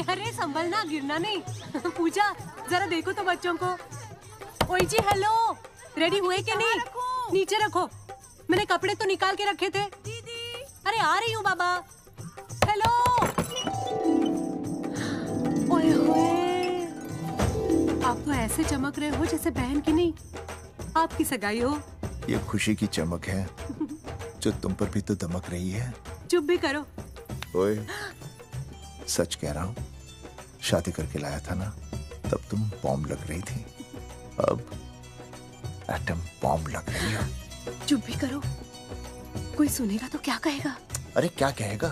अरे संभलना, गिरना नहीं। पूजा जरा देखो तो बच्चों को। ओए जी हेलो, रेडी हुए कि नहीं? नीचे रखो, मैंने कपड़े तो निकाल के रखे थे। दीदी अरे आ रही हूँ बाबा। हेलो। ओए होए, आप तो ऐसे चमक रहे हो जैसे बहन की नहीं आपकी सगाई हो। ये खुशी की चमक है जो तुम पर भी तो दमक रही है। चुप भी करो। ओए, सच कह रहा हूँ, शादी करके लाया था ना, तब तुम बॉम्ब लग रही थी, अब एटम बॉम्ब लग रही हो। चुप भी करो, कोई सुनेगा तो क्या कहेगा? अरे क्या कहेगा?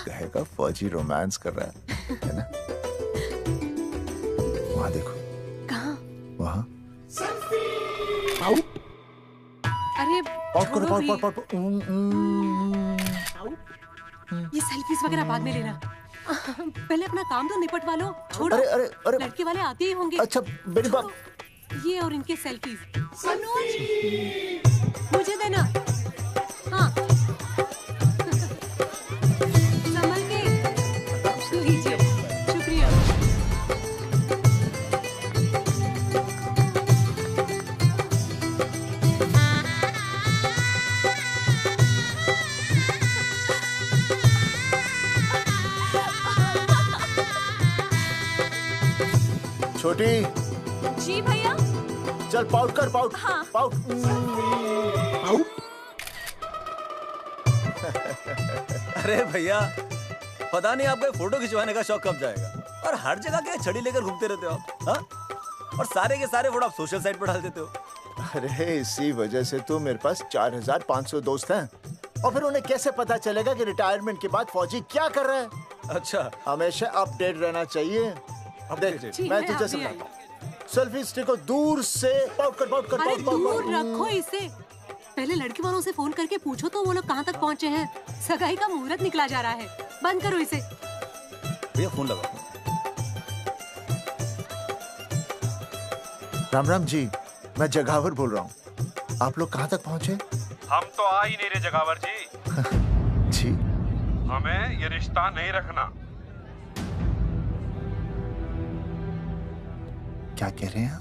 कहेगा फौजी रोमांस कर रहा है ना? वहाँ देखो। कहाँ? वहाँ। अरे पाउट करो, पाउट। ये सेल्फीज वगैरह बाद में लेना, पहले अपना काम तो निपटवा लो। छोड़ो। अरे लड़के वाले आते ही होंगे। अच्छा मेरी बात। ये और इनके सेल्फीज मुझे देना। हाँ संभल के लीजिए। शुक्रिया। छोटी। जी भैया। चल पाउट कर, पाउट। हाँ। पाउट। अरे भैया, पता नहीं आपको फोटो खिंचवाने का शौक कब जाएगा, और हर जगह के छड़ी लेकर घूमते रहते हो आप। हाँ? और सारे के सारे फोटो आप सोशल साइट पर डाल देते हो। अरे इसी वजह से तो मेरे पास 4500 दोस्त हैं, और फिर उन्हें कैसे पता चलेगा कि रिटायरमेंट के बाद फौजी क्या कर रहा है? अच्छा, हमेशा अपडेट रहना चाहिए। देख, मैं तुझे समझाता हूँ। सेल्फी स्टिक को दूर से पाउट कर, पाउट कर, अरे पाउट, पाउट, दूर पाउट। रखो इसे। पहले लड़के वालों से फोन करके पूछो तो वो लोग कहाँ तक पहुँचे हैं। सगाई का मुहूर्त निकला जा रहा है, बंद करो इसे। भैया फोन लगाओ। राम राम जी, मैं जगावर बोल रहा हूँ। आप लोग कहाँ तक पहुँचे? हम तो आ ही नहीं रहे जगावर जी। जी, हमें ये रिश्ता नहीं रखना। क्या कह रहे हैं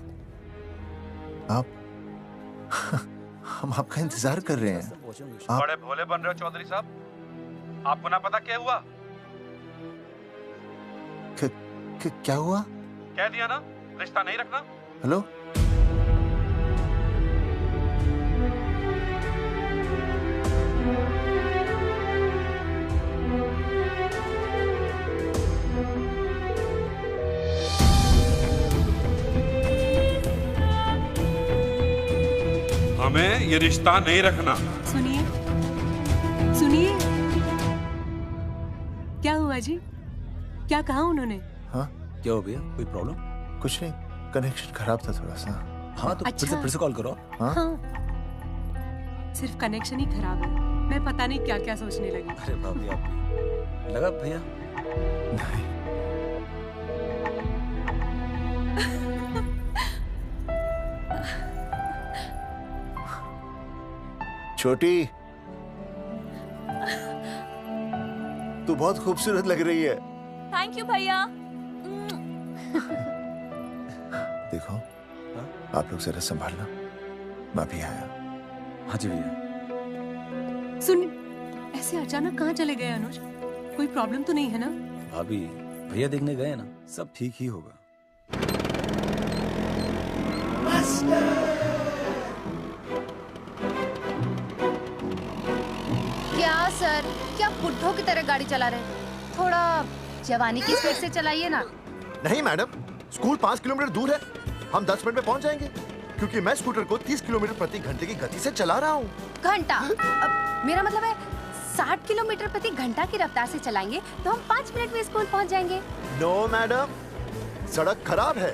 आप? हम आपका इंतजार कर रहे हैं। आप बड़े भोले बन रहे हो चौधरी साहब। आपको ना पता क्या हुआ? क्या हुआ? कह दिया ना, रिश्ता नहीं रखना। हेलो, हमें ये रिश्ता नहीं रखना। सुनिए सुनिए, क्या हुआ जी? क्या कहा उन्होंने? हाँ क्या हो भैया, कोई प्रॉब्लम? कुछ नहीं, कनेक्शन खराब था थोड़ा सा। हाँ तो अच्छा। फिर से कॉल करो। हाँ? हाँ, सिर्फ कनेक्शन ही खराब है। मैं पता नहीं क्या क्या सोचने लगी। अरे भाभी आप भी। लगा भैया? नहीं, छोटी, तू बहुत खूबसूरत लग रही है। थैंक यू भैया। देखो, आप लोग जरा संभालना, मैं भी आया। हाँ जी भैया। सुन, ऐसे अचानक कहाँ चले गए अनुज? कोई प्रॉब्लम तो नहीं है ना? भाभी, भैया देखने गए ना, सब ठीक ही होगा। क्या सर, क्या बुड्ढों की तरह गाड़ी चला रहे हैं? थोड़ा जवानी की स्पीड से चलाइए ना। नहीं मैडम, स्कूल 5 किलोमीटर दूर है, हम 10 मिनट में पहुंच जाएंगे, क्योंकि मैं स्कूटर को 30 किलोमीटर प्रति घंटे की गति से चला रहा हूँ। घंटा? मेरा मतलब है 60 किलोमीटर प्रति घंटा की रफ्तार से चलाएंगे तो हम 5 मिनट में स्कूल पहुंच जाएंगे। नो मैडम, सड़क खराब है,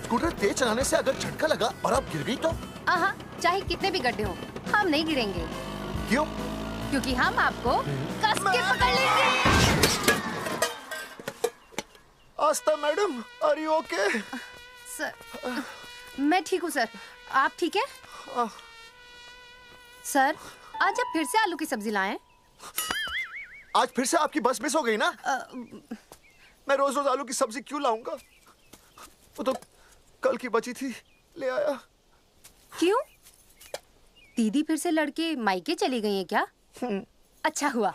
स्कूटर तेज चलाने से अगर झटका लगा और आप गिर गई तो? हाँ, चाहे कितने भी गड्ढे हो, हम नहीं गिरेंगे। क्यों? क्योंकि हम आपको कस के पकड़ लेंगे। Aastha madam, are you okay? Sir, मैं ठीक हूँ सर, आप ठीक है? सर, आज आप फिर से आलू की सब्जी लाएं? आज फिर से आपकी बस मिस हो गई ना? मैं रोज रोज आलू की सब्जी क्यों लाऊंगा? वो तो कल की बची थी, ले आया। क्यों? दीदी फिर से लड़के मायके चली गई है क्या? अच्छा हुआ।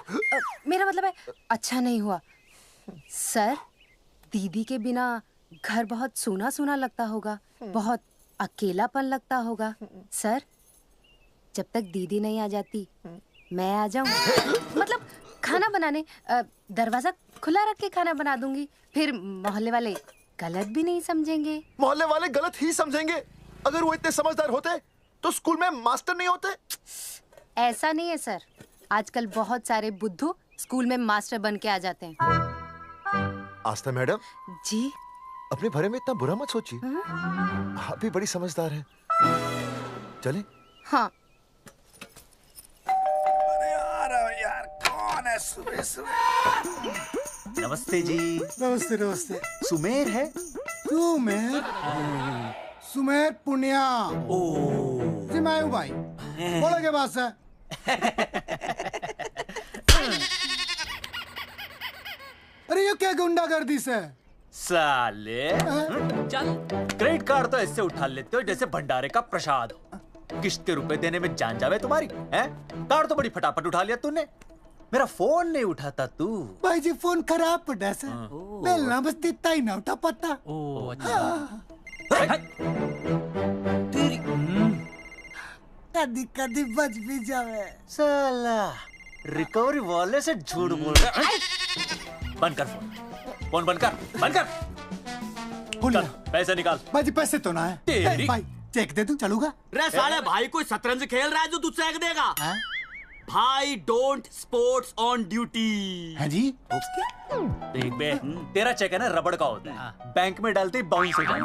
मेरा मतलब है अच्छा नहीं हुआ। सर, दीदी के बिना घर बहुत सूना सूना लगता होगा, बहुत अकेलापन लगता होगा। सर, जब तक दीदी नहीं आ जाती मैं आ जाऊं। मतलब खाना बनाने दरवाजा खुला रख के खाना बना दूंगी, फिर मोहल्ले वाले गलत भी नहीं समझेंगे। मोहल्ले वाले गलत ही समझेंगे। अगर वो इतने समझदार होते तो स्कूल में मास्टर नहीं होते। ऐसा नहीं है सर, आजकल बहुत सारे बुद्धू स्कूल में मास्टर बन के आ जाते हैं। आस्था मैडम जी? अपने बारे में इतना बुरा मत सोचिए। आप भी बड़ी समझदार हैं। चले? हाँ। यार कौन है सुबह सुबह? नमस्ते जी। नमस्ते नमस्ते। सुमेर है? सुमेर? सुमेर पुनिया। जी मैं हूँ भाई। बोलो के पास है। अरे ये क्या गुंडागर्दी से? साले चल, क्रेडिट कार्ड तो ऐसे उठा लेते हो जैसे भंडारे का प्रसाद हो। किस्त के रुपए देने में जान जावे तुम्हारी हैं? कार्ड तो बड़ी फटाफट उठा लिया तूने। मेरा फोन नहीं उठाता तू। भाई जी फोन खराब पड़ा सर। बेलना बस इतना ही ना उठा पाता। कदी कदी बच भी जावे। साला रिकवरी वाले से झूठ बोल रहा है। बंद कर फोन, फोन बंद कर, बंद कर। चल पैसे निकाल। भाई जी पैसे तो ना है। तेरी भाई चेक दे दूं, चलूगा? रे साले भाई कोई शतरंज खेल रहा है जो तुझसे चेक देगा? भाई डोंट स्पोर्ट्स ऑन ड्यूटी। है जी? देख बे, तेरा चेक है ना रबड़ का होता है, बैंक में डालते ही बाउंस हो जाता है।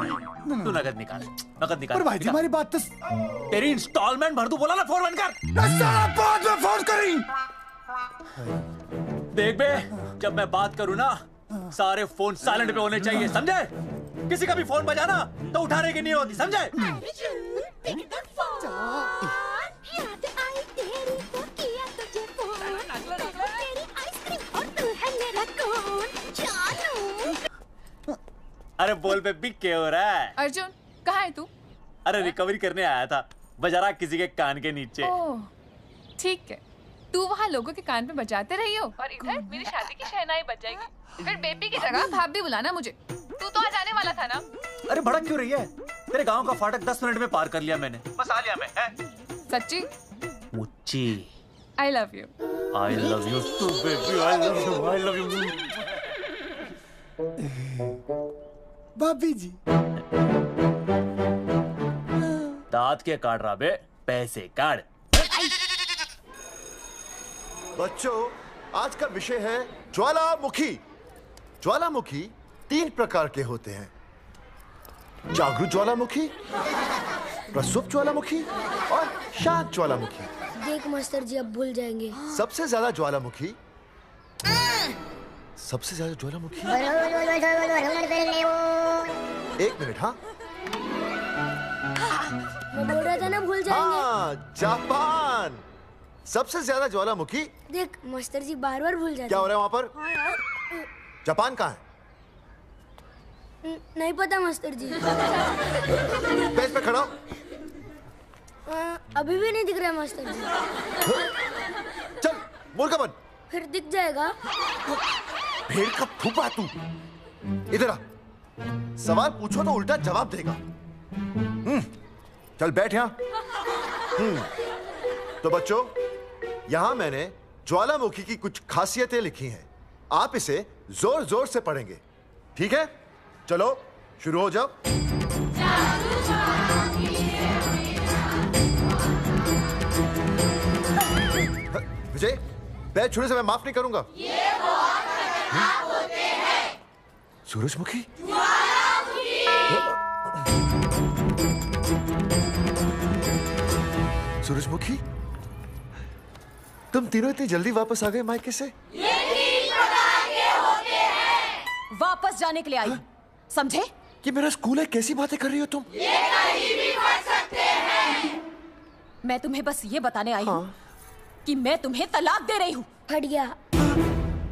तू नकद निकाल, नकद निकाल। पर भाई जी हमारी बात तो तेरी इंस्टॉलमेंट भर दूं, बोला ना फोन बंद कर। साला बाद में फोन करी। देख बे, जब मैं बात करूं ना सारे फोन साइलेंट पे होने चाहिए, समझे? किसी का भी फोन बजाना तो उठाने की नहीं होती, समझे? अरे बोल बेबी क्या हो रहा है? अर्जुन कहाँ है तू? अरे रिकवरी करने आया था, बजा रहा किसी के कान के नीचे। ओह ठीक है, तू वहाँ लोगों के कान पे बजाते रही हो और इधर मेरी शादी की शहनाई बज जाएगी। फिर बेबी की जगह भाभी बुलाना मुझे। तू तो आ जाने वाला था ना? अरे भड़क क्यों रही है? तेरे गांव का फाटक 10 मिनट में पार कर लिया मैंने, बस आ लिया मैं। सच्ची? मुच्ची I love you. I love you too baby, I love you, I love you. भाभी जी दांत के काट रहा बे, पैसे काट। बच्चों, आज का विषय है ज्वालामुखी। ज्वालामुखी 3 प्रकार के होते हैं। जागरूक ज्वालामुखी, प्रसुप्त ज्वालामुखी और शांत ज्वालामुखी। देख मास्टर जी अब भूल जाएंगे। सबसे ज्यादा ज्वालामुखी एक मिनट। हाँ मैं बोल रहा था ना भूल जाएंगे। हाँ, जापान सबसे ज्यादा ज्वालामुखी। देख मास्टर जी बार बार भूल जाते। क्या हो रहा है वहाँ पर? जापान कहाँ है? नहीं पता मास्टर जी। बेंच पे खड़ा हो। अभी भी नहीं दिख रहा मास्टर जी। चल मुर्गा बन। फिर दिख जाएगा। भेड़ का फूफा तू। इधर आ, सवाल पूछो तो उल्टा जवाब देगा। चल बैठ यहाँ। तो बच्चों, यहाँ मैंने ज्वालामुखी की कुछ खासियतें लिखी हैं। आप इसे जोर जोर से पढ़ेंगे, ठीक है? चलो शुरू हो जाओ। विजय, बैच छूने से मैं माफ नहीं करूंगा। ये बहुत खतरनाक होते हैं। सूरजमुखी? सूरजमुखी, तुम तीनों इतनी जल्दी वापस आ गए मायके से? ये 3 प्रकार के होते हैं। वापस जाने के लिए आई, समझे? ये मेरा स्कूल है, कैसी बातें कर रही हो तुम? ये कहीं भी पढ़ सकते हैं। मैं तुम्हें बस ये बताने आई हूँ कि मैं तुम्हें तलाक दे रही हूँ। फट गया।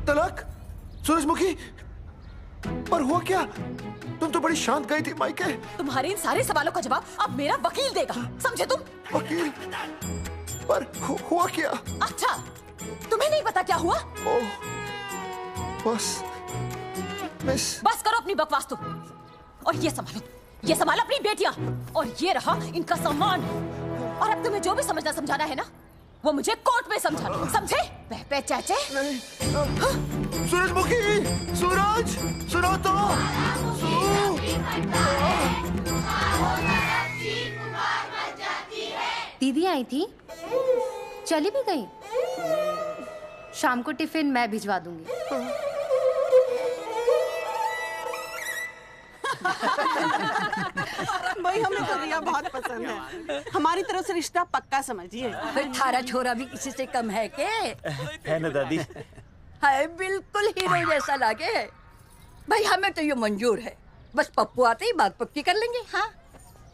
तलाक? सूरजमुखी, पर हुआ क्या? तुम तो बड़ी शांत गई थी मायके। तुम्हारे इन सारे सवालों का जवाब अब मेरा वकील देगा, समझे तुम? वकील? पर हुआ क्या? अच्छा, तुम्हें नहीं पता क्या हुआ? ओह, बस मिस। बस करो अपनी बकवास तुम, और ये संभालो अपनी बेटियां, और ये रहा इनका सामान। और अब तुम्हें जो भी समझना समझाना है ना, वो मुझे कोर्ट में समझाना, समझे? पे चाचे। सूरजमुखी, सूरज, सुनो तो। दीदी आई थी, चली भी गई। शाम को टिफिन मैं भिजवा दूंगी। भाई हमें तो रिया बहुत पसंद है, हमारी तरफ से रिश्ता पक्का समझिए। थारा छोरा भी किसी से कम है के? है ना दादी? है, बिल्कुल हीरो जैसा लागे है। भाई हमें तो ये मंजूर है, बस पप्पू आते ही बात पक्की कर लेंगे। हाँ,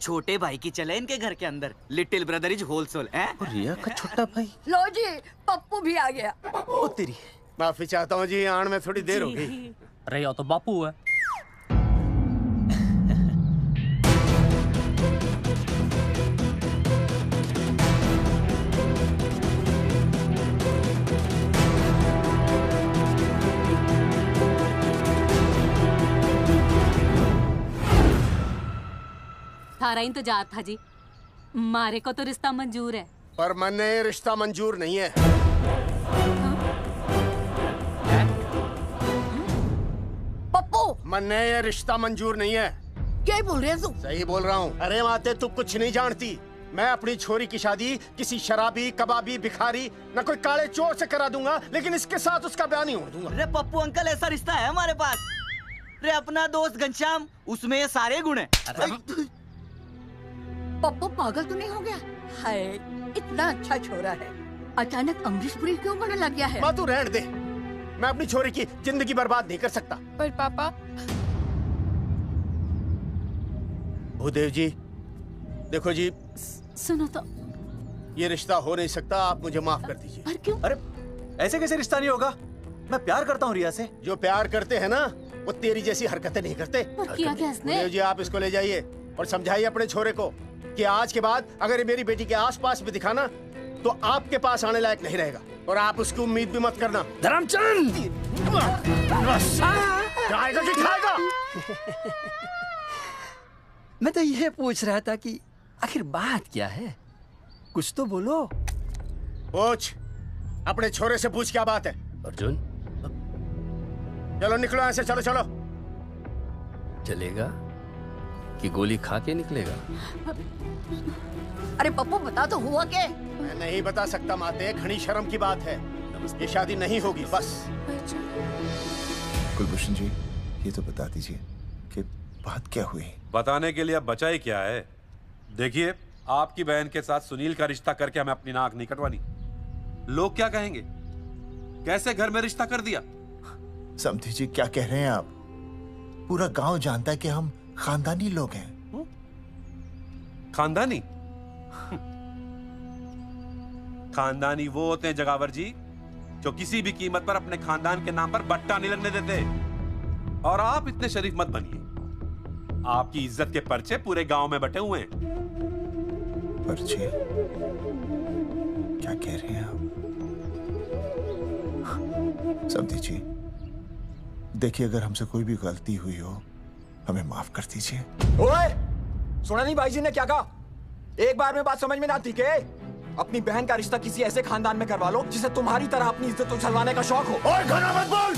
छोटे भाई की चले इनके घर के अंदर, लिटिल ब्रदर इज होलसेल है। रिया का छोटा भाई। लो जी, पप्पू भी आ गया। ओ तेरी। माफी चाहता हूँ जी, आने में थोड़ी देर हो गई। अरे या तो बापू है। थारा इंतजार था जी, मारे को तो रिश्ता मंजूर है, पर मैंने ये रिश्ता मंजूर नहीं है। पप्पू, मैंने ये रिश्ता मंजूर नहीं है। क्या बोल रहे हैं तू? सही बोल रहा हूँ। अरे माते, तू कुछ नहीं जानती। मैं अपनी छोरी की शादी किसी शराबी, कबाबी, भिखारी, न कोई काले चोर से करा दूंगा, लेकिन इसके साथ उसका ब्याह नहीं होने दूंगा। अरे पप्पू अंकल, ऐसा रिश्ता है हमारे पास। अरे अपना दोस्त घनश्याम, उसमें ये सारे गुण हैं। पप्पू पागल तो नहीं हो गया? हाय, इतना अच्छा छोरा है, अचानक अमरीश पुरी क्यों बनने लग गया है? माँ तू रहने दे, मैं अपनी छोरी की जिंदगी बर्बाद नहीं कर सकता। पर पापा। भूदेव जी, देखो जी, सुनो तो। ये रिश्ता हो नहीं सकता, आप मुझे माफ कर दीजिए। पर क्यों? अरे ऐसे कैसे रिश्ता नहीं होगा? मैं प्यार करता हूँ रिया से। जो प्यार करते हैं ना, वो तेरी जैसी हरकतें नहीं करते। पर किया क्या इसने? भूदेव जी, आप इसको ले जाइए और समझाइए अपने छोरे को कि आज के बाद अगर ये मेरी बेटी के आसपास भी दिखाना, तो आपके पास आने लायक नहीं रहेगा, और आप उसकी उम्मीद भी मत करना। धर्मचंद, खाएगा कि खाएगा? मैं तो ये पूछ रहा था कि आखिर बात क्या है, कुछ तो बोलो। पूछ, अपने छोरे से पूछ क्या बात है। अर्जुन, चलो निकलो ऐसे, चलो चलो। चलेगा कि गोली खा के निकलेगा? अरे पप्पू, बता तो हुआ क्या? मैं नहीं बता सकता माते, घनी शर्म की बात है। ये शादी नहीं होगी, बस। कुलभूषण जी, ये तो बता दीजिए कि बात क्या हुई? बताने के लिए अब बचा ही क्या है? देखिए, आपकी बहन के साथ सुनील का रिश्ता करके हमें अपनी नाक नहीं कटवानी। लोग क्या कहेंगे? कैसे घर में रिश्ता कर दिया? समझी जी, क्या कह रहे हैं आप? पूरा गांव जानता है कि हम खानदानी लोग हैं। खानदानी? खानदानी वो होते हैं जगावर जी, जो किसी भी कीमत पर अपने खानदान के नाम पर बट्टा नहीं लगने देते। और आप इतने शरीफ मत बनिए, आपकी इज्जत के पर्चे पूरे गांव में बटे हुए हैं। पर्चे? क्या कह रहे हैं आप? समझी जी, देखिए, अगर हमसे कोई भी गलती हुई हो, हमें माफ कर दीजिए। ओए, सुना नहीं भाई जी ने क्या कहा? एक बार में बात समझ में ना आती के? अपनी बहन का रिश्ता किसी ऐसे खानदान में करवा लो जिसे तुम्हारी तरह अपनी इज्जत उछलवाने का शौक हो। ओए, घना मत बोल।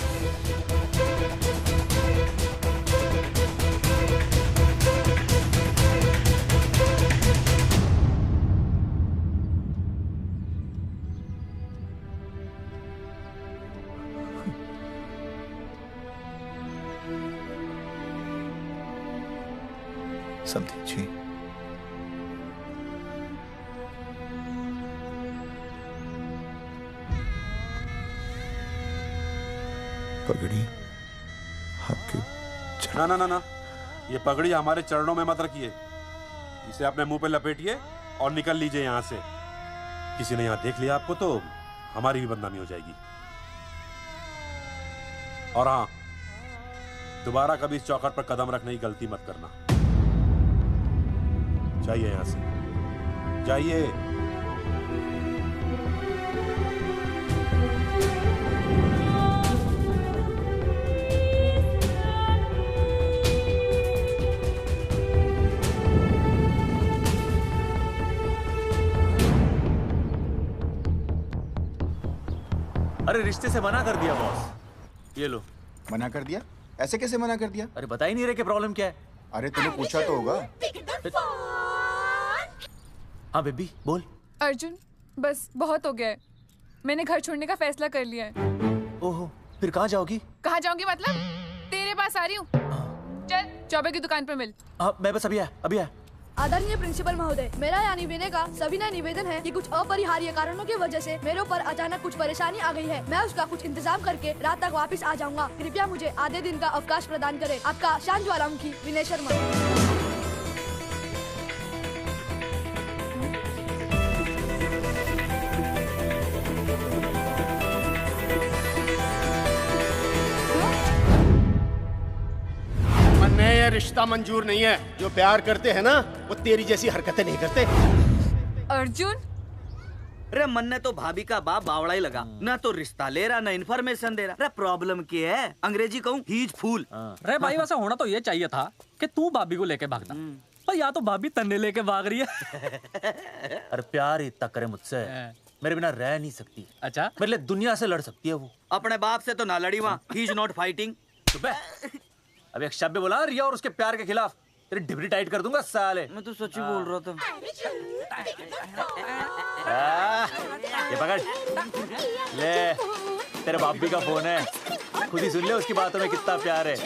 समझी जी, पगड़ी आपके ना ना ना ना, ये पगड़ी हमारे चरणों में मत रखिए। इसे अपने मुंह पे लपेटिए और निकल लीजिए यहाँ से। किसी ने यहाँ देख लिया आपको तो हमारी भी बदनामी हो जाएगी। और हाँ, दोबारा कभी इस चौखट पर कदम रखने की गलती मत करना। जाइए यहां से, जाइए। अरे रिश्ते से मना कर दिया बॉस। ये लो। मना कर दिया? ऐसे कैसे मना कर दिया? अरे बता ही नहीं रहे कि प्रॉब्लम क्या है। अरे तूने पूछा तो होगा। हाँ बेबी बोल। अर्जुन बस बहुत हो गया है, मैंने घर छोड़ने का फैसला कर लिया है। ओहो, फिर कहाँ जाओगी? कहाँ जाऊंगी मतलब? तेरे पास आ रही हूँ। चल चौबे की दुकान पर मिल। हाँ मैं बस अभी आया। आदरणीय प्रिंसिपल महोदय, मेरा यानी विनय का सविनय निवेदन है कि कुछ अपरिहार्य कारणों की वजह से मेरे ऊपर अचानक कुछ परेशानी आ गई है। मैं उसका कुछ इंतजाम करके रात तक वापस आ जाऊंगा। कृपया मुझे आधे दिन का अवकाश प्रदान करें। आपका शांत ज्वालामुखी विनय शर्मा। ये रिश्ता मंजूर नहीं है। जो प्यार करते हैं ना वो तेरी जैसी हरकतें नहीं करते। अर्जुन अरे मन ने तो भाभी का बाप बावड़ा ही लगा, ना तो रिश्ता ले रहा ना इन्फॉर्मेशन दे रहा। अरे प्रॉब्लम क्या है? अंग्रेजी कहूँ ही इज फूल। अरे भाई वैसा होना तो ये चाहिए था कि तू भाभी को लेके भागना, पर या तो भाभी तन्ने लेके भाग रही है। अरे प्यार इतना करे मुझसे, मेरे बिना रह नहीं सकती। अच्छा मेरे लिए दुनिया से लड़ सकती है वो। अपने बाप से तो ना लड़ी वहाँ, ही इज नॉट फाइटिंग। अब एक शब्द बोला रिया और उसके प्यार के खिलाफ, तेरी डिबरी टाइट कर दूंगा साले। मैं तो सच्ची बोल रहा था। ये पकड़ ले, तेरे भाभी का फोन है, खुद ही सुन ले उसकी बातों में कितना प्यार है,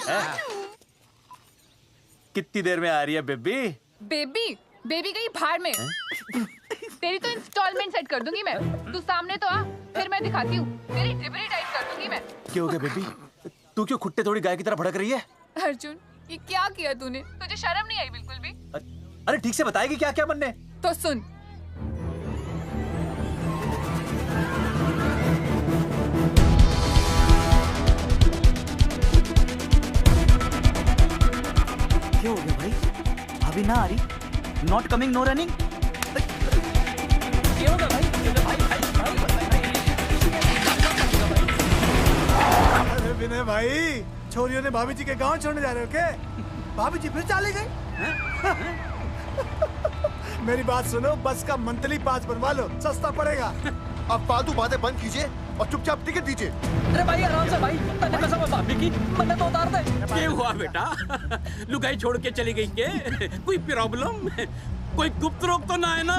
कितनी देर में आ रही है बेबी? बेबी गई भाड़ में। तेरी तो इंस्टॉलमेंट सेट कर दूंगी मैं। तू सामने तो आ, फिर मैं दिखाती हूँ। तेरी डिबरी टाइट कर दूंगी मैं। क्या हो गया बेबी? तू क्यों खुट्टे थोड़ी गाय की तरह भड़क रही है? अर्जुन ये क्या किया तूने? तुझे शर्म नहीं आई बिल्कुल भी? अरे ठीक से बताएगी क्या क्या बनने? तो सुन, क्या हो गया भाई? अभी ना आ रही? Not coming no running? क्या हो गया भाई? अरे विनय भाई, छोरियों ने भाभी जी के गांव छोड़ने जा रहे हो क्या? भाभी जी फिर चली गई? मेरी बात सुनो, बस का मंथली पास बनवा लो, सस्ता पड़ेगा। अब फालतू बातें बंद कीजिए और चुपचाप टिकट दीजिए। अरे भाई आराम से भाई, तन्ने कसम है भाभी की, मैंने तो उतार दे। क्या हुआ बेटा? लुगाई छोड़ के चली गई के? कोई प्रॉब्लम? कोई गुप्त रोग तो ना है ना?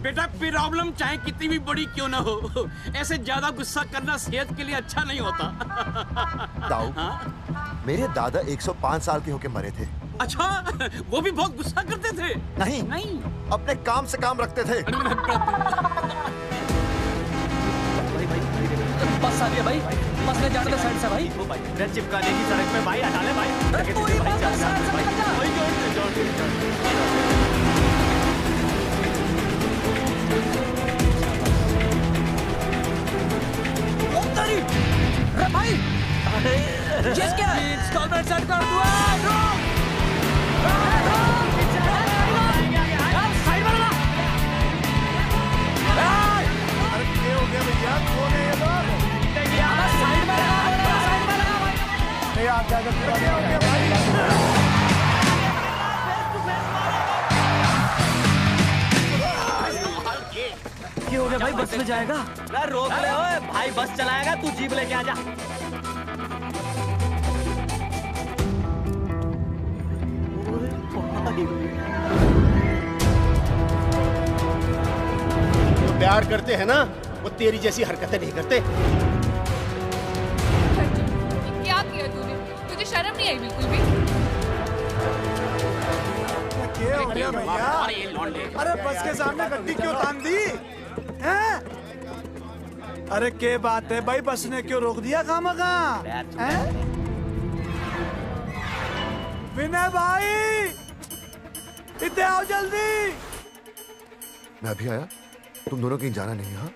बेटा प्रॉब्लम चाहे कितनी भी बड़ी क्यों ना हो, ऐसे ज्यादा गुस्सा करना सेहत के लिए अच्छा नहीं होता। दाऊ, मेरे दादा 105 साल के होके मरे थे। अच्छा, वो भी बहुत गुस्सा करते थे? नहीं, अपने काम से काम रखते थे। बस आ गया भाई, बस ले जाने दे साइड से भाई। चिपका देगी सड़क पे भाई, हटा ले भाई। भाई जिस क्या इंस्टॉलमेंट सेट कर दो। अरे क्या हो गया भैया? कौन है ये लोग? साइड में क्या हो गया भाई? क्या हो गया भाई? बस में जाएगा? अरे रोक ले ओए भाई, बस चलाएगा, तू जीप लेके आ जा। जो प्यार करते हैं ना वो तेरी जैसी हरकतें नहीं करते। क्या किया तूने? तुझे शर्म नहीं आई बिल्कुल भी? क्या हो गया भैया? अरे बस के सामने गड्डी क्यों तान दी? हैं? अरे क्या बात है भाई, बस ने क्यों रोक दिया खामखा? विनय भाई, इतने आओ जल्दी। मैं अभी आया, तुम दोनों कहीं जाना नहीं। हाँ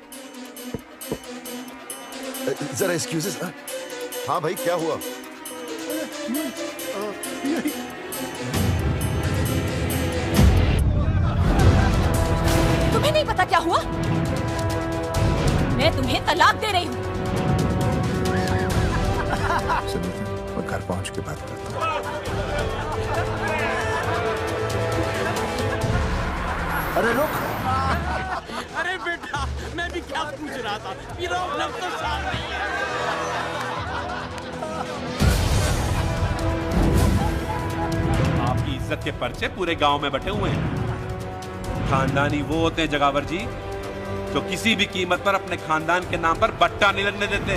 जरा एक्सक्यूजेस। हाँ भाई, क्या हुआ? तुम्हें नहीं पता क्या हुआ? मैं तुम्हें तलाक दे रही हूँ। मैं घर पहुंच के बात करता हूँ। अरे रुक। अरे बेटा, मैं भी क्या पूछ रहा था, लब तो साफ नहीं है। आपकी इज्जत के पर्चे पूरे गांव में बटे हुए हैं। खानदानी वो होते हैं जगावर जी जो किसी भी कीमत पर अपने खानदान के नाम पर बट्टा नहीं लगने देते।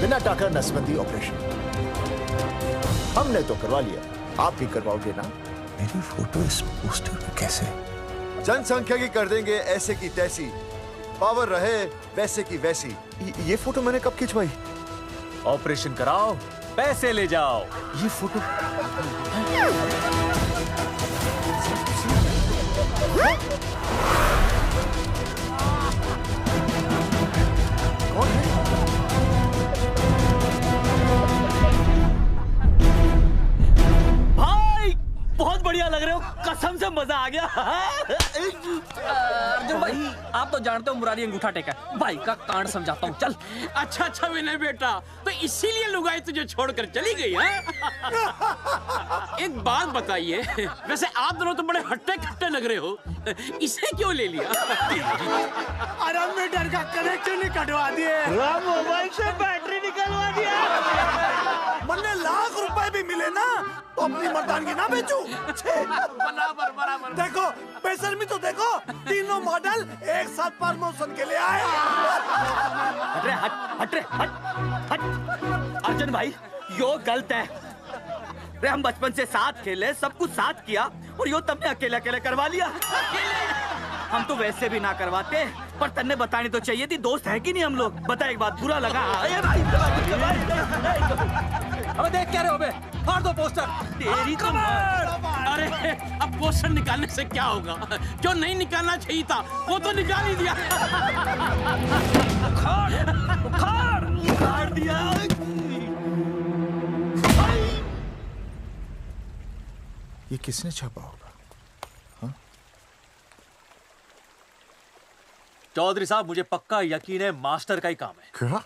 बिना टाका नसबंदी ऑपरेशन हमने तो करवा लिया, आप भी करवाओगे ना? मेरी फोटो इस पोस्टर पे कैसे? जनसंख्या की कर देंगे ऐसे की तैसी, पावर रहे वैसे की वैसी। ये फोटो मैंने कब खिंचवाई? ऑपरेशन कराओ, पैसे ले जाओ। ये फोटो भाई बहुत बढ़िया लग रहे हो, कसम से मजा आ गया। अर्जुन भाई, आप तो जानते हो मुरारी अंगूठा टेका, भाई का कांड समझाता हूँ, चल। अच्छा विनय बेटा, तो इसीलिए लुगाई तुझे छोड़कर चली गई है? एक बात बताइए, वैसे आप दोनों तो बड़े हट्टे कट्टे लग रहे हो, इसे क्यों ले लिया? अरे मीटर का कनेक्शन ही कटवा दिए, मोबाइल से बैटरी निकलवा दिया। मन्ने लाख रुपए भी मिले ना तो अपनी मर्दानगी ना बेचूं। बराबर बराबर। देखो बेशर्मी तो देखो, तीनों मॉडल एक साथ प्रमोशन के लिए आए। हट रे, हट रे, हट। अर्जुन भाई, यो गलत है। रे हम बचपन से साथ खेले, सब कुछ साथ किया, और यो तुमने अकेले अकेले करवा लिया। हम तो वैसे भी ना करवाते, पर तन्ने बतानी तो चाहिए थी, दोस्त है कि नहीं हम लोग? बता, एक बात बुरा लगा। अबे देख क्या रहे हो बे? फाड़ दो पोस्टर। तेरी तो अरे अब पोस्टर निकालने से क्या होगा? जो नहीं निकालना चाहिए था वो तो निकाल ही दिया। उखाड़ दिया। ये किसने छापा होगा? चौधरी साहब, मुझे पक्का यकीन है मास्टर का ही काम है। क्या?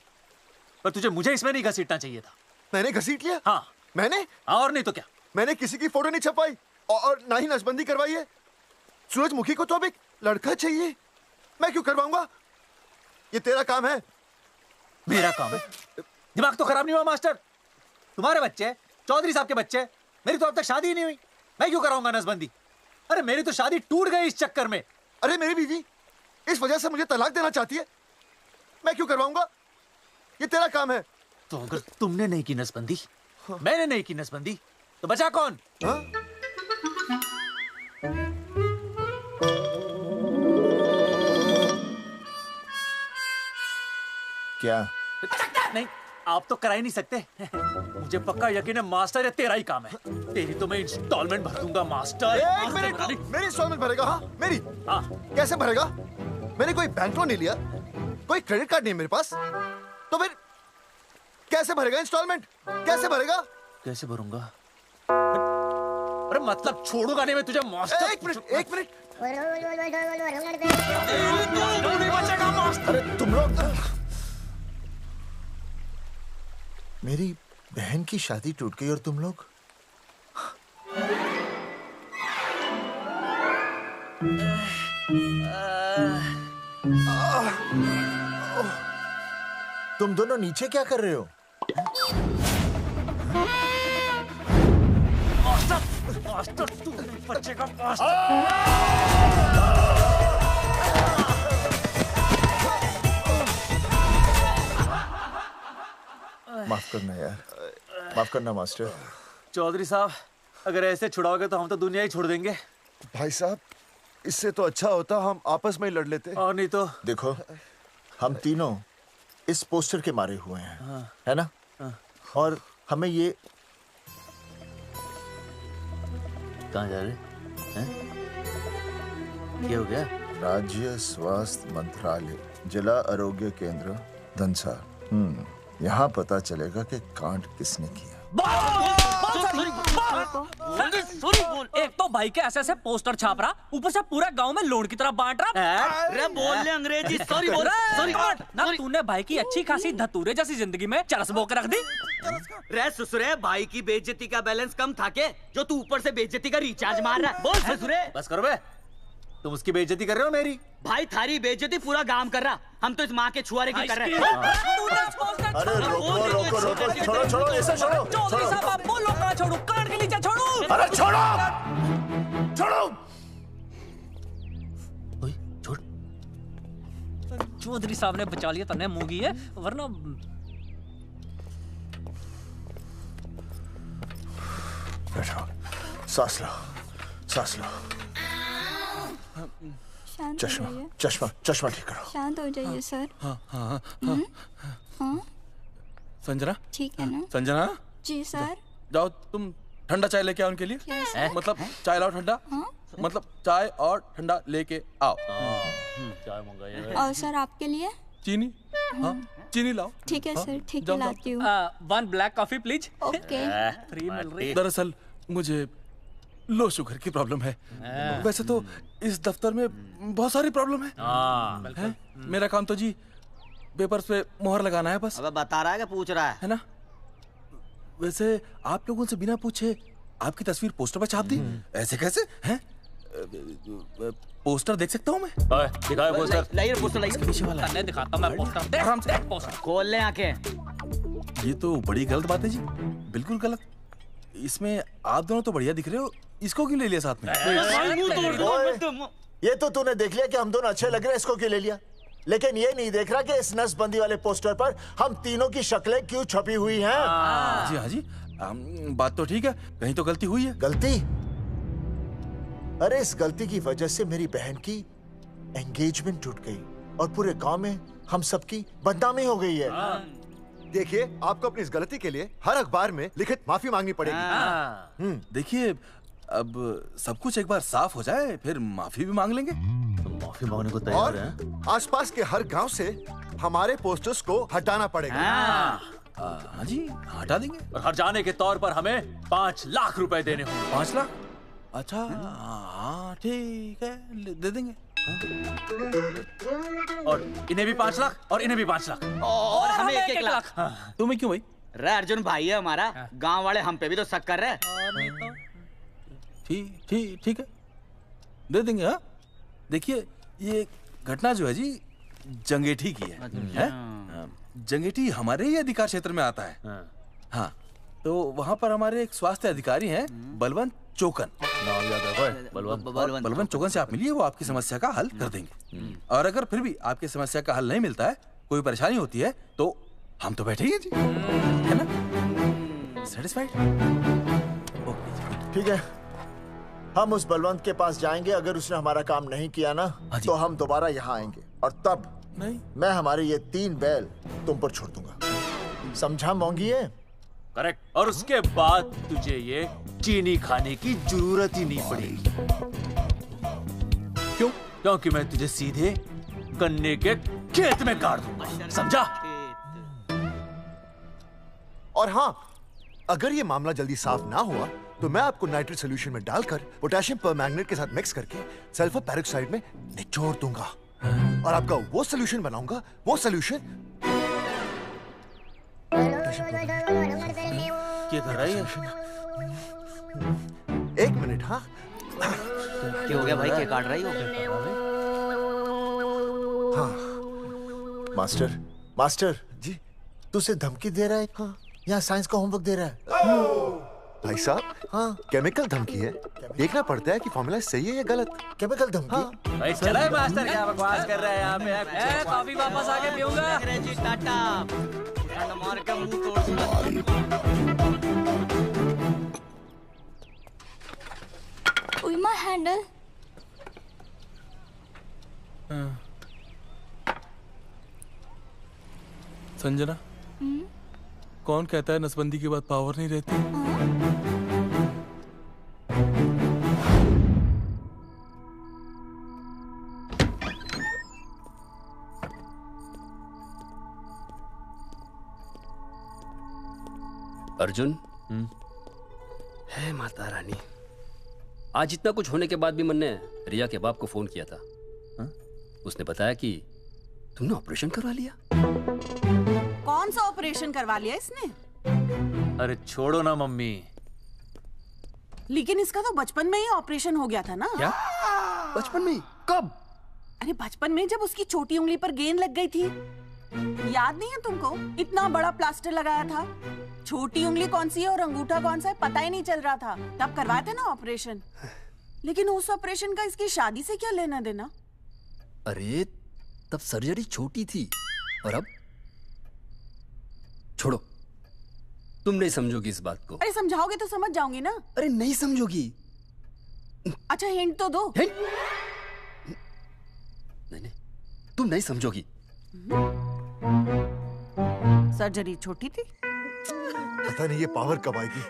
पर तुझे मुझे इसमें नहीं घसीटना चाहिए था। मैंने घसीट लिया? हाँ। मैंने? और नहीं तो क्या? मैंने किसी की फोटो नहीं छपाई और ना ही नसबंदी करवाई है। सूरजमुखी को तो अब एक लड़का चाहिए, मैं क्यों करवाऊंगा? ये तेरा काम है। मेरा काम है? दिमाग तो खराब नहीं हुआ मास्टर? तुम्हारे बच्चे, चौधरी साहब के बच्चे, मेरी तो अब तक शादी ही नहीं हुई, मैं क्यों कराऊंगा नसबंदी? अरे मेरी तो शादी टूट गई इस चक्कर में। अरे मेरी बीवी इस वजह से मुझे तलाक देना चाहती है, मैं क्यों करवाऊंगा? ये तेरा काम है। तो अगर तुमने नहीं की नसबंदी, मैंने नहीं की नसबंदी, तो बचा कौन? हाँ? क्या? नहीं, आप तो करा ही नहीं सकते। मुझे पक्का यकीन है मास्टर, ये तेरा ही काम है। तेरी तो मैं इंस्टॉलमेंट भर दूंगा मास्टर। एक मिनट, मेरी इंस्टॉलमेंट भरेगा? हाँ मेरी। हाँ। कैसे भरेगा? मैंने कोई बैंक लोन नहीं लिया, कोई क्रेडिट कार्ड नहीं है मेरे पास, तो फिर कैसे भरेगा इंस्टॉलमेंट? कैसे भरेगा? कैसे भरूंगा? अरे मतलब छोड़ूंगा नहीं मैं तुझे मास्टर। एक मिनट, एक मिनट। नहीं बचेगा मास्टर। अरे तुम लोग, मेरी बहन की शादी टूट गई और तुम लोग? तुम दोनों नीचे क्या कर रहे हो? मास्टर तू नहीं बचेगा मास्टर। माफ करना यार, माफ करना मास्टर। चौधरी साहब, अगर ऐसे छुड़ाओगे तो हम तो दुनिया ही छोड़ देंगे। भाई साहब, इससे तो अच्छा होता हम आपस में ही लड़ लेते। और नहीं तो। देखो, हम तीनों इस पोस्टर के मारे हुए हैं, हाँ। है ना? हाँ। और हमें ये कहाँ जा रहे हैं? क्या हो गया? राज्य स्वास्थ्य मंत्रालय, जिला आरोग्य केंद्र धनसा। यहाँ पता चलेगा कि कांड किसने किया। एक तो भाई के ऐसे पोस्टर छाप रहा, ऊपर से पूरा गांव में लोन की तरह बांट रहा। अरे बोल ले अंग्रेजी, सॉरी बोल, सॉरी ना तूने भाई की अच्छी खासी धतूरे जैसी जिंदगी में चरस बो के रख दी। रे ससुरे, भाई की बेइज्जती का बैलेंस कम था के जो तू ऊपर से बेइज्जती का रिचार्ज मार रहा है। बोल ससुरे। बस करो बे, तुम उसकी बेइज्जती कर रहे हो मेरी। भाई थारी बेइज्जती पूरा गांव कर रहा, हम तो इस माँ के छुआरे की कर रहे हैं। अरे रोको रोको रोको, छोड़ो छोड़ो, ऐसे छोड़ो छोड़ो। बोलो कहाँ छोड़ू? कान के नीचे छोड़ू। अरे छोड़ो छोड़ो। छोड़। चौधरी साहब ने बचा लिया, तन्ने मूंगी है, वरना बैठो, सांस लो, सांस लो। शांत चश्मा हो जाइए। चश्मा चश्मा ठीक करो। शांत हो जाइए सर। हाँ हाँ हाँ संजना, ठीक है ना? संजना जी सर। जाओ तुम ठंडा चाय लेके आओ उनके लिए। Yes, sir. मतलब चाय लाओ ठंडा। मतलब चाय और ठंडा लेके आओ। चाय मंगाइए। और सर आपके लिए? चीनी, हाँ चीनी लाओ। ठीक है हाँ, सर, ठीक है जाओ, लाती हूँ। 1 black coffee please. Okay. Free मिल रही। दरअसल मुझे लो शुगर की प्रॉब्लम है। वैसे तो इस दफ्तर में बहुत सारी प्रॉब्लम है। मेरा काम तो जी पेपर्स पे मोहर लगाना है बस। अब बता रहा है कि पूछ रहा है ना? वैसे आप लोगों से बिना पूछे आपकी तस्वीर पोस्टर पर छाप दी, ऐसे कैसे हैं? पोस्टर देख सकता हूँ मैं? दिखाओ पोस्टर। लाइए पोस्टर लाइए। पीछे वाला तन्ने दिखाता मैं पोस्टर। देख आराम से। पोस्टर। खोल ले आंखें। ये तो बड़ी गलत बात है जी, बिल्कुल गलत। इसमें आप दोनों तो बढ़िया दिख रहे हो, इसको क्यों ले लिया साथ में? ये तो तूने देख लिया कि हम दोनों अच्छे लग रहे हैं, इसको क्यों ले लिया? लेकिन ये नहीं देख रहा कि इस नसबंदी वाले पोस्टर पर हम तीनों की शक्लें क्यों छपी हुई हैं? जी हाँ जी, बात तो ठीक है, कहीं तो गलती हुई है। गलती? अरे इस गलती की वजह से मेरी बहन की एंगेजमेंट टूट गई और पूरे गांव में हम सबकी बदनामी हो गई है। देखिए, आपको अपनी इस गलती के लिए हर अखबार में लिखित माफी मांगनी पड़ेगी। देखिए, अब सब कुछ एक बार साफ हो जाए फिर माफी भी मांग लेंगे। तो माफी मांगने को तैयार और हैं? आसपास के हर गांव से हमारे पोस्टर्स को हटाना पड़ेगा। हाँ जी, हटा देंगे। और हर जाने के तौर पर हमें 5 लाख रुपए देने होंगे। 5 लाख? अच्छा हाँ ठीक है, दे देंगे। और इन्हें भी 5 लाख और इन्हें भी 5 लाख और हमें 1-1 लाख। तुम्हें क्यों भाई? रे अर्जुन भाई है हमारा, गांव वाले हम पे भी तो शक कर रहे हैं। ठीक है, दे देंगे। हाँ देखिए, ये घटना जो है जी जंगेठी की है? जंगेठी हमारे ही अधिकार क्षेत्र में आता है। हाँ, तो वहाँ पर हमारे एक स्वास्थ्य अधिकारी हैं, बलवंत चौकन। नाम याद है? बलवंत चौकन से आप मिलिए, वो आपकी समस्या का हल कर देंगे। और अगर फिर भी आपकी समस्या का हल नहीं मिलता है, कोई परेशानी होती है, तो हम तो बैठे ही हैं जी, है ना? सेटिस्फाइड? ठीक है, हम उस बलवंत के पास जाएंगे। अगर उसने हमारा काम नहीं किया ना, तो हम दोबारा यहाँ आएंगे और तब नहीं, मैं हमारे ये 3 बैल तुम पर छोड़ दूंगा। समझा मोंगी है? करेक्ट। और उसके बाद तुझे ये चीनी खाने की जरूरत ही नहीं पड़ेगी। क्यों? क्योंकि मैं तुझे सीधे गन्ने के खेत में गाड़ दूंगा, समझा? और हाँ, अगर ये मामला जल्दी साफ ना हुआ तो मैं आपको नाइट्रेट सोल्यूशन में डालकर पोटेशियम परमैंगनेट के साथ मिक्स करके सल्फर पेरोक्साइड में निचोड़ दूंगा और आपका वो सोल्यूशन बनाऊंगा, वो सोल्यूशन। क्या कर रही है? 1 मिनट। हाँ क्या हो गया भाई, क्या काट रही हो? हाँ मास्टर जी, तू उसे धमकी दे रहा है? हाँ, यहाँ साइंस का होमवर्क दे रहा है। भाई साहब, हाँ केमिकल धमकी है, देखना पड़ता है कि फॉर्मूला सही है या गलत। केमिकल धमकी? हाँ। भाई चला है मास्टर, क्या बकवास कर रहा है यहाँ पे? कॉफी वापस आके पीऊंगा। अंग्रेजी टाटा मार के मुंह तोड़ दूंगा। उइमा हैंडल। संजना, कौन कहता है नसबंदी के बाद पावर नहीं रहती? अर्जुन, है माता रानी, आज इतना कुछ होने के बाद भी मैंने रिया के बाप को फोन किया था। उसने बताया कि तुमने ऑपरेशन करवा लिया। कौन सा ऑपरेशन करवा लिया इसने? अरे छोड़ो ना मम्मी। लेकिन इसका तो बचपन में ही ऑपरेशन हो गया था ना। क्या? बचपन में? कब? अरे बचपन में, जब उसकी छोटी उंगली पर गेंद लग गई थी। याद नहीं है तुमको? इतना बड़ा प्लास्टर लगाया था। छोटी उंगली कौन सी है और अंगूठा कौन सा है पता ही नहीं चल रहा था। तब करवाए थे ना ऑपरेशन। लेकिन उस ऑपरेशन का इसकी शादी से क्या लेना देना? अरे तब सर्जरी छोटी थी और अब? छोड़ो, तुम नहीं समझोगी इस बात को। अरे समझाओगे तो समझ जाऊंगी ना। अरे नहीं समझोगी। अच्छा हिंट तो दो। हिंट? नहीं, तुम नहीं समझोगी। सर्जरी छोटी थी। पता नहीं ये पावर कब आएगी।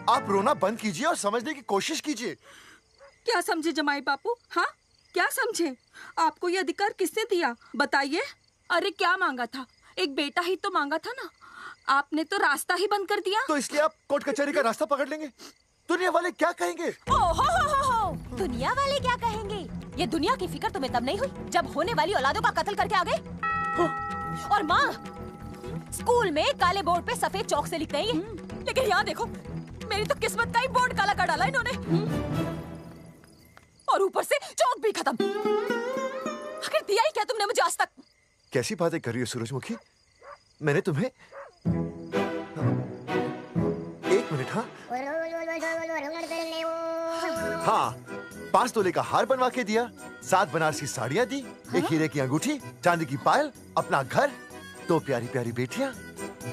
आप रोना बंद कीजिए और समझने की कोशिश कीजिए। क्या समझे जमाई बापू? हाँ, क्या समझे? आपको ये अधिकार किसने दिया बताइए? अरे क्या मांगा था? एक बेटा ही तो मांगा था ना। आपने तो रास्ता ही बंद कर दिया। तो इसलिए आप कोर्ट कचहरी का रास्ता पकड़ लेंगे? दुनिया वाले क्या कहेंगे? हो। दुनिया वाले क्या कहेंगे? ये दुनिया की फिक्र तुम्हें तब नहीं हुई जब होने वाली औलादों का कत्ल करके आ गए। और माँ, स्कूल में काले बोर्ड पे सफेद चौक से लिखते हैं ये। लेकिन यहाँ देखो, मेरी तो किस्मत का ही बोर्ड काला कर डाला इन्होंने। और ऊपर से चौक भी खत्म। आखिर दिया ही क्या तुमने मुझे आज तक? कैसी बातें कर रही हो सूरजमुखी? मैंने तुम्हें एक मिनट। हाँ, 5 तोले का हार बनवा के दिया, 7 बनारसी साड़ियाँ दी, एक हीरे की अंगूठी, चांदी की पायल, अपना घर, 2 प्यारी प्यारी बेटियाँ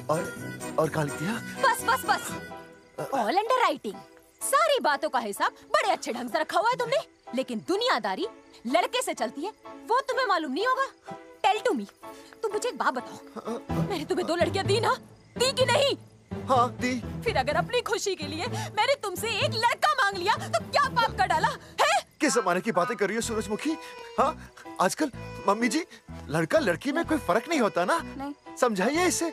और कहा लिख दिया? बस। All under writing. सारी बातों का हिसाब बड़े अच्छे ढंग से रखा हुआ है तुमने। लेकिन दुनियादारी लड़के से चलती है, वो तुम्हें मालूम नहीं होगा। टेल टू मी, तुम मुझे एक बात बताओ, मैंने तुम्हें 2 लड़कियां दी ना? दी कि नहीं? हाँ दी। फिर अगर अपनी खुशी के लिए मैंने तुमसे एक लड़का मांग लिया तो क्या पाप कर डाला है? किस जमाने की बातें कर रही हो सूरजमुखी? हाँ, आजकल मम्मी जी, लड़का लड़की में कोई फर्क नहीं होता ना। नहीं। समझाइए इसे।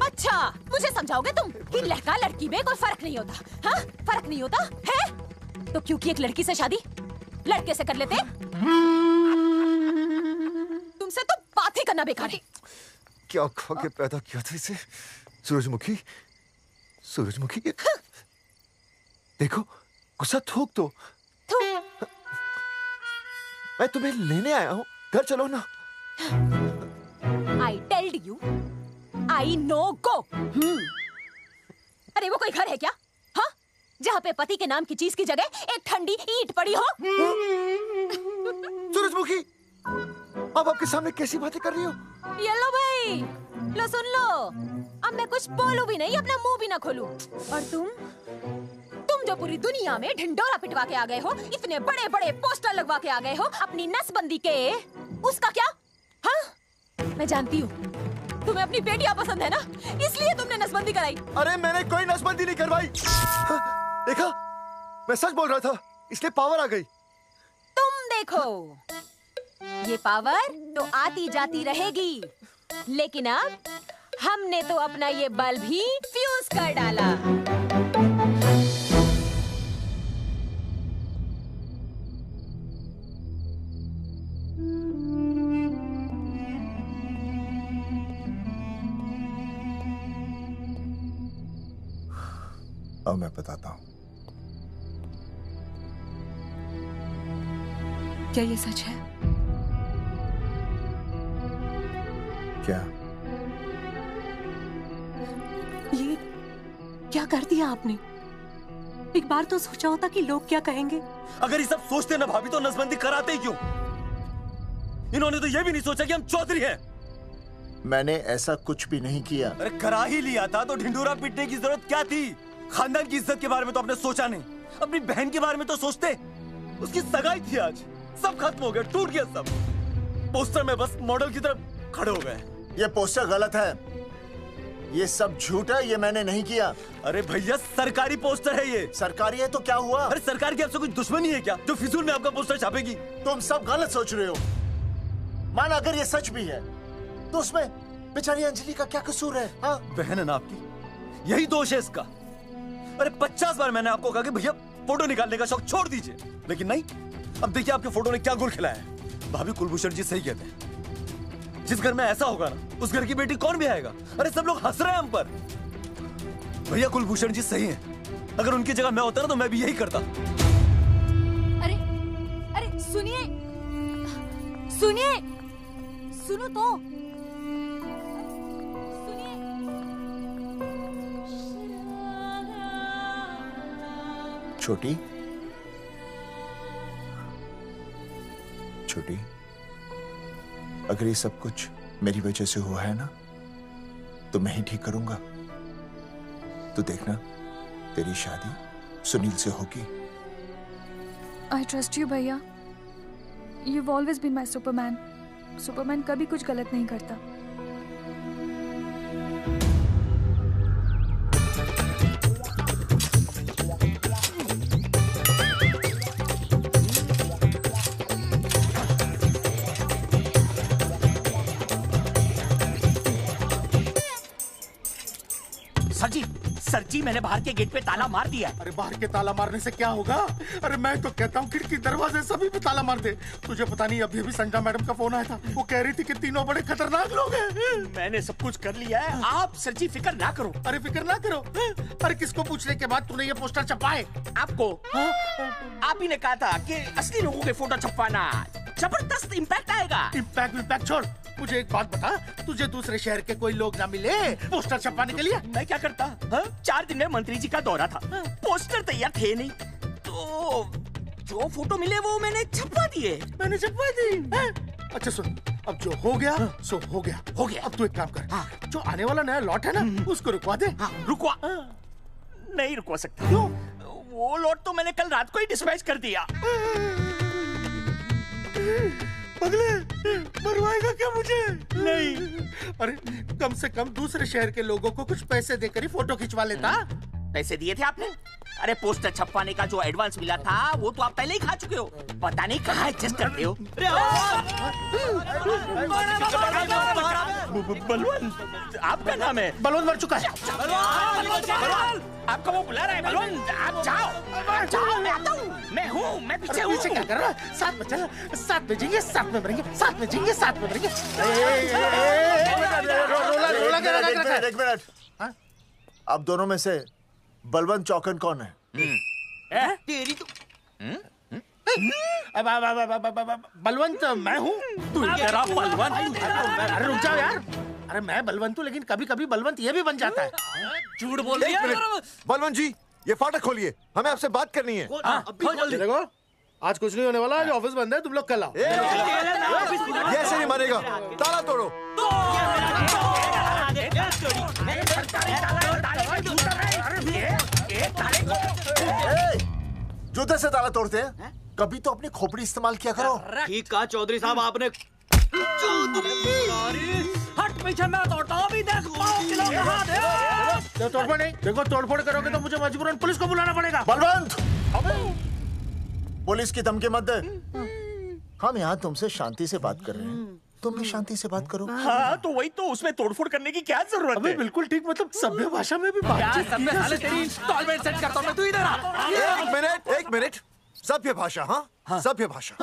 अच्छा, मुझे समझाओगे तुम कि लड़का लड़की में कोई फर्क नहीं होता? हाँ, फर्क नहीं होता है? तो क्योंकि एक लड़की से शादी लड़के से कर लेते? तुमसे तो बात ही करना बेकार है। क्या खा के पैदा किया था इसे? सूरजमुखी, सूरजमुखी, देखो गुस्सा थूक दो। मैं तुम्हें लेने आया हूँ, घर चलो ना। I told you, I know go। अरे वो कोई घर है क्या? हाँ, जहाँ पे पति के नाम की चीज की जगह एक ठंडी ईंट पड़ी हो? सूरजमुखी, अब आपके सामने कैसी बातें कर रही हो? ये लो भाई, लो सुन लो। अब मैं कुछ बोलूं भी नहीं, अपना मुंह भी ना खोलूं। और तुम जो पूरी दुनिया में ढिंडोरा पिटवा के आ गए हो, इतने बड़े बड़े पोस्टर लगवा के आ गए हो अपनी नसबंदी के, उसका क्या? हाँ, मैं जानती हूँ तुम्हें अपनी बेटियां पसंद है ना, इसलिए तुमने नसबंदी कराई। अरे मैंने कोई नसबंदी नहीं करवाई। देखा, मैं सच बोल रहा था, इसलिए पावर आ गई। तुम देखो, ये पावर तो आती जाती रहेगी, लेकिन अब हमने तो अपना ये बल्ब ही फ्यूज कर डाला। अब मैं बताता हूँ। क्या ये सच है? क्या? ये क्या कर दिया आपने? एक बार तो सोचा होता कि लोग क्या कहेंगे। अगर ये सब सोचते ना भाभी तो नसबंदी कराते ही क्यों? इन्होंने तो ये भी नहीं सोचा कि हम चौधरी हैं। मैंने ऐसा कुछ भी नहीं किया। अरे करा ही लिया था तो ढिंडोरा पीटने की जरूरत क्या थी? खानदान की इज्जत के बारे में तो आपने सोचा नहीं, अपनी बहन के बारे में तो सोचते। उसकी सगाई थी आज, सब खत्म हो गया, टूट गया सब। पोस्टर में बस मॉडल की तरफ खड़े हो गए। ये पोस्टर गलत है, ये सब झूठ है, ये मैंने नहीं किया। अरे भैया सरकारी पोस्टर है ये। सरकारी है तो क्या हुआ? अरे सरकार की आपसे कोई दुश्मनी है क्या जो फिजूल में आपका पोस्टर छापेगी? तुम सब गलत सोच रहे हो। माना अगर ये सच भी है तो उसमें बेचारी अंजलि का क्या कसूर है? हाँ? बहन है ना आपकी, यही दोष है इसका। अरे 50 बार मैंने आपको कहा कि भैया फोटो निकालने का शौक छोड़ दीजिए, लेकिन नहीं। अब देखिए आपके फोटो ने क्या गुल खिलाया है। भाभी कुलभूषण जी सही कहते हैं, जिस घर में ऐसा होगा ना उस घर की बेटी कौन भी आएगा। अरे सब लोग हंस रहे हैं हम पर। भैया कुलभूषण जी सही हैं, अगर उनकी जगह मैं होता ना तो मैं भी यही करता। अरे अरे सुनिए सुनिए, सुनो तो। छोटी छोटी, अगर ये सब कुछ मेरी वजह से हुआ है ना तो मैं ही ठीक करूंगा। तो देखना तेरी शादी सुनील से होगी। I trust you, भैया। You've always been my Superman. Superman कभी कुछ गलत नहीं करता। सर जी मैंने बाहर के गेट पे ताला मार दिया है। अरे बाहर के ताला मारने से क्या होगा? अरे मैं तो कहता हूँ खिड़की दरवाजे सभी पे ताला मार दे। तुझे पता नहीं अभी अभी संजना मैडम का फोन आया था, वो कह रही थी कि तीनों बड़े खतरनाक लोग हैं। मैंने सब कुछ कर लिया है, आप सर जी फिक्र ना करो। अरे फिक्र ना करो। अरे किसको पूछने के बाद तूने ये पोस्टर छपाए? आपको। आप ही ने कहा था कि असली लोगों के फोटो छपवाना जबरदस्त इम्पैक्ट आएगा। इम्पैक्ट छोड़, मुझे एक बात बता, तुझे दूसरे शहर के कोई लोग ना मिले पोस्टर छपवाने के लिए? मैं क्या करता? 4 दिन में मंत्री जी का दौरा था, पोस्टर तैयार थे नहीं, तो जो फोटो मिले वो मैंने छपवा दिए। मैंने छपवा दी? अच्छा सुन, अब जो हो गया सो हो गया। हो गया। अब तू एक काम कर, जो आने वाला नया लॉट है ना उसको रुकवा दे। रुकवा? नहीं रुकवा सकता। क्यों? वो लॉट तो मैंने कल रात को ही डिस्पैच कर दिया। पगले, मरवाएगा क्या मुझे? नहीं। अरे कम से कम दूसरे शहर के लोगों को कुछ पैसे देकर ही फोटो खिंचवा लेता। पैसे दिए थे आपने? अरे पोस्टर छपवाने का जो एडवांस मिला था वो तो आप पहले ही खा चुके हो, पता नहीं कहाँ एडजस्ट करते हो। बलवंत, आपका नाम है? बलवंत मर चुका है। आपका वो बुला रहा है बलवंत, आप जाओ। जाओ, मैं आता हूँ। मैं हूँ, मैं पीछे हूँ। पीछे क्या कर रहा है? साथ में चल, साथ में जिएंगे, साथ में मरेंगे, साथ में जिएंगे, साथ में मरेंगे। एक मिनट। अब दोनों में से बलवंत चौकन कौन है? तेरी तो बलवंत मैं हूँ। तू तेरा बलवंत? अरे रुक जाओ यार। अरे मैं बलवंत हूँ, लेकिन कभी कभी बलवंत ये भी बन जाता है। झूठ बोल रही है। बलवंत जी, ये फाटक खोलिए, हमें आपसे बात करनी है। देखो, आज कुछ नहीं होने वाला, आज ऑफिस बंद है, तुम लोग कल आओ। ये ऐसे नहीं मानेगा, ताला तोड़ो। जूते से ताला तोड़ते हैं? कभी तो अपनी खोपड़ी इस्तेमाल किया करो। ठीक कहा चौधरी साहब आपने। हट पीछे, मैं तोड़ता हूँ। अभी देख पाँव किलो का हाथ है। तोड़फोड़ नहीं, देखो तोड़फोड़ करोगे तो मुझे मजबूरन पुलिस को बुलाना पड़ेगा। बलवंत, पुलिस की धमकी मत दे। हम यहाँ तुमसे शांति से बात कर रहे हैं, तुम भी शांति से बात करो। हाँ तो वही तो, उसमें तोड़फोड़ करने की क्या जरूरत है? बिल्कुल ठीक, मतलब सभ्य भाषा में भी बातचीत। सेट करता हूँ मैं, तू इधर आ। एक मिनट। सभ्य भाषा? हाँ, सभ्य भाषा।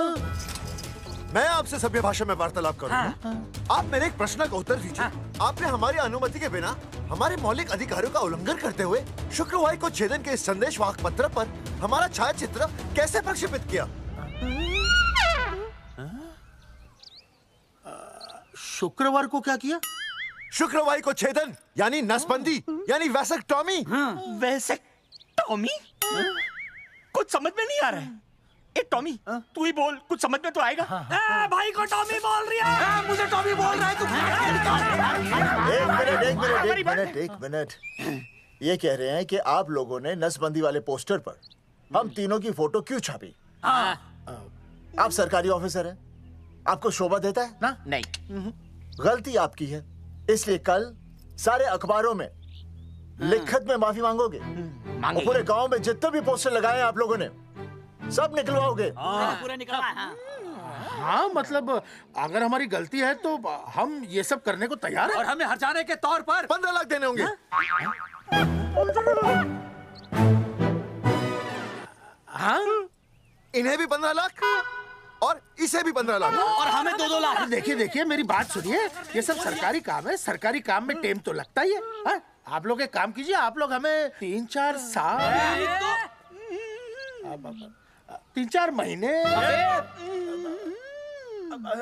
मैं आपसे सभ्य भाषा में वार्तालाप करूंगा। आप मेरे एक प्रश्न का उत्तर दीजिए। आपने हमारी अनुमति के बिना हमारे मौलिक अधिकारों का उल्लंघन करते हुए शुक्रवार को छेदन के संदेशवाहक पत्र पर हमारा छायाचित्र कैसे प्रक्षेपित किया? शुक्रवार को क्या किया? शुक्रवार को छेदन यानी नसबंदी यानी वैसेक्टॉमी। वैसेक्टॉमी? कुछ समझ में नहीं आ रहा है। ए टॉमी, तू ही बोल, कुछ समझ में तो आएगा। भाई को टॉमी बोल रही है। मुझे टॉमी बोल रहा है तू। एक मिनट। ये कह रहे हैं कि आप लोगों ने नसबंदी वाले पोस्टर पर हम तीनों की फोटो क्यों छापी? आप सरकारी ऑफिसर हैं, आपको शोभा देता है ना? नहीं। गलती आपकी है, इसलिए कल सारे अखबारों में लिखत में माफी मांगोगे। और पूरे गांव में जितने भी पोस्टर लगाए हैं आप लोगों ने सब निकलवाओगे। पूरा निकलवा। हाँ मतलब अगर हमारी गलती है तो हम ये सब करने को तैयार हैं। और हमें हर्जाने के तौर पर 15 लाख देने होंगे। हाँ इन्हें भी 15 लाख और इसे भी 15 लाख और हमें 2-2 लाख। देखिए मेरी बात सुनिए, ये सब सरकारी काम है, सरकारी काम में टाइम तो लगता ही है। हाँ? आप लोग एक काम कीजिए, आप लोग हमें 3-4 साल 3-4 महीने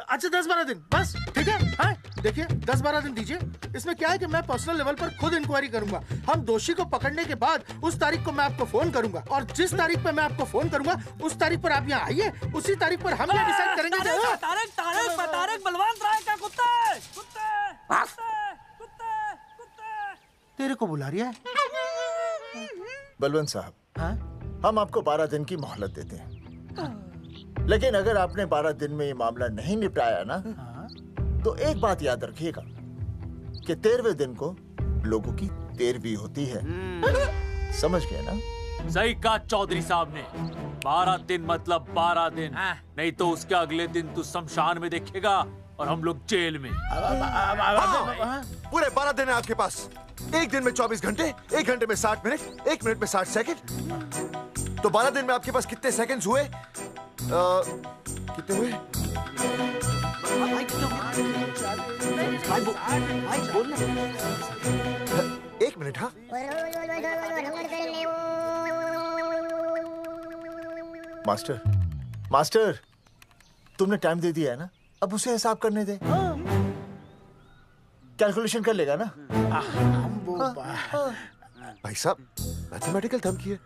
अच्छा 10-12 दिन बस, ठीक है। हाँ? देखिए 10-12 दिन दीजिए। इसमें क्या है कि मैं पर्सनल लेवल पर खुद इंक्वायरी करूंगा। हम दोषी को पकड़ने के बाद उस तारीख को मैं आपको फोन करूंगा और जिस तारीख पर मैं आपको फोन करूंगा उस तारीख पर आप यहाँ आइए। उसी तारीख पर हम ये डिसाइड करेंगे तारक बलवंत राय का कुत्ता है। तेरे को बुला रहा है। बलवंत साहब, हम आपको 12 दिन की मोहलत देते हैं, लेकिन अगर आपने 12 दिन में ये मामला नहीं निपटाया ना, तो एक बात याद रखिएगा कि 13वें दिन को लोगों की 13वीं होती है। समझ गए ना? सही कहा चौधरी साहब ने। 12 दिन मतलब 12 दिन, नहीं तो उसके अगले दिन तू शमशान में देखेगा और हम लोग जेल में। पूरे 12 दिन है आपके पास। एक दिन में 24 घंटे, 1 घंटे में 60 मिनट, 1 मिनट में 60 सेकंड। तो 12 दिन में आपके पास कितने सेकंड्स हुए? कितने हुए? एक मिनट। हाँ मास्टर तुमने टाइम दे दिया है ना, अब उसे हिसाब करने दे। कैलकुलेशन कर लेगा ना। भाई साहब मैथमेटिकल थंब की है,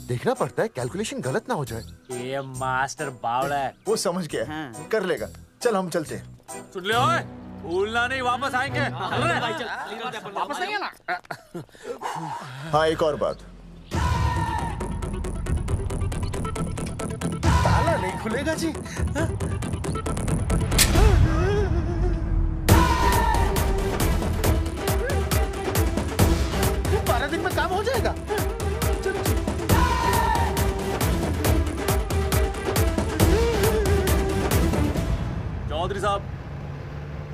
देखना पड़ता है कैलकुलेशन गलत ना हो जाए। ये मास्टर बावड़ा है। वो समझ गया, कर लेगा। चल हम चलते हैं। सुन ले ओए, भूलना नहीं, वापस आएंगे। वापस आइए ना। हाँ एक और बात, ताला नहीं खुलेगा जी। 12 दिन में काम हो जाएगा। चौधरी साहब,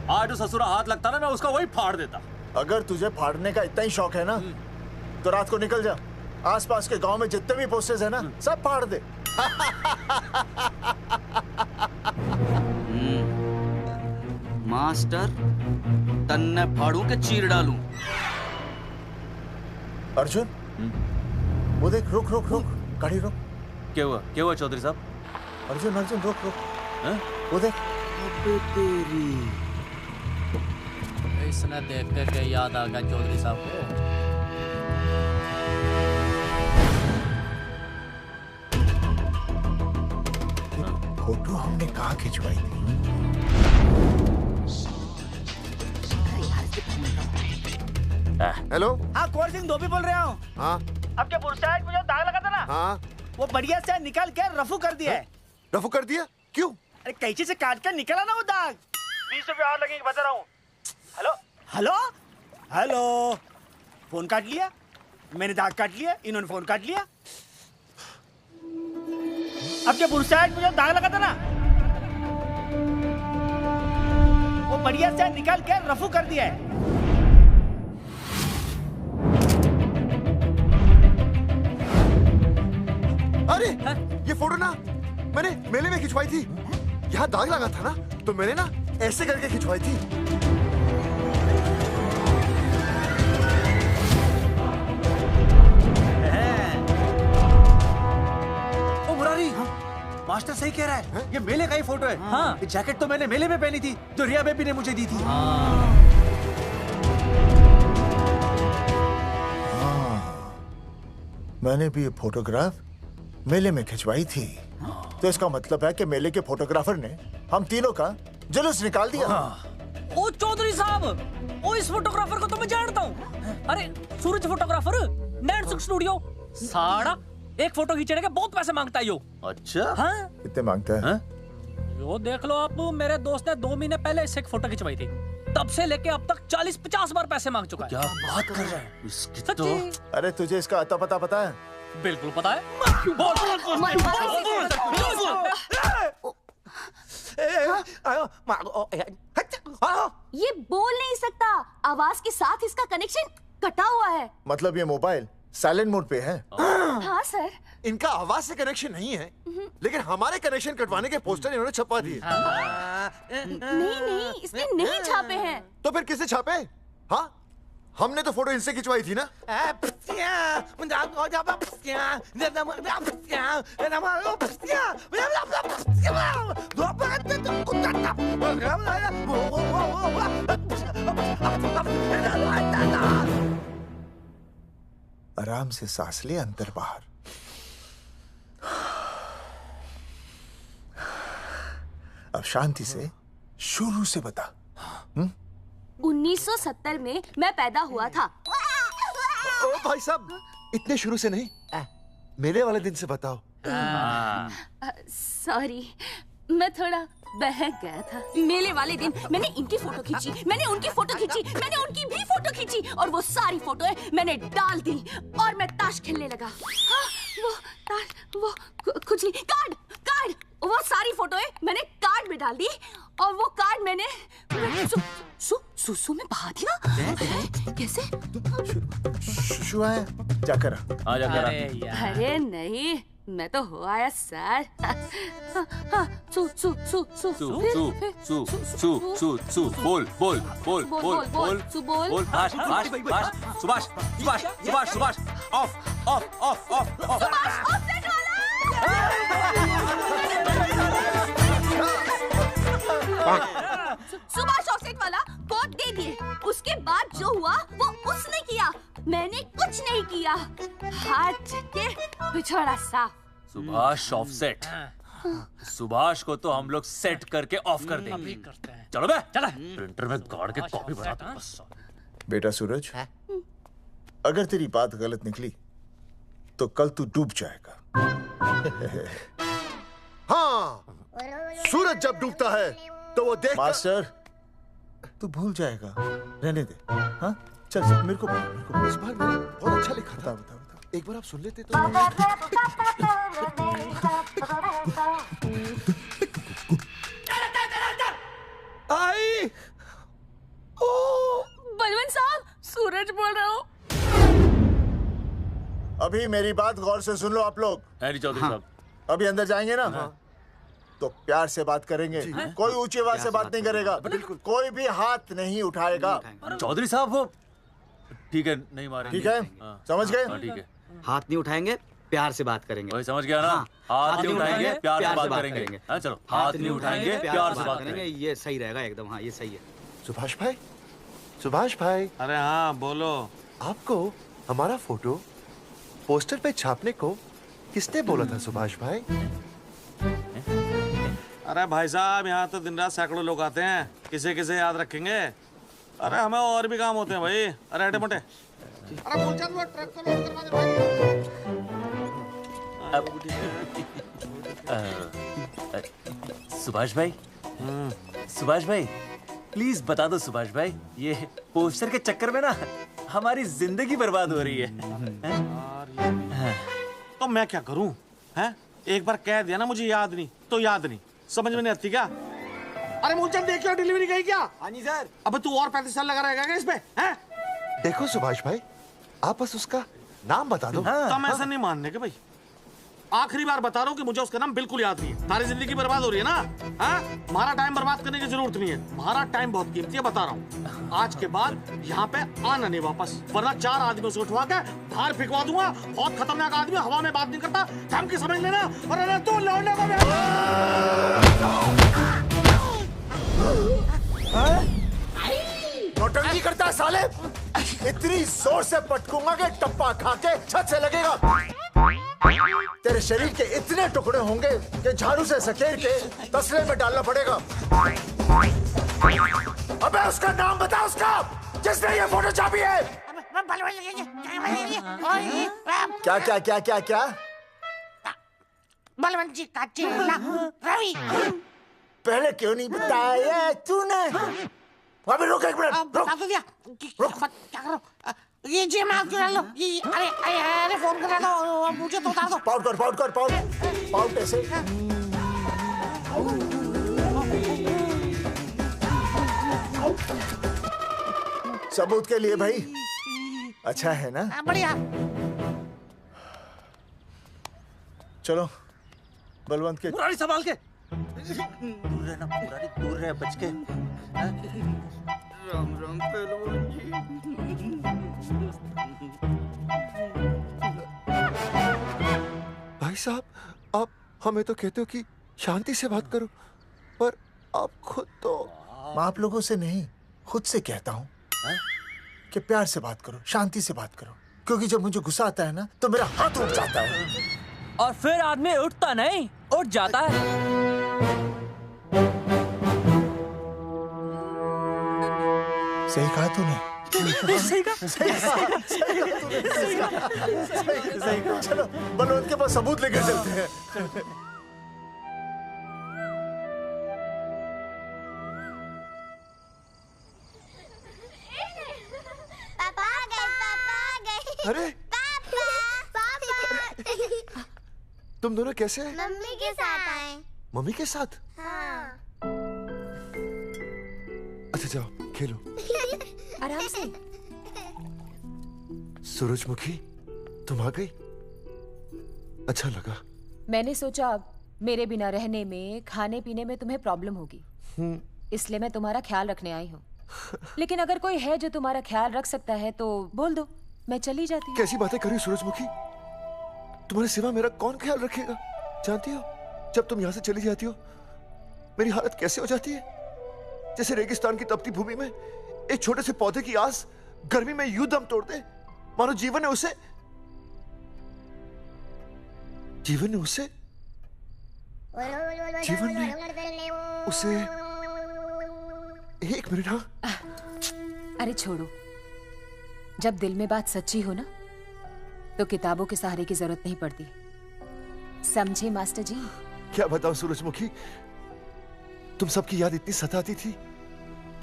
आज जो ससुरा हाथ लगता ना, मैं उसका वही फाड़ देता। अगर तुझे फाड़ने का इतना ही शौक है ना, तो रात को निकल जा, आसपास के गांव में जितने भी पोस्टर्स है ना, सब फाड़ दे। मास्टर, तन्ने फाड़ू के चीर डालूं। अर्जुन, वो देख, रुक रुक रुक, गाड़ी रुक। क्या हुआ चौधरी साहब? अर्जुन रुक रुक, वो देख। तेरी इसने देख के याद आ गया चौधरी साहब को। फोटो हमने कहाँ खिंचवाई थी? हेलो। हाँ कुंवर सिंह धोबी बोल रहा हूँ। हाँ आपके बुरसाइड में जो दाग लगा था ना, हाँ वो बढ़िया से निकाल के रफू कर दिया है। रफू कर दिया? क्यों? अरे कैंची से काट कर निकला ना वो दाग। 20 रुपए और लगेंगे, बता रहा हूँ। हेलो हेलो हेलो, फोन काट लिया, मैंने दाग काट लिया, इन्होंने फोन काट लिया। आपके बुरसाइड में जो दाग लगा था ना, वो बढ़िया से निकाल के रफू कर दिया है। अरे ये फोटो ना मैंने मेले में खिंचवाई थी। यहाँ दाग लगा था ना, तो मैंने ना ऐसे करके खिंचवाई थी। ओ मुरारी, मास्टर सही कह रहा है, ये मेले का ही फोटो है। हाँ। ये जैकेट तो मैंने मेले में पहनी थी, जो रिया बेबी ने मुझे दी थी। मैंने भी ये फोटोग्राफ मेले में खिंचवाई थी, तो इसका मतलब है कि मेले के फोटोग्राफर ने हम तीनों का जुलूस निकाल दिया। ओ चौधरी साहब, ओ इस फोटोग्राफर को तो मैं जानता हूँ। अरे सूरज फोटोग्राफर, नैनसुख स्टूडियो। साड़ा एक फोटो खींचने के बहुत पैसे मांगता है यो। अच्छा? हाँ? कितने मांगता है? यो देख लो आप, मेरे दोस्त ने 2 महीने पहले इससे एक फोटो खिंचवाई थी, तब से लेके अब तक 40-50 बार पैसे मांग चुका है। क्या बात कर रहा है? तो... अरे तुझे इसका अता पता है? बिल्कुल पता है। ये बोल नहीं सकता, आवाज के साथ इसका कनेक्शन कटा हुआ है। मतलब ये मोबाइल साइलेंट मोड पे है? हाँ सर। इनका आवाज से कनेक्शन नहीं है, लेकिन हमारे कनेक्शन कटवाने के पोस्टर इन्होंने छपवा दिए। नहीं, इसने नहीं छापे हैं। तो फिर किसे छापे? हाँ, हमने तो फोटो इनसे खिंचवाई थी ना। आराम से सांस ले, अंदर बाहर। अब शांति से शुरू से बता। 1970 में मैं पैदा हुआ था। ओ भाई साहब, इतने शुरू से नहीं, मेले वाले दिन से बताओ। सॉरी, मैं थोड़ा बहक गया था। मेले वाले दिन मैंने इनकी फोटो खींची, मैंने उनकी फोटो खींची, मैंने उनकी भी फोटो खींची, और वो सारी फोटोएं मैंने डाल दी और मैं ताश खेलने लगा। हाँ, वो कुछ नहीं, कार्ड, वो सारी फोटोएं मैंने कार्ड में डाल दी, और वो कार्ड मैंने सुसु में बहा दिया। कैसे? शुआ है, जाकर आ। अरे नहीं, मैं तो हो आया सर। बोल सुभाष ऑफ सुभाष ऑफसेट वाला कोट दे दिए। उसके बाद जो हुआ वो उसने किया, मैंने कुछ नहीं किया। हाथ के पिछड़ा सा। सुभाष ऑफसेट। सुभाष को तो हम लोग सेट करके ऑफ कर देंगे। चलो बे, चला प्रिंटर में गाड़ के कॉपी बना दो बस। बेटा सूरज, अगर तेरी बात गलत निकली तो कल तू डूब जाएगा। हाँ, सूरज जब डूबता है तो वो देख। मास्टर, तू भूल जाएगा, रहने दे। हाँ, चल मेरे को इस बार मैंने बहुत अच्छा लिखा था। बता एक बार आप सुन लेते तो। आई, बलवंत साहब, सूरज बोल रहा हूँ। अभी मेरी बात गौर से सुन लो आप लोग। चौधरी साहब, अभी अंदर जाएंगे ना, तो प्यार से बात करेंगे। कोई ऊंची आवाज से बात नहीं करेगा, कोई भी हाथ नहीं उठाएगा। चौधरी साहब वो ठीक है, नहीं मारेंगे। ठीक है, समझ गए? ठीक है, हाथ नहीं उठाएंगे, प्यार से बात करेंगे। वही समझ गया ना? हाथ नहीं उठाएंगे, प्यार से बात करेंगे। चलो, हाथ नहीं उठाएंगे, प्यार से बात करेंगे। ये सही रहेगा एकदम। हाँ, ये सही है। सुभाष भाई। अरे हाँ, बोलो। आपको हमारा फोटो पोस्टर पे छापने को किसने बोला था सुभाष भाई? अरे भाई साहब, यहाँ तो दिन रात सैकड़ों लोग आते हैं, किसे किसे याद रखेंगे। अरे हमें और भी काम होते हैं भाई। अरे हटे मोटे। अरे बोल चल, वो ट्रक को लोड करवा दे भाई। सुभाष भाई प्लीज बता दो सुभाष भाई, ये पोस्टर के चक्कर में ना हमारी जिंदगी बर्बाद हो रही है। तो मैं क्या करूं? हैं? एक बार कह दिया ना मुझे याद नहीं तो याद नहीं, समझ में नहीं आती क्या? अरे मूलचंद, देखियो डिलीवरी गई क्या? हाँ जी सर। अब तू और 35 साल लगा रहेगा क्या इसमें? हैं? देखो सुभाष भाई, आप बस उसका नाम बता दो। तो हम ऐसा नहीं मानने के भाई। आखिरी बार बता रहा हूँ कि मुझे उसका नाम बिल्कुल याद नहीं है। सारी जिंदगी बर्बाद हो रही है ना? हाँ? हमारा टाइम बर्बाद करने की जरूरत नहीं है। हमारा टाइम बहुत कीमती है, बता रहा हूँ। आज के बाद यहाँ पे आना नहीं वापस, वरना 4 आदमियों से उठवा के बाहर फेंकवा दूंगा। बहुत खतरनाक आदमी, हवा में बात नहीं करता, ढंग की समझ लेना। और अरे तू लौटने को नौटंकी करता है साले। इतनी जोर से पटकूंगा कि टप्पा खा के छत से लगेगा। तेरे शरीर के इतने टुकड़े होंगे कि झाड़ू से सकेर के तसले में डालना पड़ेगा। अबे उसका नाम बता, उसका जिसने ये फोटो छापी है। क्या क्या क्या क्या क्या? बलवंत जी का चेला रवि। पहले क्यों नहीं बताया तूने? अबे रुक एक मिनट, रुक। क्या करो? ये जी माफ करा लो। ये अरे फोन करा लो, मुझे तो उतार दो। पाउट ऐसे। सबूत के लिए भाई अच्छा है ना? बढ़िया। चलो बलवंत के मुरारी संभाल के। दूर रहना मुरारी, दूर रह बच के। राम राम पहलवान जी। भाई साहब, आप हमें तो कहते हो कि शांति से बात करो, पर आप खुद तो। मैं आप लोगों से नहीं, खुद से कहता हूँ कि प्यार से बात करो, शांति से बात करो, क्योंकि जब मुझे गुस्सा आता है ना तो मेरा हाथ उठ जाता है। और फिर आदमी उठता नहीं, उठ जाता है। सही कहा तूने। सही कहा। सही कहा। चलो बलवंत के पास सबूत लेकर चलते हैं। पापा आ गए, पापा आ गए। अरे पापा तुम दोनों कैसे हैं? मम्मी के साथ आए। मम्मी के साथ? हाँ। अच्छा जाओ खेलो। आराम से। सूरजमुखी तुम आ गई, अच्छा लगा। मैंने सोचा मेरे बिना रहने में, खाने पीने में तुम्हें प्रॉब्लम होगी, इसलिए मैं तुम्हारा ख्याल रखने आई हूँ। लेकिन अगर कोई है जो तुम्हारा ख्याल रख सकता है तो बोल दो, मैं चली जाती हूँ। कैसी बातें कर रही हो सूरजमुखी? तुम्हारे सिवा मेरा कौन ख्याल रखेगा? जानती हो जब तुम यहाँ से चली जाती हो मेरी हालत कैसे हो जाती है? जैसे रेगिस्तान की तपती भूमि में एक छोटे से पौधे की आस गर्मी में यूं दम तोड़ दे, मानो जीवन ने उसे एक मिनट। हाँ अरे छोड़ो, जब दिल में बात सच्ची हो ना तो किताबों के सहारे की जरूरत नहीं पड़ती, समझे मास्टर जी? क्या बताऊं सूरजमुखी, तुम सबकी याद इतनी सताती थी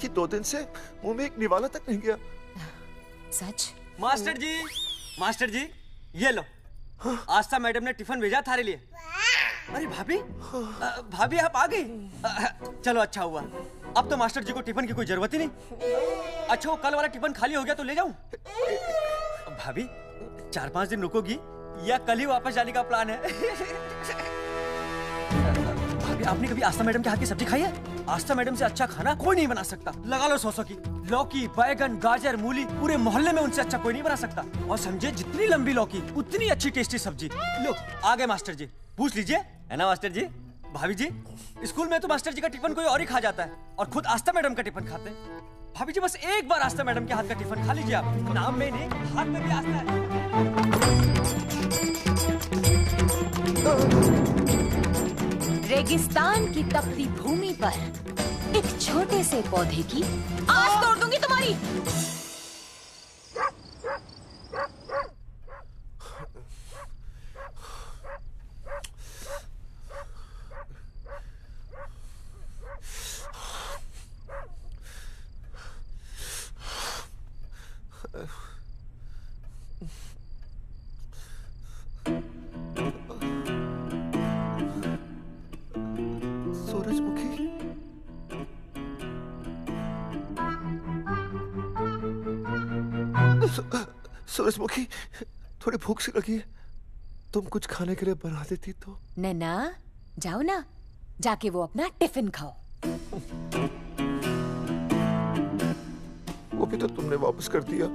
कि 2 दिन से मुंह में एक निवाला तक नहीं गया। सच? मास्टर जी ये लो। आस्था मैडम ने टिफिन भेजा थारे लिए। अरे भाभी, भाभी आप आ गई? चलो अच्छा हुआ, अब तो मास्टर जी को टिफिन की कोई जरूरत ही नहीं। अच्छा वो कल वाला टिफिन खाली हो गया तो ले जाऊं? भाभी 4-5 दिन रुकोगी या कल ही वापस जाने का प्लान है? भाभी आपने कभी आस्था मैडम के हाथ की सब्जी खाई है? आस्था मैडम से अच्छा खाना कोई नहीं बना सकता। लगा लो 100 की। लौकी, बैगन, गाजर, मूली, पूरे मोहल्ले में उनसे अच्छा कोई नहीं बना सकता। और समझे जितनी लंबी लौकी उतनी अच्छी टेस्टी सब्जी। लो आ गए मास्टर जी, पूछ लीजिए, है ना मास्टर जी? भाभी जी स्कूल में तो मास्टर जी का टिफिन कोई और ही खा जाता है और खुद आस्था मैडम का टिफिन खाते हैं। भाभी जी बस एक बार आस्था मैडम के हाथ का टिफिन खा लीजिए आप, नाम में नहीं हाथ में भी आस्था है। रेगिस्तान की तपती भूमि पर एक छोटे से पौधे की आस तोड़ दूंगी तुम्हारी। सूरजमुखी थोड़ी भूख सी लगी है, तुम कुछ खाने के लिए बना देती तो। नैना जाओ ना, जाके वो अपना टिफिन खाओ। वो भी तो तुमने वापस कर दिया।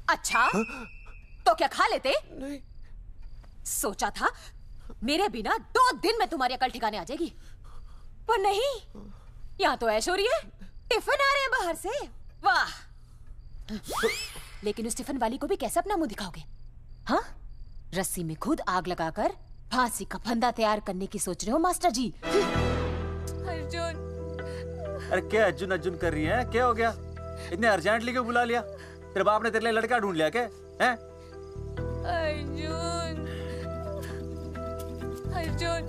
अच्छा तो क्या खा लेते? नहीं। सोचा था मेरे बिना 2 दिन में तुम्हारी अकल ठिकाने आ जाएगी, पर नहीं, यहाँ तो ऐश हो रही है। टिफिन आ रहे हैं बाहर से, वाह। लेकिन उस टिफिन वाली को भी कैसे अपना मुंह दिखाओगे? हाँ, रस्सी में खुद आग लगाकर फांसी का फंदा तैयार करने की सोच रहे हो मास्टर जी? अर्जुन, अरे क्या अर्जुन अर्जुन कर रही है? क्या हो गया? इतने अर्जेंटली क्यों बुला लिया? तेरे बाप ने तेरे लिए लड़का ढूंढ लिया क्या? हैं? अर्जुन, अर्जुन,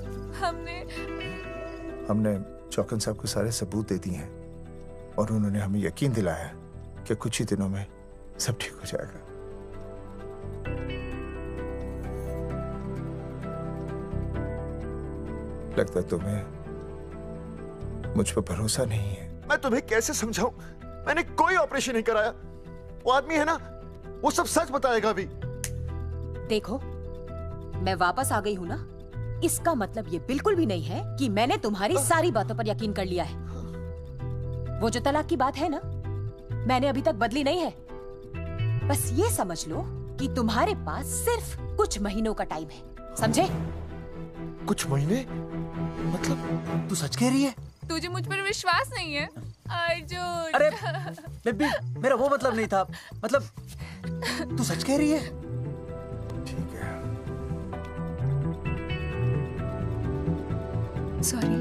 हमने चौकन साहब को सारे सबूत दे दिए हैं और उन्होंने हमें यकीन दिलाया कि कुछ ही दिनों में सब ठीक हो जाएगा। लगता है तुम्हें मुझ पर भरोसा नहीं है। मैं तुम्हें कैसे समझाऊं? मैंने कोई ऑपरेशन नहीं कराया। वो आदमी है ना, वो सब सच बताएगा अभी। देखो, मैं वापस आ गई हूँ ना, इसका मतलब ये बिल्कुल भी नहीं है कि मैंने तुम्हारी सारी बातों पर यकीन कर लिया है। वो जो तलाक की बात है ना, मैंने अभी तक बदली नहीं है। बस ये समझ लो कि तुम्हारे पास सिर्फ कुछ महीनों का टाइम है, समझे? कुछ महीने? मतलब तू सच कह रही है? तुझे मुझ पर विश्वास नहीं है अर्जुन? अरे बेबी, मेरा वो मतलब नहीं था। मतलब तू सच कह रही है? ठीक है। सॉरी।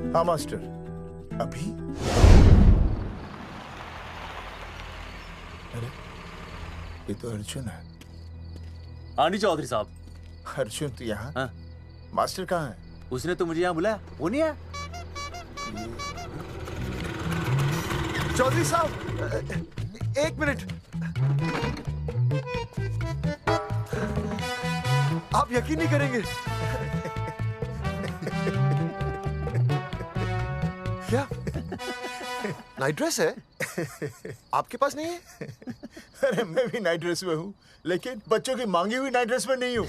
हाँ मास्टर, अभी? अरे ये तो अर्जुन है। हाँ जी चौधरी साहब। अर्जुन तो यहाँ? हाँ। मास्टर कहाँ है? उसने तो मुझे यहाँ बुलाया, वो नहीं आया। चौधरी साहब, एक मिनट। आप यकीन नहीं करेंगे। क्या नाइट ड्रेस है? आपके पास नहीं है? अरे मैं भी नाइट ड्रेस में हूँ, लेकिन बच्चों की मांगी हुई नाइट ड्रेस में नहीं हूँ।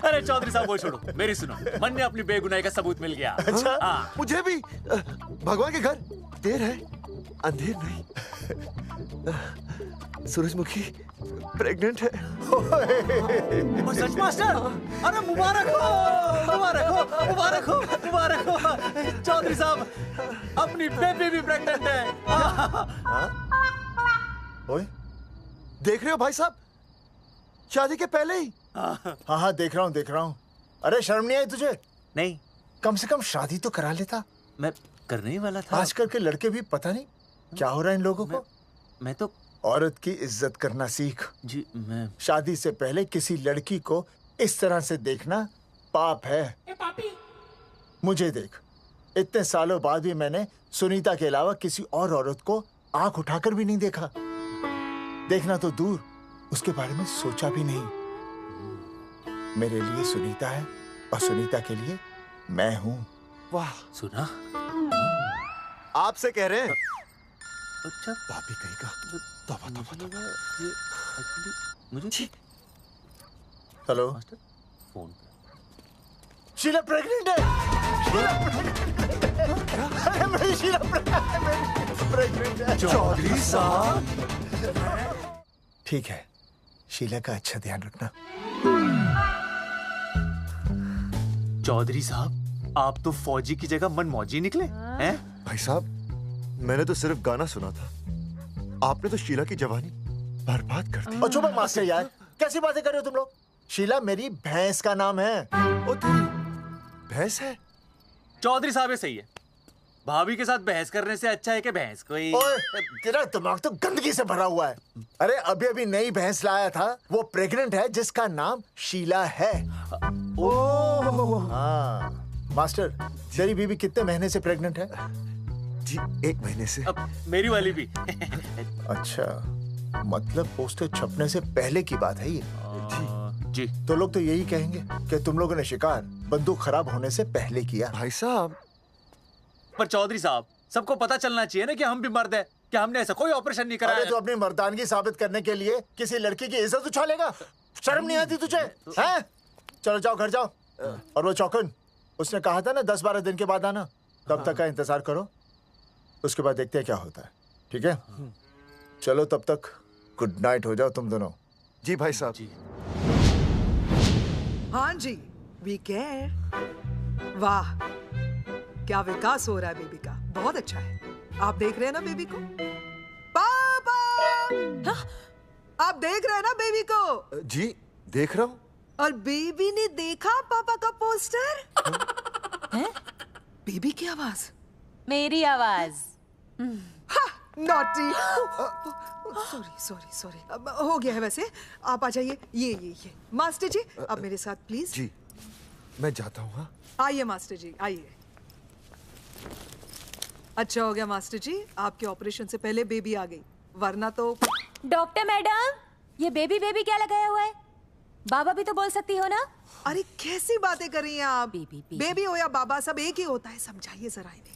अरे चौधरी साहब वो छोड़ो, मेरी सुनो। मन ने अपनी बेगुनाही का सबूत मिल गया। अच्छा? हाँ। मुझे भी। भगवान के घर देर है, अंधेर नहीं। सूरजमुखी प्रेग्नेंट है। सच मास्टर? अरे मुबारक हो, मुबारक हो, मुबारक हो, मुबारक हो। चौधरी साहब, अपनी बेबी भी प्रेग्नेंट है। ओए, देख रहे हो भाई साहब, शादी के पहले ही। हाँ हाँ देख रहा हूँ, देख रहा हूँ। अरे शर्म नहीं आई तुझे? नहीं। कम से कम शादी तो करा लेता। मैं करने ही वाला था। आजकल के लड़के भी पता नहीं क्या हो रहा है इन लोगों को। मैं तो औरत की इज्जत करना सीख। जी मैं शादी से पहले किसी लड़की को इस तरह से देखना पाप है। मुझे देख, इतने सालों बाद भी मैंने सुनीता के अलावा किसी और औरत को आंख उठाकर भी नहीं देखा। देखना तो दूर, उसके बारे में सोचा भी नहीं। मेरे लिए सुनीता है और सुनीता के लिए मैं हूँ। वाह, सुना? आपसे कह रहे हैं। अच्छा, भाभी कहेगा। तौबा तौबा तौबा। ये एक्चुअली मुझे हेलो फोन शीला प्रेग्नेंट है। शीला मेरी शीला प्रेग्नेंट है। चौधरी साहब, ठीक है, शीला का अच्छा ध्यान रखना। चौधरी साहब, आप तो फौजी की जगह मनमौजी निकले हैं? भाई साहब, मैंने तो सिर्फ गाना सुना था। आपने तो शीला की जवानी बर्बाद कर दी। और चुप मास्टर यार, कैसी बातें कर रहे हो तुम लोग? शीला मेरी भैंस का नाम है। ओ तेरी भैंस है? चौधरी साहब ये सही है। भाभी के साथ बहस करने से अच्छा है कि भैंस कोई। ओए, तेरा दिमाग तो गंदगी से भरा हुआ है। अरे अभी अभी नई भैंस लाया था, वो प्रेग्नेंट है, जिसका नाम शीला है। ओह हाँ मास्टर, तेरी बीवी कितने महीने से प्रेग्नेंट है? जी 1 महीने से। अब मेरी वाली भी। अच्छा, मतलब पोस्टर छपने से पहले की बात है ये। जी तो लोग तो यही कहेंगे कि तुम लोगों ने शिकार बंदूक खराब होने से पहले किया। भाई साहब, पर चौधरी साहब, सबको पता चलना चाहिए ना कि हम भी मर्द हैं, कि हमने ऐसा कोई ऑपरेशन नहीं कराया। अरे तो अपनी मर्दानगी साबित करने के लिए किसी लड़की की इज्जत उछालेगा? शर्म नहीं आती तुझे? हैं? चलो जाओ, घर जाओ। और वो चौकन, उसने कहा था ना 10-12 दिन के बाद आना, तब तक का इंतजार करो, उसके बाद देखते हैं क्या होता है। ठीक है? चलो तब तक गुड नाइट हो जाओ तुम दोनों। जी भाई साहब। हाँ जी, वी केयर। वाह, क्या विकास हो रहा है बेबी का, बहुत अच्छा है। आप देख रहे हैं ना बेबी को? पापा, आप देख रहे हैं ना बेबी को? जी देख रहा हूँ। और बेबी ने देखा पापा का पोस्टर? हैं? बेबी की आवाज? मेरी आवाज। नॉटी। सॉरी सॉरी सॉरी, हो गया है वैसे। आप आ जाइए। ये मास्टर जी, आप मेरे साथ प्लीज। जी मैं जाता हूँ। हाँ आइए मास्टर जी, आइए। अच्छा हो गया मास्टर जी, आपके ऑपरेशन से पहले बेबी आ गई, वरना तो। डॉक्टर मैडम, ये बेबी बेबी क्या लगाया हुआ है? बाबा भी तो बोल सकती हो ना? अरे कैसी बातें कर रही हैं आप? बेबी हो या बाबा सब एक ही होता है, समझाइए जरा इन्हें।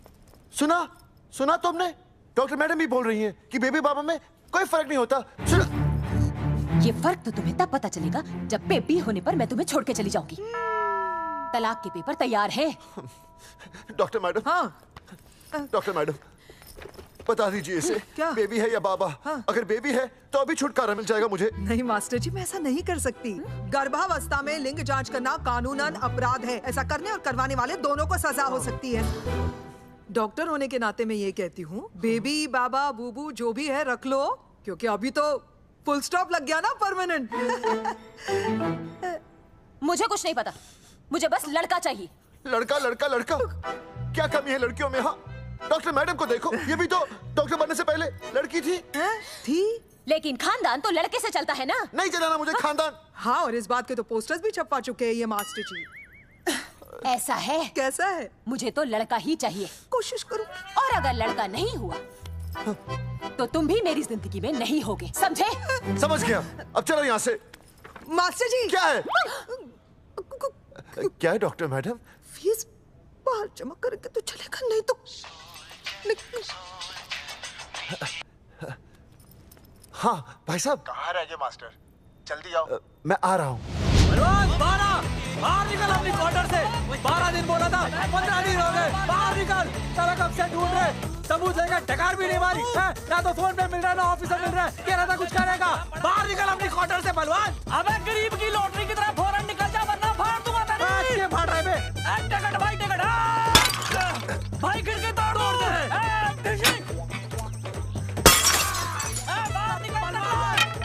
सुना तुमने? डॉक्टर मैडम भी बोल रही हैं कि बेबी बाबा में कोई फर्क नहीं होता। सुना? ये फर्क तो तुम्हें तब पता चलेगा जब बेबी होने पर मैं तुम्हें छोड़ के चली जाऊंगी। तलाक के पेपर तैयार है। Doctor madam. हाँ। डॉक्टर मैडम, बता दीजिए इसे, क्या बेबी है या बाबा? हाँ। अगर बेबी है तो अभी छुटकारा मिल जाएगा मुझे। नहीं मास्टर जी, मैं ऐसा नहीं कर सकती। गर्भावस्था में लिंग जांच करना कानूनन अपराध है। ऐसा करने और करवाने वाले दोनों को सजा हो सकती है। डॉक्टर होने के नाते मैं ये कहती हूँ, बेबी बाबा बूबू जो भी है रख लो, क्योंकि अभी तो फुल स्टॉप लग गया ना परमानेंट। मुझे कुछ नहीं पता, मुझे बस लड़का चाहिए। लड़का लड़का लड़का, क्या कमी है लड़कियों में? हाँ, डॉक्टर मैडम को देखो, ये भी तो डॉक्टर बनने से पहले लड़की थी। लेकिन खानदान तो लड़के से चलता है ना। नहीं चलाना मुझे खानदान। हाँ, और इस बात के तो पोस्टर्स भी छपवा चुके हैं ये मास्टर जी। ऐसा है? कैसा है? मुझे तो लड़का ही चाहिए। कोशिश करूं। और अगर लड़का नहीं हुआ तो तुम भी मेरी जिंदगी में नहीं होगे, समझे? समझ गया। अब चलो यहाँ से। मास्टर जी। क्या है? क्या है डॉक्टर मैडम? फीस बाहर जमा करेंगे तो चलेगा, नहीं तो हाँ भाई साहब। कहाँ रह गए मास्टर? जल्दी आओ। मैं आ रहा हूँ। बाहर निकल अपनी क्वार्टर से। 12 दिन बोला था, 15 दिन हो गए। बाहर निकल। साला कब से ढूंढ रहे, सबूत लेकर डकार भी नहीं मारी है? ना तो फोन पे मिल रहा है, ना ऑफिस में मिल रहा है। कह रहा था कुछ करेगा। बाहर निकल अपनी क्वार्टर से बलवान। अबे गरीब की लॉटरी की तरह फौरन निकल जा, वरना फाड़ दूंगा तेरी। क्या फाड़ रहा है? टिकट भाई, टिकट भाई, खिड़की तोड़ दे।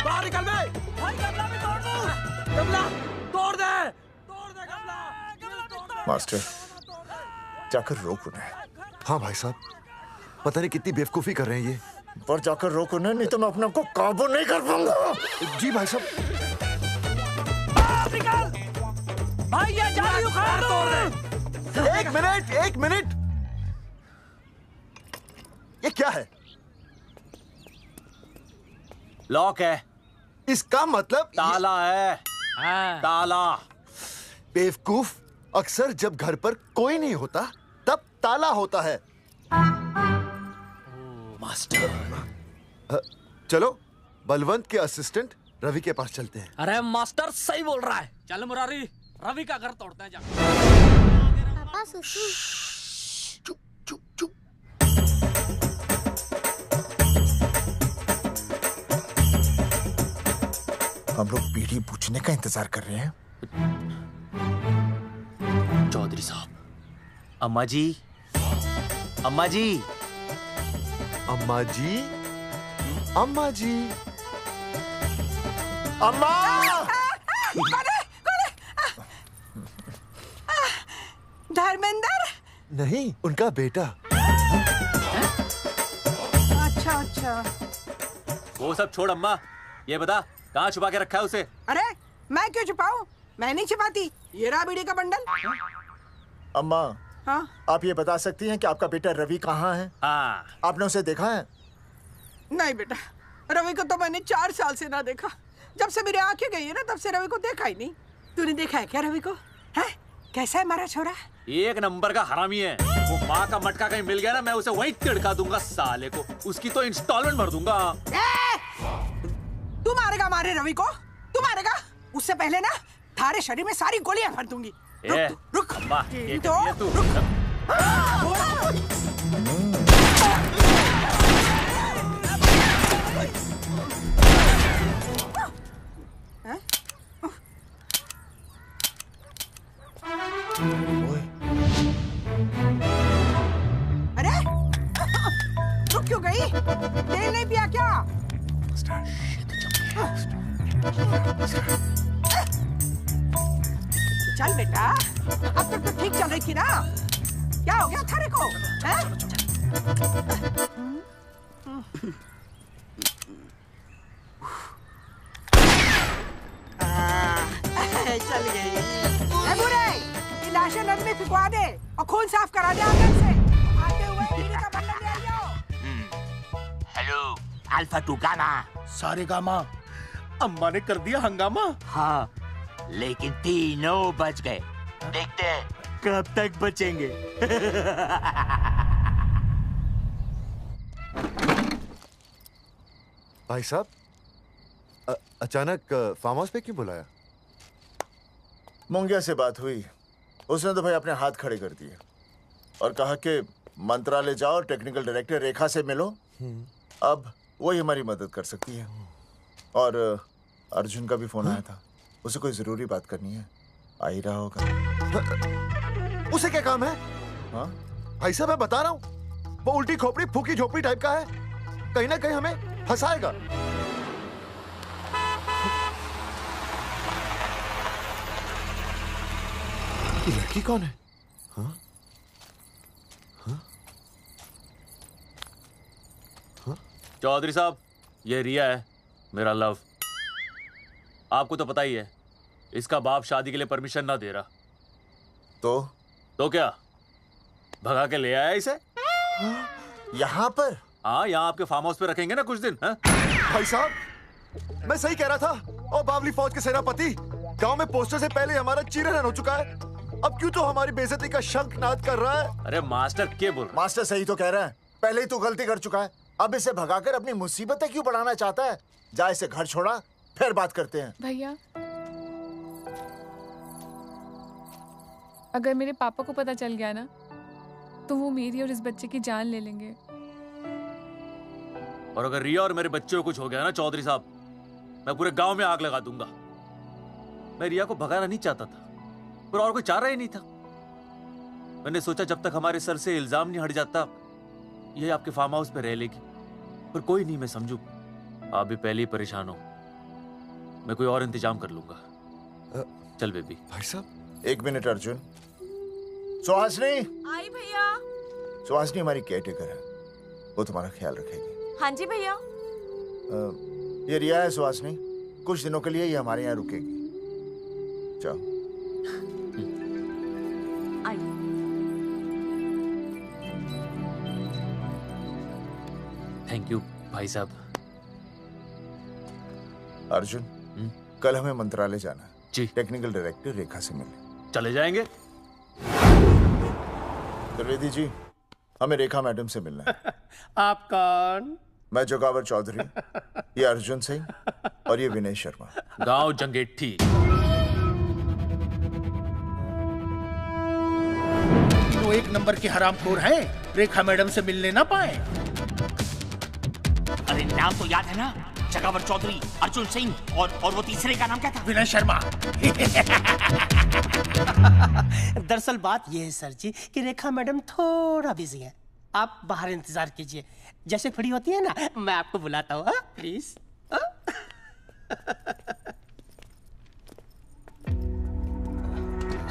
बाहर निकल बे। भाई गमला भी तोड़ दूं। गमला तोड़ दे। मास्टर, जाकर रोक उन्हें। हाँ भाई साहब, पता नहीं कितनी बेवकूफी कर रहे हैं ये। पर जाकर रोक उन्हें, नहीं तो मैं अपने आप को काबू नहीं कर पाऊंगा। जी भाई साहब। भाई ये जाली उखाड़ दो। एक मिनट। ये क्या है? लॉक है। इसका मतलब ताला है। ताला। बेवकूफ, अक्सर जब घर पर कोई नहीं होता तब ताला होता है। मास्टर। चलो बलवंत के असिस्टेंट रवि के पास चलते हैं। अरे मास्टर सही बोल रहा है, चल मुरारी, रवि का घर तोड़ते हैं। पापा सुसु। चुप। हम लोग पीढ़ी पूछने का इंतजार कर रहे हैं। चौधरी साहब। अम्मा जी। अम्मा जी। अम्मा जी। अम्मा जी। अम्मा। धर्मेंद्र? नहीं, उनका बेटा। अच्छा। वो सब छोड़ अम्मा, ये बता कहाँ छुपा के रखा है उसे? अरे मैं क्यों छुपाऊं? मैं नहीं छुपाती। ये रहा बीड़ी का बंडल। अम्मा। हाँ? आप ये बता सकती हैं कि आपका बेटा रवि कहाँ है? हाँ। आपने उसे देखा है? नहीं बेटा, रवि को तो मैंने 4 साल से ना देखा। जब से मेरी आंखें गई है ना, तब से रवि को देखा ही नहीं। तूने देखा है क्या रवि को? है? कैसा है हमारा छोरा? एक नंबर का हरामी है। वो माँ का मटका कहीं मिल गया ना, मैं उसे वहीं तिड़का दूंगा साले को। उसकी तो इंस्टॉलमेंट भर दूंगा। तू मारेगा मारे रवि को? तू मारेगा? उससे पहले ना थारे शरीर में सारी गोलियां भर दूंगी। रुक। अम्मा, ये तो तू। अरे रुक क्यों गई? तेल नहीं पिया क्या? चल बेटा, अब तक तो ठीक चल रही थी ना। क्या हो गया थारे को? चल गई। बुरे, ये लाशें नदी में फिकवा दे और खून साफ करा दे आंगन से। आते हुए बीड़ी का बंडल ले अल्फा टू गामा। सारे गामा। अम्मा ने कर दिया हंगामा। हाँ, लेकिन तीनों बच गए। देखते हैं कब तक बचेंगे। भाई साहब, अचानक फार्म हाउस पे क्यों बुलाया? मुंगिया से बात हुई, उसने तो भाई अपने हाथ खड़े कर दिए और कहा कि मंत्रालय जाओ, टेक्निकल डायरेक्टर रेखा से मिलो, अब वही हमारी मदद कर सकती है। और अर्जुन का भी फोन आया था, उसे कोई जरूरी बात करनी है, आ ही रहा होगा। उसे क्या काम है? हाँ भाई साहब, मैं बता रहा हूँ, वो उल्टी खोपड़ी फूकी झोपड़ी टाइप का है, कहीं ना कहीं हमें फंसाएगा। ये लड़की कौन है? हाँ? हाँ? हाँ? चौधरी साहब, ये रिया है, मेरा लव। आपको तो पता ही है, इसका बाप शादी के लिए परमिशन ना दे रहा। तो क्या, भगा के ले आया इसे? यहाँ पर? हाँ, यहाँ आपके फार्म हाउस पे रखेंगे ना कुछ दिन। हाँ? भाई साहब, मैं सही कह रहा था। और बावली फौज के सेनापति, गांव में पोस्टर से पहले हमारा चीरहरण हो चुका है, अब क्यों तो हमारी बेइज्जती का शंखनाद कर रहा है? अरे मास्टर क्या बोल रहा? मास्टर सही तो कह रहा है, पहले ही तो गलती कर चुका है, अब इसे भगाकर अपनी मुसीबतें क्यों बढ़ाना चाहता है? जा, इसे घर छोड़ा, फिर बात करते हैं। भैया, अगर मेरे पापा को पता चल गया ना, तो वो मेरी और इस बच्चे की जान ले लेंगे। और अगर रिया और मेरे बच्चे को कुछ हो गया ना चौधरी साहब, मैं पूरे गांव में आग लगा दूंगा। मैं रिया को भगाना नहीं चाहता था, पर और कोई चारा ही नहीं था। मैंने सोचा जब तक हमारे सर से इल्जाम नहीं हट जाता, ये आपके फार्म हाउस पे रह लेगी। पर कोई नहीं, मैं समझू आप भी पहले ही परेशान हो, मैं कोई और इंतजाम कर लूंगा। चल बेबी। भाई साहब, एक मिनट अर्जुन। सुहासनी। आई भैया। सुहासनी हमारी केयरटेकर है, वो तुम्हारा ख्याल रखेगी। हाँ जी भैया। ये रिया है सुहासनी, कुछ दिनों के लिए ये हमारे यहाँ रुकेगी। जाओ। थैंक यू भाई साहब। अर्जुन, कल हमें मंत्रालय जाना है जी। टेक्निकल डायरेक्टर रेखा से मिलने चले जाएंगे। त्रिवेदी जी, हमें रेखा मैडम से मिलना है। आप कौन? मैं जोगावर चौधरी, ये अर्जुन सिंह और ये विनय शर्मा। गांव जंगेठी। तो एक नंबर के हरामखोर हैं, रेखा मैडम से मिलने ना पाए। अरे नाम तो याद है ना, जगावर चौधरी, अर्जुन सिंह और वो तीसरे का नाम क्या था? विनय शर्मा। दरअसल बात यह है सर जी कि रेखा मैडम थोड़ा बिजी है, आप बाहर इंतजार कीजिए, जैसे फ्री होती है ना मैं आपको बुलाता हूँ, प्लीज।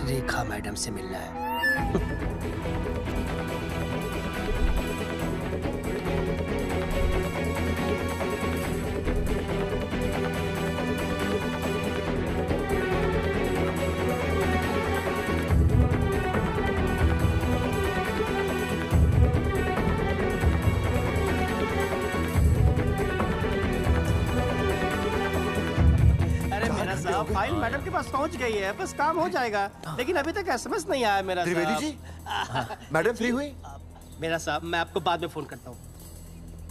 रेखा मैडम से मिलना है। फाइल मैडम के पास पहुंच गई है, बस काम हो जाएगा, लेकिन अभी तक एसएमएस नहीं आया मेरा। त्रिवेदी जी, मैडम फ्री हुई? मेरा साहब, मैं आपको बाद में फोन करता हूँ।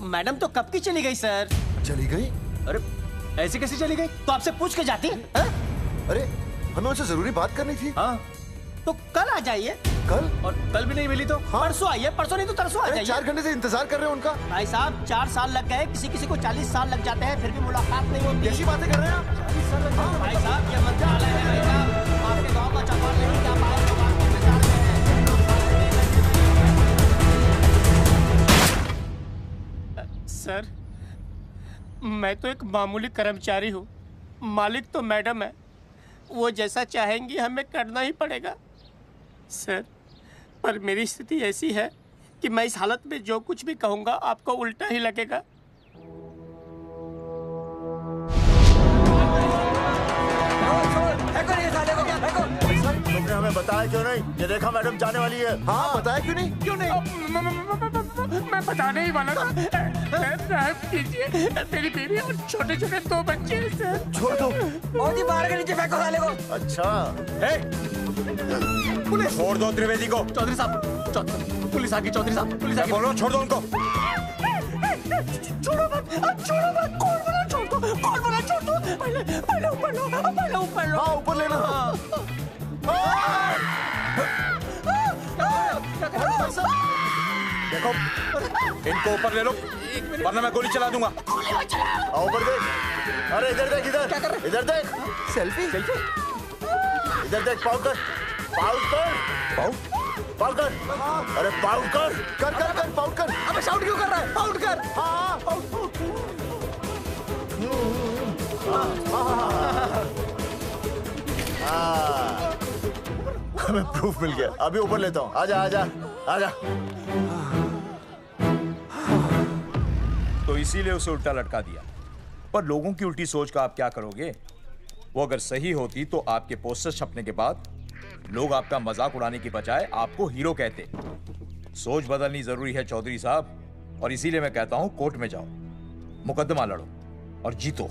मैडम तो कब की चली गई सर। चली गई? अरे ऐसे कैसे चली गई? तो आपसे पूछ के जाती। अरे हमें उनसे जरूरी बात करनी थी। हाँ, तो कल आ जाइए। कल? और कल भी नहीं मिली तो? हाँ? परसों आइए, परसों नहीं तो तरसों आ जाइए। 4 घंटे से इंतजार कर रहे हैं उनका। भाई साहब, 4 साल लग गए, किसी को 40 साल लग जाते हैं, फिर भी मुलाकात नहीं होती। ऐसी बातें कर रहे हैं आप? 40 साल लग जाते हैं। भाई साहब, ये मंत्रालय है भाई साहब, आपके गाँव का चौपाल नहीं क्या पाए सर। मैं तो एक मामूली कर्मचारी हूँ, मालिक तो मैडम है, वो जैसा चाहेंगी हमें करना ही पड़ेगा सर। पर मेरी स्थिति ऐसी है कि मैं इस हालत में जो कुछ भी कहूँगा आपको उल्टा ही लगेगा। तुमने हमें बताया क्यों नहीं? ये रेखा मैडम जाने वाली है। हाँ, बताया क्यों नहीं? क्यों नहीं? मैं बताने ही वाला था। माफ कीजिए, मेरी बीवी और छोटे छोटे 2 बच्चे हैं सर। छोड़ दो। मोदी बाहर के नीचे फेंको साले को। अच्छा पुलिस छोड़ दो त्रिवेदी को। चौधरी साहब, पुलिस आ गई। चौधरी साहब, पुलिस आ गई। बोलो छोड़ दो उनको। छोड़ो मत, छोड़ो मत। कौन बोला छोड़ दो, कौन बोला छोड़ दो? पहले ऊपर लो, पहले ऊपर लो। हाँ ऊपर लेना। देखो इनको ऊपर ले लो वरना मैं गोली चला दूंगा। आओ ऊपर देख। अरे इधर देख, इधर इधर देख। सेल्फी इधर देख। पाउट कर। अरे पाउट कर। पाउट कर। अबे शाउट क्यों कर रहा है? पाउट कर। हाँ हमें प्रूफ मिल गया। अभी ऊपर लेता हूँ। आजा आजा आजा। तो इसीलिए उसे उल्टा लटका दिया। पर लोगों की उल्टी सोच का आप क्या करोगे? वो अगर सही होती तो आपके पोस्टर छपने के बाद लोग आपका मजाक उड़ाने की बजाय आपको हीरो कहते। सोच बदलनी जरूरी है चौधरी साहब, और इसीलिए मैं कहता हूं कोर्ट में जाओ, मुकदमा लड़ो और जीतो,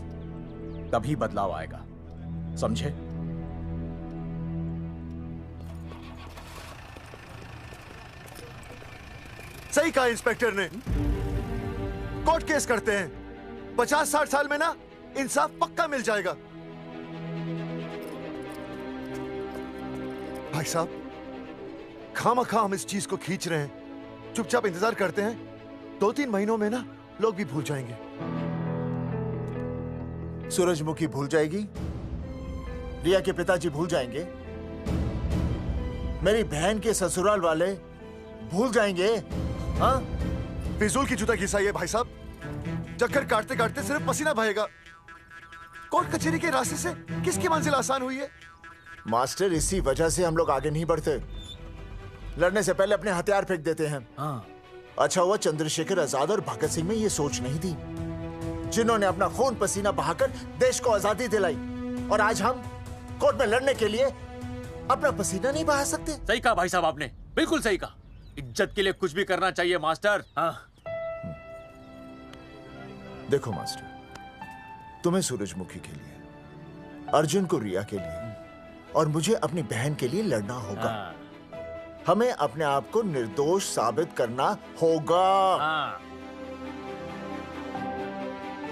तभी बदलाव आएगा। समझे? सही कहा इंस्पेक्टर ने। कोर्ट केस करते हैं, 50-60 साल में ना इंसाफ पक्का मिल जाएगा। भाई साहब, खामखा हम इस चीज को खींच रहे हैं। चुपचाप इंतजार करते हैं, 2-3 महीनों में ना लोग भी भूल जाएंगे। सूरजमुखी भूल जाएगी, रिया के पिताजी भूल जाएंगे, मेरी बहन के ससुराल वाले भूल जाएंगे। हाँ, फिजूल की जूता घिसाई है भाई साहब। चक्कर काटते काटते सिर्फ पसीना बहेगा। कोर्ट कचहरी के रास्ते से किसकी मंजिल आसान हुई है? मास्टर, इसी वजह से हम लोग आगे नहीं बढ़ते। लड़ने से पहले अपने हथियार फेंक देते हैं। अच्छा हुआ चंद्रशेखर आजाद और भगत सिंह में ये सोच नहीं थी, जिन्होंने अपना खून पसीना बहाकर देश को आजादी दिलाई। और आज हम कोर्ट में लड़ने के लिए अपना पसीना नहीं बहा सकते। सही कहा भाई साहब आपने, बिल्कुल सही कहा। इज्जत के लिए कुछ भी करना चाहिए मास्टर। देखो मास्टर, तुम्हें सूरजमुखी के लिए, अर्जुन को रिया के लिए और मुझे अपनी बहन के लिए लड़ना होगा। हमें अपने आप को निर्दोष साबित करना होगा।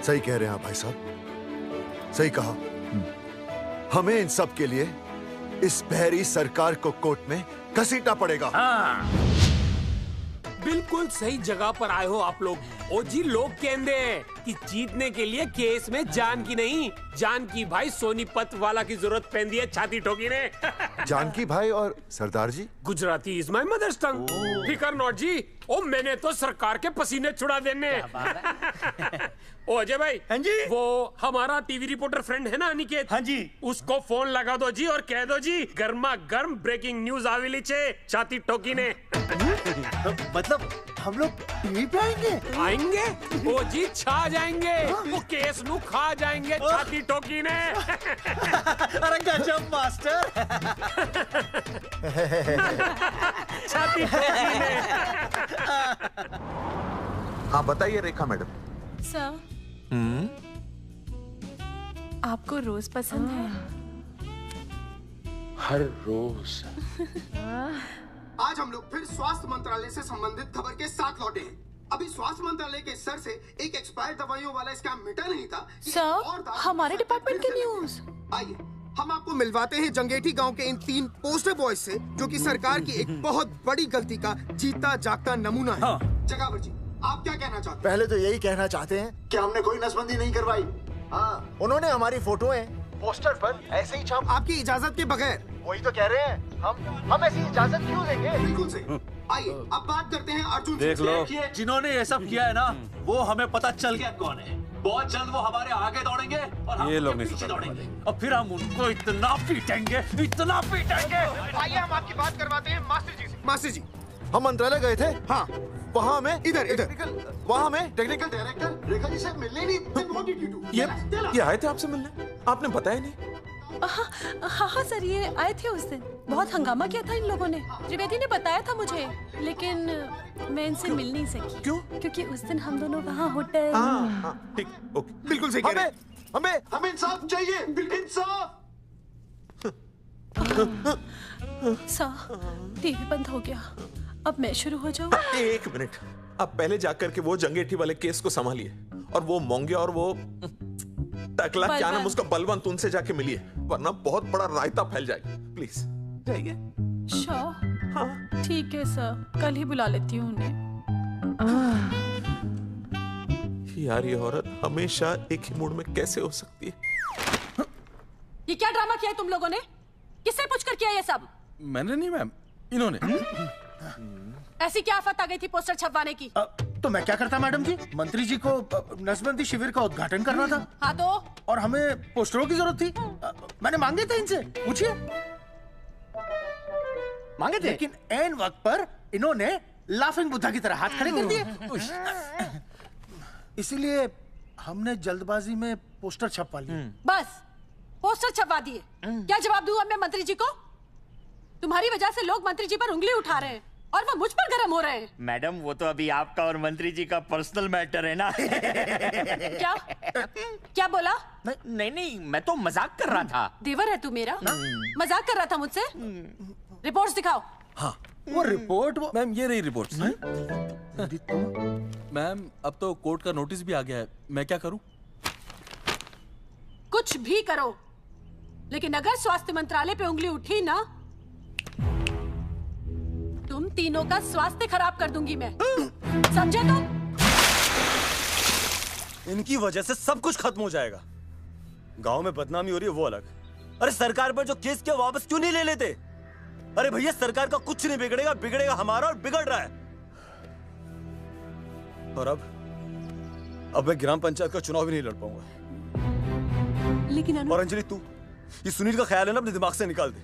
सही कह रहे हैं आप भाई साहब, सही कहा। हमें इन सब के लिए इस बहरी सरकार को कोर्ट में घसीटना पड़ेगा। बिल्कुल सही जगह पर आए हो आप लोग। ओ जी, लोग कहते हैं कि जीतने के लिए केस में जान की नहीं, जान की भाई सोनीपत वाला की जरूरत पैंदी है छाती ठोकी ने। जानकी भाई और सरदार जी, गुजराती इज माय मदर्स टंग। फिकर नॉट जी। ओ मैंने तो सरकार के पसीने छुड़ा देने। ओ अजय भाई, हाँ जी, वो हमारा टीवी रिपोर्टर फ्रेंड है ना अनिकेत, हाँ जी, उसको फोन लगा दो जी और कह दो जी गर्मा गर्म ब्रेकिंग न्यूज आवेली छे छाती ठोकी ने। मतलब हम लोग टीवी पे आएंगे? ओ जी छा जाएंगे, वो केस नु खा जाएंगे छाती ठोकी ने। अरे गजब मास्टर। छाती ठोकी ने। हाँ बताइए रेखा मैडम। सर, आपको रोज पसंद है? हर रोज। आज हम लोग फिर स्वास्थ्य मंत्रालय से संबंधित खबर के साथ लौटे हैं। अभी स्वास्थ्य मंत्रालय के सर से एक एक्सपायर्ड दवाइयों वाला स्कैम मिटा नहीं था। सर, हमारे डिपार्टमेंट की न्यूज। आइए हम आपको मिलवाते हैं जंगेठी गांव के इन 3 पोस्टर बॉयज से, जो कि सरकार की एक बहुत बड़ी गलती का जीता जागता नमूना है। जगावर जी, आप क्या कहना चाहते हैं? पहले तो यही कहना चाहते हैं कि हमने कोई नसबंदी नहीं करवाई। हाँ, उन्होंने हमारी फोटोएं पोस्टर पर ऐसे ही छाप, आपकी इजाजत के बगैर। वही तो कह रहे हैं, हम ऐसी इजाजत क्यों देंगे? बिल्कुल सही। आइए अब बात करते हैं अर्जुन देख से। लो, जिन्होंने ये सब किया है ना, वो हमें पता चल गया कौन है। बहुत जल्द वो हमारे आगे दौड़ेगे और हम ये लोग नहीं पीछे दौड़ेंगे, और फिर हम उनको इतना पीटेंगे, इतना पीटेंगे। आइए हम आपकी बात करवाते हैं मास्टर जी से। मास्टर जी, हम मंत्रालय गए थे। हाँ, वहाँ हमें इधर वहाँ हमें टेक्निकल डायरेक्टर रेखा जी से मिलने नहीं। ये आए थे आपसे मिलने, आपने बताया नहीं। हाँ सर, ये आए थे उस दिन। बहुत हंगामा किया था इन लोगों ने। त्रिवेदी ने बताया था मुझे, लेकिन मैं इनसे मिल नहीं सकी। क्यों? क्योंकि उस दिन हम दोनों वहाँ होटल। ठीक, ओके, बिल्कुल सही कह रहे हैं। हमें इंसाफ चाहिए, इंसाफ। टीवी बंद हो गया, अब मैं शुरू हो जाऊँ? एक मिनट, आप पहले जाकर के वो जंगेठी वाले केस को संभालिए, और वो मोंगे और वो टकला क्या नाम उसका बलवंत, उनसे जाके मिलिए, वरना बहुत बड़ा रायता फैल जाएगा। प्लीज जाइए। हाँ ठीक है सर, कल ही बुला लेती हूँ उन्हें। यार ये औरत हमेशा एक ही मूड में कैसे हो सकती है? ये क्या ड्रामा किया है तुम लोगों ने? किससे पूछकर किया ये सब? मैंने नहीं मैम, इन्होंने। ऐसी क्या आफत आ गई थी पोस्टर छपवाने की? तो मैं क्या करता मैडम जी? मंत्री जी को नसबंदी शिविर का उद्घाटन करना था। हाँ तो? और हमें पोस्टरों की जरूरत थी। मैंने मांगे थे इनसे, पूछिए। मांगे थे, लेकिन ऐन वक्त पर इन्होंने लाफिंग बुद्धा की तरह हाथ खड़े कर दिए। इसीलिए हमने जल्दबाजी में पोस्टर छपवा लिए। बस पोस्टर छपवा दिए। क्या जवाब दूं अब मैं मंत्री जी को? तुम्हारी वजह से लोग मंत्री जी पर उंगली उठा रहे हैं और वो मुझ पर गर्म हो रहे हैं। मैडम वो तो अभी आपका और मंत्री जी का पर्सनल मैटर है ना। क्या क्या बोला? नहीं, मैं तो मजाक कर रहा था। देवर है तू मेरा? मजाक कर रहा था मुझसे? रिपोर्ट्स दिखाओ। हाँ वो रिपोर्ट, वो मैम ये रही रिपोर्ट्स। मैम अब तो कोर्ट का नोटिस भी आ गया है, मैं क्या करूं? कुछ भी करो, लेकिन अगर स्वास्थ्य मंत्रालय पे उंगली उठी ना, तुम तीनों का स्वास्थ्य खराब कर दूंगी मैं। समझे तुम? इनकी वजह से सब कुछ खत्म हो जाएगा। गांव में बदनामी हो रही है वो अलग, अरे सरकार पर जो केस किया वापस क्यों नहीं ले लेते? अरे भैया सरकार का कुछ नहीं बिगड़ेगा, बिगड़ेगा हमारा, और बिगड़ रहा है। और अब मैं ग्राम पंचायत का चुनाव भी नहीं लड़ पाऊंगा। लेकिन और अंजलि तू ये सुनील का ख्याल है ना अपने दिमाग से निकाल दे,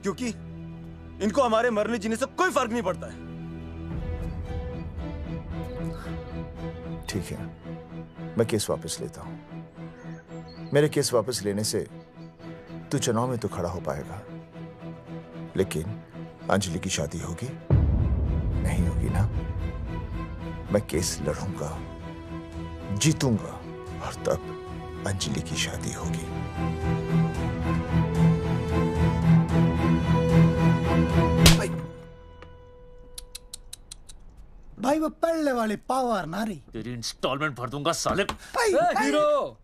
क्योंकि इनको हमारे मरने जीने से कोई फर्क नहीं पड़ता है। ठीक है, मैं केस वापस लेता हूं। मेरे केस वापस लेने से तू चुनाव में तो खड़ा हो पाएगा, लेकिन अंजलि की शादी होगी नहीं होगी ना? मैं केस लड़ूंगा, जीतूंगा, और तब अंजलि की शादी होगी। भाई वो पढ़ने वाले पावर नारी। तेरी इंस्टॉलमेंट भर दूंगा साले। हीरो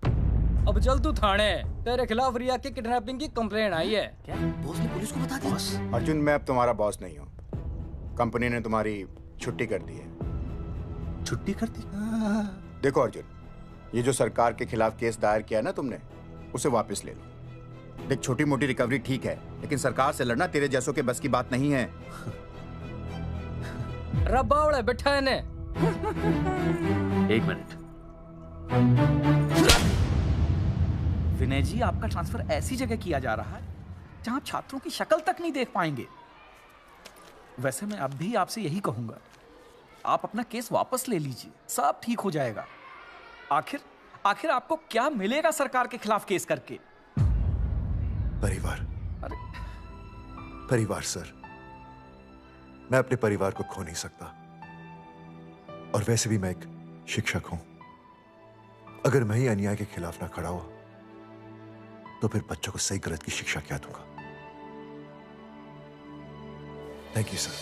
अब चल तू थाने, तेरे खिलाफ रिया की किडनैपिंग की कंप्लेंट आई है। क्या बॉस ने पुलिस को बता दिया? अर्जुन मैं अब तुम्हारा बॉस नहीं हूँ, कंपनी ने तुम्हारी छुट्टी कर दी है। छुट्टी कर दी? देखो अर्जुन, ये जो सरकार के खिलाफ केस दायर किया ना तुमने, उसे वापस ले लो। देख छोटी मोटी रिकवरी ठीक है, लेकिन सरकार से लड़ना तेरे जैसों के बस की बात नहीं है। रबावड़े बैठा है ने। एक मिनट। विनय जी आपका ट्रांसफर ऐसी जगह किया जा रहा है जहां आप छात्रों की शक्ल तक नहीं देख पाएंगे। वैसे मैं अब भी आपसे यही कहूंगा, आप अपना केस वापस ले लीजिए, सब ठीक हो जाएगा। आखिर आपको क्या मिलेगा सरकार के खिलाफ केस करके? परिवार। अरे परिवार सर, मैं अपने परिवार को खो नहीं सकता, और वैसे भी मैं एक शिक्षक हूं। अगर मैं ही अन्याय के खिलाफ ना खड़ा हुआ तो फिर बच्चों को सही गलत की शिक्षा क्या दूंगा? Thank you sir.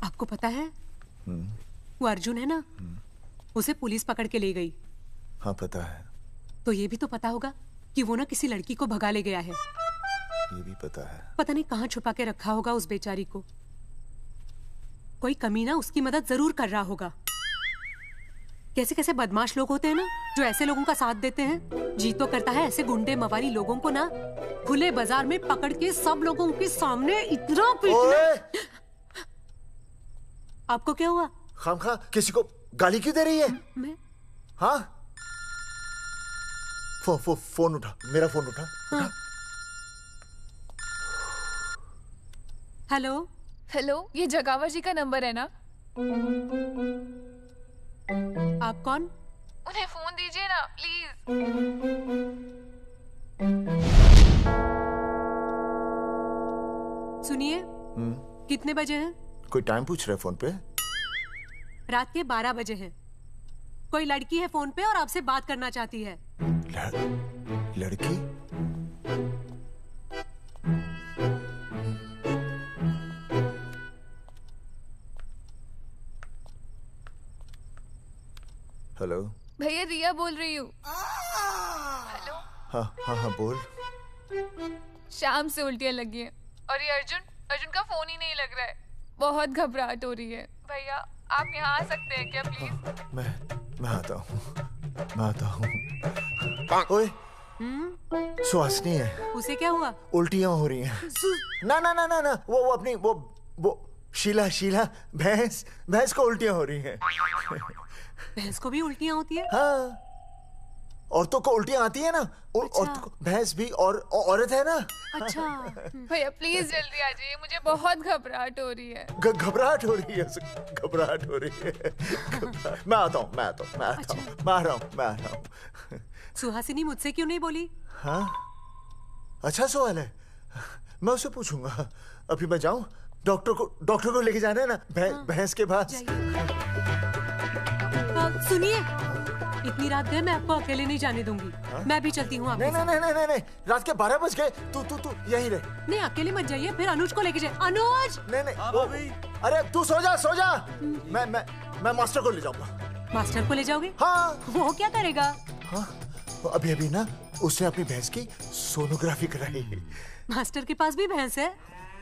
आपको पता है वो अर्जुन है ना, उसे पुलिस पकड़ के ले गई। हाँ पता है। तो ये भी तो पता होगा कि वो ना किसी लड़की को भगा ले गया है। ये भी पता है। पता नहीं कहाँ छुपा के रखा होगा उस बेचारी को। कोई कमीना उसकी मदद जरूर कर रहा होगा। कैसे कैसे बदमाश लोग होते हैं ना, जो ऐसे लोगों का साथ देते हैं। जी तो करता है ऐसे गुंडे मवाली लोगों को ना खुले बाजार में पकड़ के सब लोगों के सामने इतना पीटना। आपको क्या हुआ? खामखा किसी को गाली क्यों दे रही है? मैं? हाँ, फोन उठा, मेरा फोन उठा। हाँ। हेलो हेलो, ये जगावर जी का नंबर है ना? आप कौन? उन्हें फोन दीजिए ना प्लीज। सुनिए, कितने बजे हैं? कोई टाइम पूछ रहे फोन पे? रात के 12 बजे हैं। कोई लड़की है फोन पे और आपसे बात करना चाहती है। लड़की? हेलो भैया, रिया बोल रही हूँ। हाँ हाँ हाँ बोल। शाम से उल्टियाँ लगी हैं और ये अर्जुन का फोन ही नहीं लग रहा है। बहुत घबराहट हो रही है। भैया आप यहाँ आ सकते हैं क्या प्लीज? मैं आता हूँ। ओए, सुहासिनी है। उसे क्या हुआ? उल्टियाँ हो रही हैं। ना ना ना ना ना, वो अपनी वो शीला भैंस को उल्टियाँ हो रही हैं। भैंस को भी उल्टियाँ होती है? हाँ, औरतों को उल्टियाँ आती है ना। औरतों को, भैंस भी और औरत है ना। अच्छा भैया प्लीज जल्दी आ जाइए, मुझे बहुत घबराहट हो रही है। घबराहट हो रही है। मैं आता हूँ। मैं आ रहा हूँ। सुहासिनी मुझसे क्यों नहीं बोली? हाँ, अच्छा सवाल है, मैं उससे पूछूंगा। अभी मैं जाऊँ? डॉक्टर को लेके जाना है ना भैंस के पास। सुनिए, इतनी रात गए मैं आपको अकेले नहीं जाने दूंगी। मैं भी चलती हूँ आपके साथ। नहीं, रात के 12 बज गए। तू यहीं रह। नहीं, अकेले मत जाइए, फिर अनुज को लेके जाए। अनुज! नहीं, अरे तू सो जा। मैं मास्टर को ले जाऊंगा। मास्टर को ले जाओगे? हाँ। वो क्या करेगा? हाँ, अभी ना उसने अपनी भैंस की सोनोग्राफी कराई। मास्टर के पास भी भैंस है?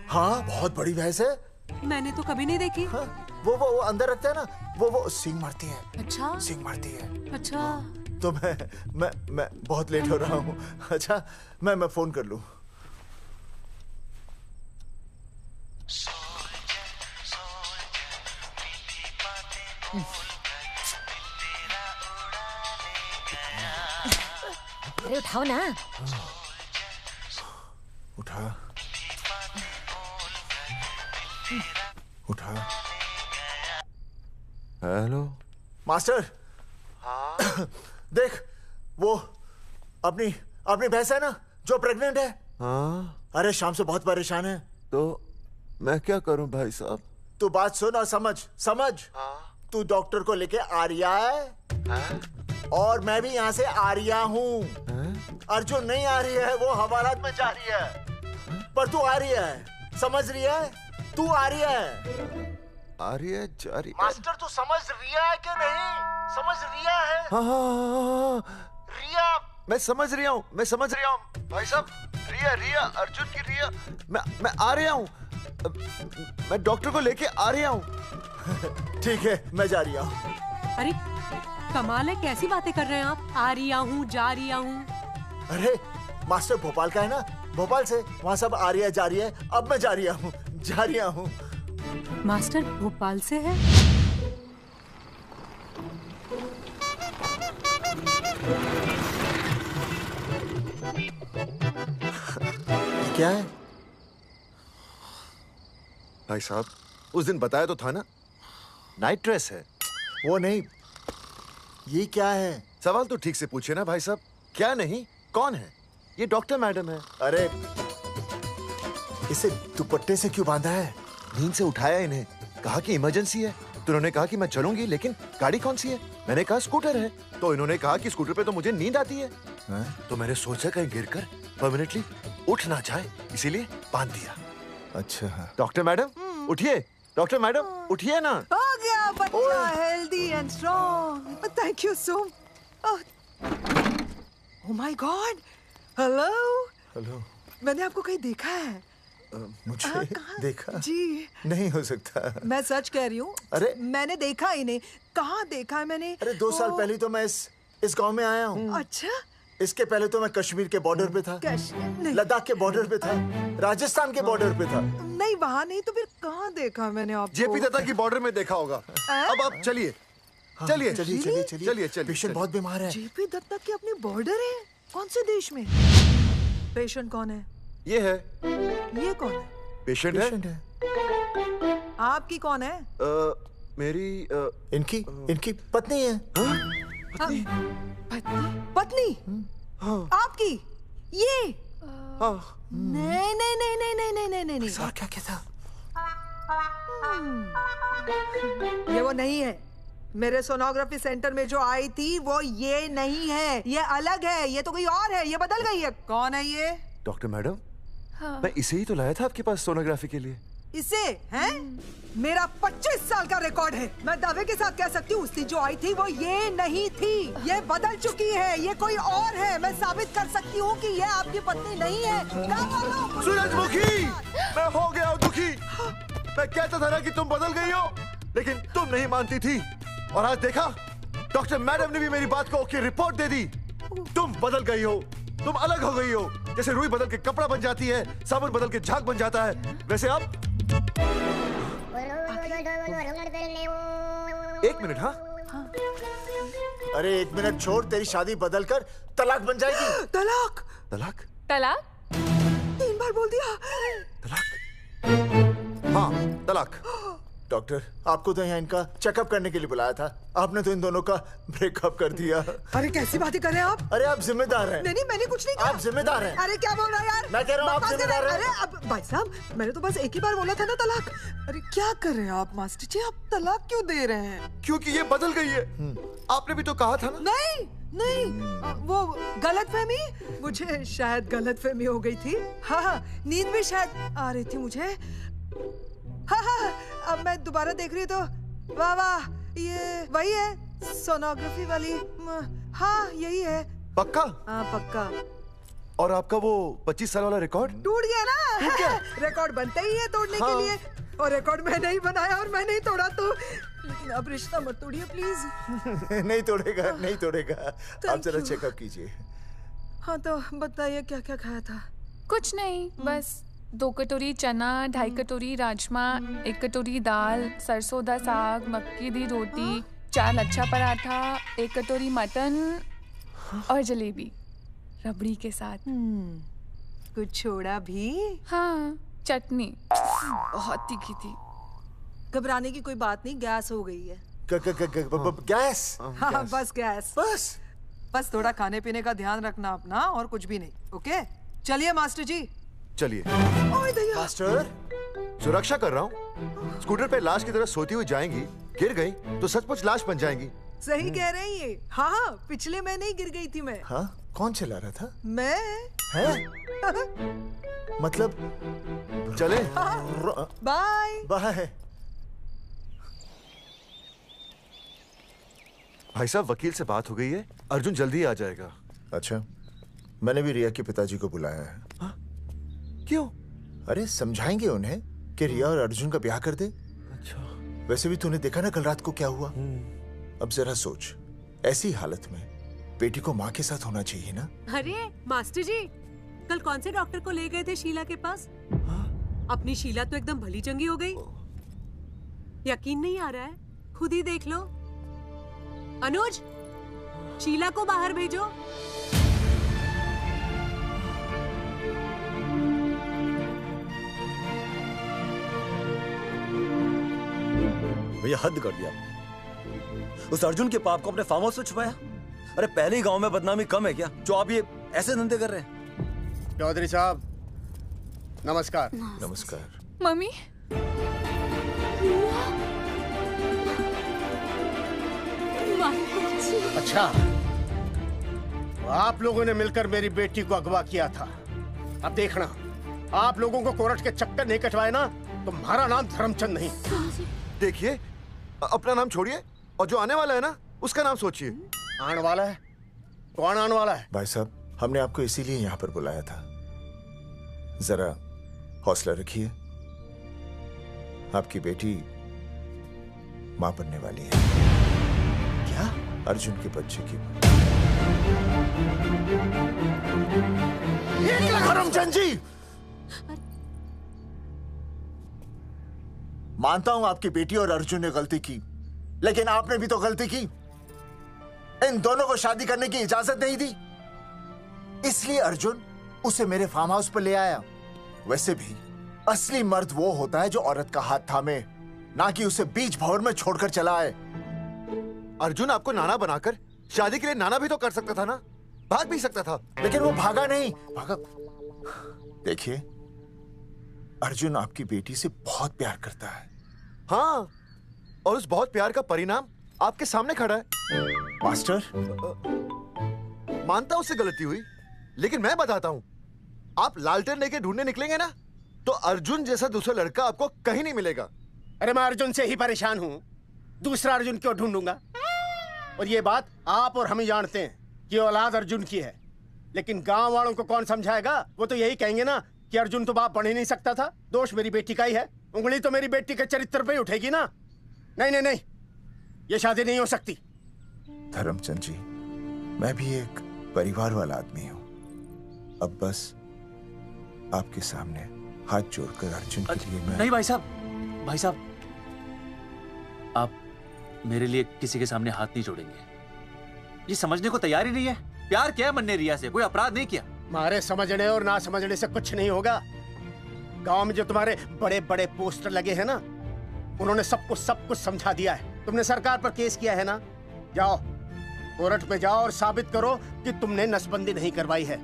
हाँ, बहुत बड़ी भैंस है। मैंने तो कभी नहीं देखी। हाँ, वो अंदर रखते हैं ना, वो सींग मारती है। अच्छा, सींग मारती है। अच्छा। तो मैं बहुत लेट हो रहा हूँ। अच्छा, मैं फोन कर लूँ। अरे उठाओ ना। उठा। Hello master. हाँ? देख, वो अपनी भैंस है ना जो प्रेग्नेंट है। हाँ? अरे शाम से बहुत परेशान है। तो मैं क्या करूं भाई साहब? तू बात सुन और समझ। हाँ? तू डॉक्टर को लेके आ रिया है? हाँ? और मैं भी यहाँ से आ रिया हूँ। अर्जुन नहीं आ रही है, वो हवालात में जा रही है। पर तू आ रही है, समझ रही है? तू आ रही है। आ रही है, जा रही है। मास्टर तू समझ रिया है कि नहीं? समझ रिया है? हाँ। रिया, मैं समझ रहा हूँ भाई साहब। रिया अर्जुन की रिया। मैं आ रहा हूँ। मैं डॉक्टर को लेके आ रहा हूँ। ठीक है, मैं जा रही हूँ। अरे कमाल है, कैसी बातें कर रहे हैं आप? आ रहा हूँ, जा रहा हूँ। अरे मास्टर भोपाल का है ना, भोपाल से वहाँ सब आ रही है, जा रही है। अब मैं जा रहा हूँ। मास्टर भोपाल से है? क्या है भाई साहब? उस दिन बताया तो था ना, नाइट ड्रेस है। वो नहीं, ये क्या है? सवाल तो ठीक से पूछे ना भाई साहब। क्या नहीं, कौन है? ये डॉक्टर मैडम है। अरे इसे दुपट्टे से क्यों बांधा है? नींद से उठाया इन्हें, कहा कि इमरजेंसी है। तो उन्होंने कहा कि मैं चलूंगी, लेकिन गाड़ी कौन सी है? मैंने कहा स्कूटर है। तो इन्होंने कहा कि स्कूटर पे तो मुझे नींद आती है। तो मैंने सोचा कहीं गिरकर परमानेंटली उठ ना जाए, इसीलिए बांध दिया। अच्छा डॉक्टर मैडम उठिए। डॉक्टर मैडम उठिए ना। हो गया बच्चा healthy and strong. Thank you so. Oh my God. Hello. Hello. मैंने आपको कहीं देखा है। मुझे देखा जी नहीं हो सकता। मैं सच कह रही हूँ। अरे मैंने देखा ही नहीं। कहाँ देखा है मैंने? अरे 2 साल पहले तो मैं इस गांव में आया हूँ। अच्छा। इसके पहले तो मैं कश्मीर के बॉर्डर पे था, लद्दाख के बॉर्डर पे था, राजस्थान के बॉर्डर पे था। नहीं वहाँ नहीं तो फिर कहाँ देखा मैंने आपको? जेपी दत्ता की बॉर्डर में देखा होगा। अब आप चलिए चलिए चलिए चलिए चलिए चलिए। पेशेंट बहुत बीमार है। जेपी दत्ता की अपनी बॉर्डर है? कौन से देश में? पेशेंट कौन है? ये है। ये कौन है? पेशेंट है। आपकी कौन है? मेरी इनकी पत्नी है। पत्नी? आपकी? ये? नहीं नहीं नहीं नहीं नहीं नहीं नहीं नहीं। सर क्या था? ये वो नहीं है। मेरे सोनोग्राफी सेंटर में जो आई थी वो ये नहीं है, ये अलग है, ये तो कोई और है, ये बदल गई है। कौन है ये? डॉक्टर मैडम, मैं इसे ही तो लाया था आपके पास सोनोग्राफी के लिए। इसे? हैं? मेरा 25 साल का रिकॉर्ड है। मैं दावे के साथ कह सकती हूँ उसकी जो आई थी वो ये नहीं थी, ये बदल चुकी है, ये कोई और है। मैं साबित कर सकती हूँ कि ये आपकी पत्नी नहीं है। सूरजमुखी, मैं हो गया हूँ दुखी। मैं कहता था ना कि तुम बदल गई हो, लेकिन तुम नहीं मानती थी। और आज देखा, डॉक्टर मैडम ने भी मेरी बात को ओके रिपोर्ट दे दी। तुम बदल गई हो, तुम अलग हो गई हो। जैसे रुई बदल के कपड़ा बन जाती है, साबुन बदल के झाग बन जाता है, वैसे अब। एक मिनट। हाँ अरे 1 मिनट छोड़, तेरी शादी बदलकर तलाक बन जाएगी। तलाक? तलाक? तलाक? 3 बार बोल दिया। हाँ तलाक। डॉक्टर, आपको तो यहाँ इनका चेकअप करने के लिए बुलाया था, आपने तो इन दोनों का ब्रेकअप कर दिया। अरे कैसी बातें कर रहे हैं आप? अरे आप जिम्मेदार हैं। नहीं मैंने कुछ नहीं कहा। आप जिम्मेदार हैं। अरे क्या बोल रहा है यार? मैं कह रहा हूँ आप जिम्मेदार हैं। अरे अब भाई साहब, मैंने तो बस एक ही बार बोला था ना तलाक। अरे क्या कर रहे हैं आप मास्टर जी? आप तलाक क्यों दे रहे हैं? क्योंकि ये बदल गई है। आपने भी तो कहा था ना। नहीं, वो गलतफहमी, मुझे शायद गलतफहमी हो गई थी। हाँ, नींद भी शायद आ रही थी मुझे। हाँ, अब मैं दोबारा देख रही तो वाह वाह, ये वही है सोनोग्राफी वाली। हाँ यही है। पक्का? हाँ पक्का। और आपका वो 25 साल वाला रिकॉर्ड टूट गया ना? रिकॉर्ड बनता ही है तोड़ने के लिए, और रिकॉर्ड मैंने ही बनाया और मैंने ही तोड़ा। तो लेकिन अब रिश्ता मत तोड़िए प्लीज। नहीं तोड़ेगा, नहीं तोड़ेगा। आप जरा चेकअप कीजिए। हाँ तो बताइए क्या क्या खाया था? कुछ नहीं, बस 2 कटोरी चना, 2.5 कटोरी राजमा, 1 कटोरी दाल, सरसों दा साग, मक्की दी रोटी, 4 लच्छा पराठा, 1 कटोरी मटन और जलेबी रबड़ी के साथ। कुछ छोड़ा भी? हाँ, चटनी बहुत तीखी थी। घबराने की कोई बात नहीं, गैस हो गई है। गैस? हाँ बस गैस। बस थोड़ा खाने पीने का ध्यान रखना अपना, और कुछ भी नहीं। ओके चलिए मास्टर जी। चलिए। मास्टर, सुरक्षा कर रहा हूँ। स्कूटर पे लाश की तरह सोती हुई जाएंगी, गिर गई तो सचमुच लाश बन जाएंगी। सही कह रहे हैं ये। हाँ पिछले महीने ही गिर गई थी मैं। हाँ कौन चला रहा था? मैं। है? मतलब चले? Bye bye. भाई साहब, वकील से बात हो गई है, अर्जुन जल्दी आ जाएगा। अच्छा, मैंने भी रिया के पिताजी को बुलाया है। क्यों? अरे समझाएंगे उन्हें कि रिया और अर्जुन का ब्याह कर दे। अच्छा। वैसे भी तूने देखा ना कल रात को क्या हुआ। अब जरा सोच, ऐसी हालत में बेटी को माँ के साथ होना चाहिए ना। अरे मास्टर जी, कल कौन से डॉक्टर को ले गए थे शीला के पास? अपनी शीला तो एकदम भली चंगी हो गई। यकीन नहीं आ रहा है? खुद ही देख लो। अनुज, शीला को बाहर भेजो। भैया हद कर दिया। उस अर्जुन के पाप को अपने फार्म हाउस में छुपाया। अरे पहले ही गांव में बदनामी कम है क्या, जो आप ये ऐसे धंधे कर रहे हैं? चौधरी साहब नमस्कार। नमस्कार। मम्मी। अच्छा, तो आप लोगों ने मिलकर मेरी बेटी को अगवा किया था। अब देखना, आप लोगों को कोर्ट के चक्कर नहीं कटवाए ना, तुम्हारा नाम धर्मचंद नहीं। देखिए, अपना नाम छोड़िए और जो आने वाला है ना, उसका नाम सोचिए। आने वाला है? कौन आने वाला है? भाई साहब, हमने आपको इसीलिए यहाँ पर बुलाया था। जरा हौसला रखिए, आपकी बेटी मां बनने वाली है। क्या? अर्जुन के बच्चे की। धर्मचंद जी, मानता हूं आपकी बेटी और अर्जुन ने गलती की, लेकिन आपने भी तो गलती की। इन दोनों को शादी करने की इजाजत नहीं दी, इसलिए अर्जुन उसे मेरे फार्म हाउस पर ले आया। वैसे भी असली मर्द वो होता है जो औरत का हाथ थामे, ना कि उसे बीच भंवर में छोड़कर चला आए। अर्जुन आपको नाना बनाकर शादी के लिए नाना भी तो कर सकता था ना, भाग भी सकता था। लेकिन वो भागा नहीं। भागा। देखिए, अर्जुन आपकी बेटी से बहुत प्यार करता है। हाँ, और उस बहुत प्यार का परिणाम आपके सामने खड़ा है। मास्टर, मानता हूं उससे गलती हुई, लेकिन मैं बताता हूं, आप लालटेन लेके ढूंढने निकलेंगे ना, तो अर्जुन जैसा दूसरा लड़का आपको कहीं नहीं मिलेगा। अरे मैं अर्जुन से ही परेशान हूँ, दूसरा अर्जुन क्यों ढूंढूंगा? और ये बात आप और हम ही जानते हैं कि औलाद अर्जुन की है, लेकिन गांव वालों को कौन समझाएगा? वो तो यही कहेंगे ना कि अर्जुन तो बाप बन ही नहीं सकता था, दोष मेरी बेटी का ही है। उंगली तो मेरी बेटी के चरित्र पे ही उठेगी ना। नहीं नहीं नहीं, ये शादी नहीं हो सकती। धर्मचंद जी, मैं भी एक परिवार वाला आदमी हूँ। अब बस आपके सामने हाथ जोड़कर अर्जुन के लिए मैं... नहीं भाई साहब, भाई साहब, आप मेरे लिए किसी के सामने हाथ नहीं जोड़ेंगे। ये समझने को तैयार ही नहीं है। प्यार किया मन्ने रिया से, कोई अपराध नहीं किया। मारे समझने और ना समझने से कुछ नहीं होगा। गांव में जो तुम्हारे बड़े बड़े पोस्टर लगे हैं ना, उन्होंने सब कुछ समझा दिया है। तुमने सरकार पर केस किया है ना, जाओ कोर्ट में जाओ और साबित करो कि तुमने नसबंदी नहीं करवाई है।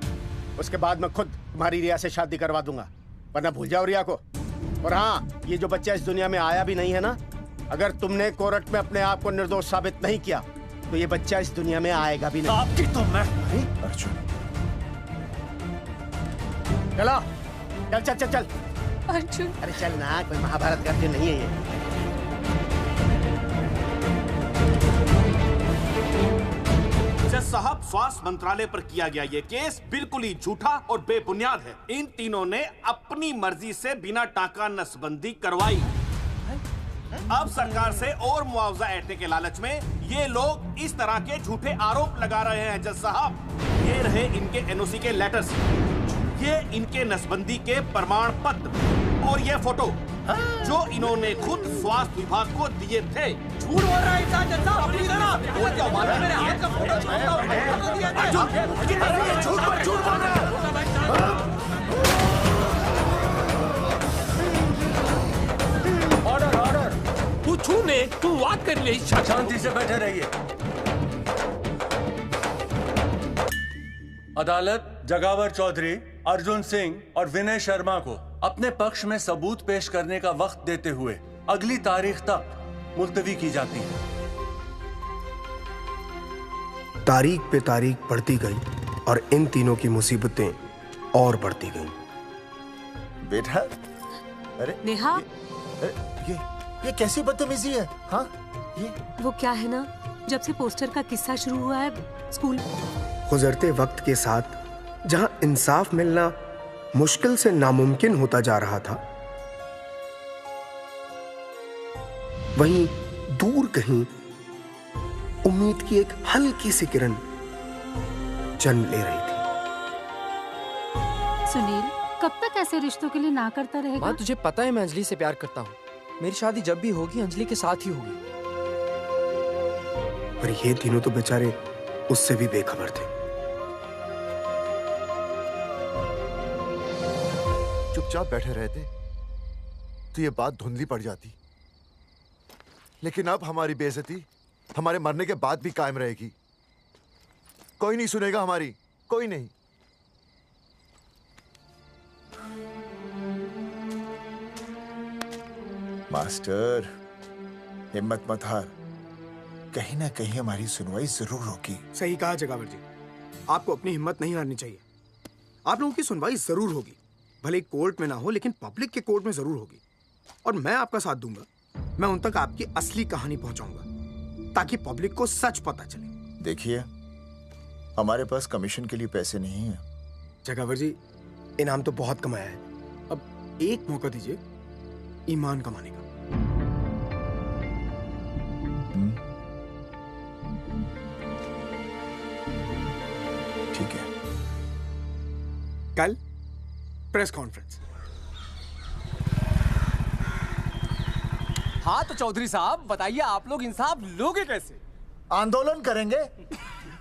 उसके बाद मैं खुद तुम्हारी रिया से शादी करवा दूंगा, वरना भूल जाओ रिया को। और हाँ, ये जो बच्चा इस दुनिया में आया भी नहीं है ना, अगर तुमने कोर्ट में अपने आप को निर्दोष साबित नहीं किया तो ये बच्चा इस दुनिया में आएगा भी नहीं। आपकी तो मैं अर्जुन, चलो चल चल चल चल। अर्जुन, अरे चल ना, कोई महाभारत का अर्जुन नहीं है ये। जज साहब, स्वास्थ्य मंत्रालय पर किया गया ये केस बिल्कुल ही झूठा और बेबुनियाद है। इन तीनों ने अपनी मर्जी से बिना टाका नसबंदी करवाई। अब सरकार से और मुआवजा ऐंठने के लालच में ये लोग इस तरह के झूठे आरोप लगा रहे हैं। जज साहब, ये रहे इनके एनओसी के लेटर्स, ये इनके नसबंदी के प्रमाण पत्र और ये फोटो जो इन्होंने खुद स्वास्थ्य विभाग को दिए थे। झूठ बोल रहा है इंसान, जज साहब, प्लीज ना। मेरे हाथ का फोटो झूठ बोल रहा है। ऑर्डर ऑर्डर, तू छूने तू बात कर ले। शांति से बैठे रहिए। अदालत जगावर चौधरी, अर्जुन सिंह और विनय शर्मा को अपने पक्ष में सबूत पेश करने का वक्त देते हुए अगली तारीख तक मुलतवी की जाती है। तारीख पे तारीख बढ़ती गई और इन तीनों की मुसीबतें और बढ़ती गईं। बेटा, अरे नेहा, ये कैसी बदतमीजी है? हाँ, ये वो क्या है ना, जब से पोस्टर का किस्सा शुरू हुआ है स्कूल, गुजरते वक्त के साथ जहां इंसाफ मिलना मुश्किल से नामुमकिन होता जा रहा था, वहीं दूर कहीं उम्मीद की एक हल्की सी किरण जन्म ले रही थी। सुनील, कब तक ऐसे रिश्तों के लिए ना करता रहेगा? माँ, तुझे पता है मैं अंजलि से प्यार करता हूँ। मेरी शादी जब भी होगी अंजलि के साथ ही होगी। पर ये तीनों तो बेचारे उससे भी बेखबर थे। चुपचाप बैठे रहते तो ये बात धुंधली पड़ जाती, लेकिन अब हमारी बेइज्जती हमारे मरने के बाद भी कायम रहेगी। कोई नहीं सुनेगा हमारी, कोई नहीं। मास्टर, हिम्मत मत हार, कहीं ना कहीं हमारी सुनवाई जरूर होगी। सही कहा जगावर जी, आपको अपनी हिम्मत नहीं हारनी चाहिए। आप लोगों की सुनवाई जरूर होगी, भले कोर्ट में ना हो लेकिन पब्लिक के कोर्ट में जरूर होगी। और मैं आपका साथ दूंगा, मैं उन तक आपकी असली कहानी पहुंचाऊंगा ताकि पब्लिक को सच पता चले। देखिए, हमारे पास कमीशन के लिए पैसे नहीं है। जगावर जी, इनाम तो बहुत कमाया है, अब एक मौका दीजिए ईमान कमाने का। ठीक है। कल प्रेस कॉन्फ्रेंस। हाँ तो चौधरी साहब बताइए, आप लोग इंसाफ लोगे कैसे? आंदोलन करेंगे।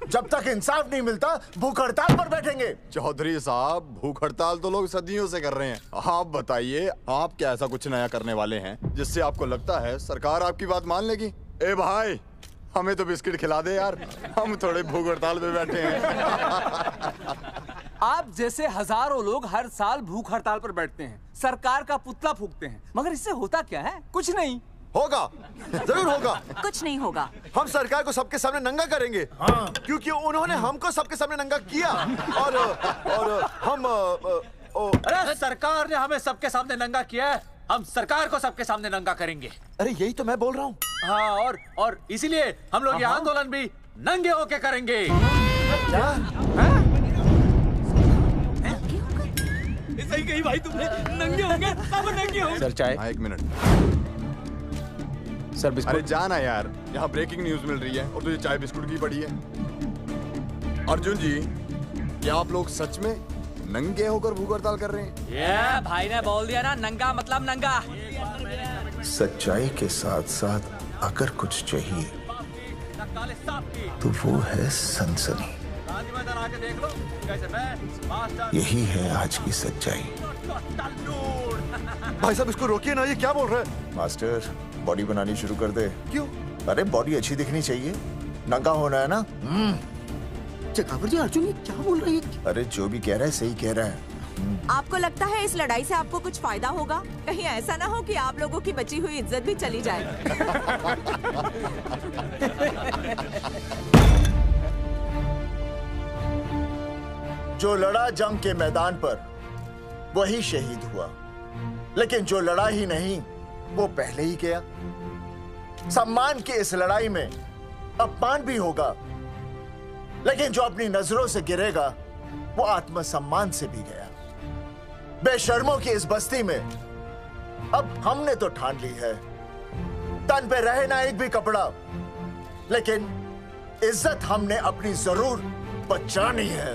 जब तक इंसाफ नहीं मिलता भूख हड़ताल पर बैठेंगे। चौधरी साहब, भूख हड़ताल तो लोग सदियों से कर रहे हैं। आप बताइए, आप क्या ऐसा कुछ नया करने वाले हैं जिससे आपको लगता है सरकार आपकी बात मान लेगी? ए भाई, हमें तो बिस्किट खिला दे यार, हम थोड़े भूख हड़ताल पे बैठे हैं। आप जैसे हजारों लोग हर साल भूख हड़ताल पर बैठते हैं, सरकार का पुतला फूंकते हैं, मगर इससे होता क्या है? कुछ नहीं होगा, जरूर होगा। कुछ नहीं होगा। हम सरकार को सबके सामने नंगा करेंगे। हाँ। क्योंकि उन्होंने हमको सबके सामने नंगा किया और हम अरे सरकार ने हमें सबके सामने नंगा किया है, हम सरकार को सबके सामने नंगा करेंगे। अरे यही तो मैं बोल रहा हूँ। हाँ, और इसीलिए हम लोग ये आंदोलन भी नंगे होके करेंगे। सही कही भाई तुमने, नंगे होंगे, अब नंगे होंगे। सर चाय। एक मिनट सर, बिस्कुट। अरे जाना यार, यहाँ ब्रेकिंग न्यूज मिल रही है और तुझे चाय बिस्कुट की पड़ी है। अर्जुन जी, क्या आप लोग सच में नंगे होकर भूख हड़ताल कर रहे हैं? ये भाई ने बोल दिया ना, नंगा मतलब नंगा। सच्चाई के साथ साथ अगर कुछ चाहिए तो वो है सनसनी। यही है आज की सच्चाई। भाई साहब इसको रोकिए ना, ये क्या बोल रहा है? मास्टर, बॉडी बनानी शुरू कर दे। क्यों? अरे बॉडी अच्छी दिखनी चाहिए, नंगा होना है ना। चकावर जी, अर्जुन ये क्या बोल रही है? अरे जो भी कह रहा है सही कह रहा है। आपको लगता है इस लड़ाई से आपको कुछ फायदा होगा? कहीं ऐसा ना हो कि आप लोगों की बची हुई इज्जत भी चली जाए। जो लड़ा जंग के मैदान पर वही शहीद हुआ, लेकिन जो लड़ा ही नहीं वो पहले ही गया। सम्मान की इस लड़ाई में अपमान भी होगा, लेकिन जो अपनी नजरों से गिरेगा वो आत्मसम्मान से भी गया। बेशर्मों की इस बस्ती में अब हमने तो ठान ली है, तन पे रहे ना एक भी कपड़ा, लेकिन इज्जत हमने अपनी जरूर बचानी है।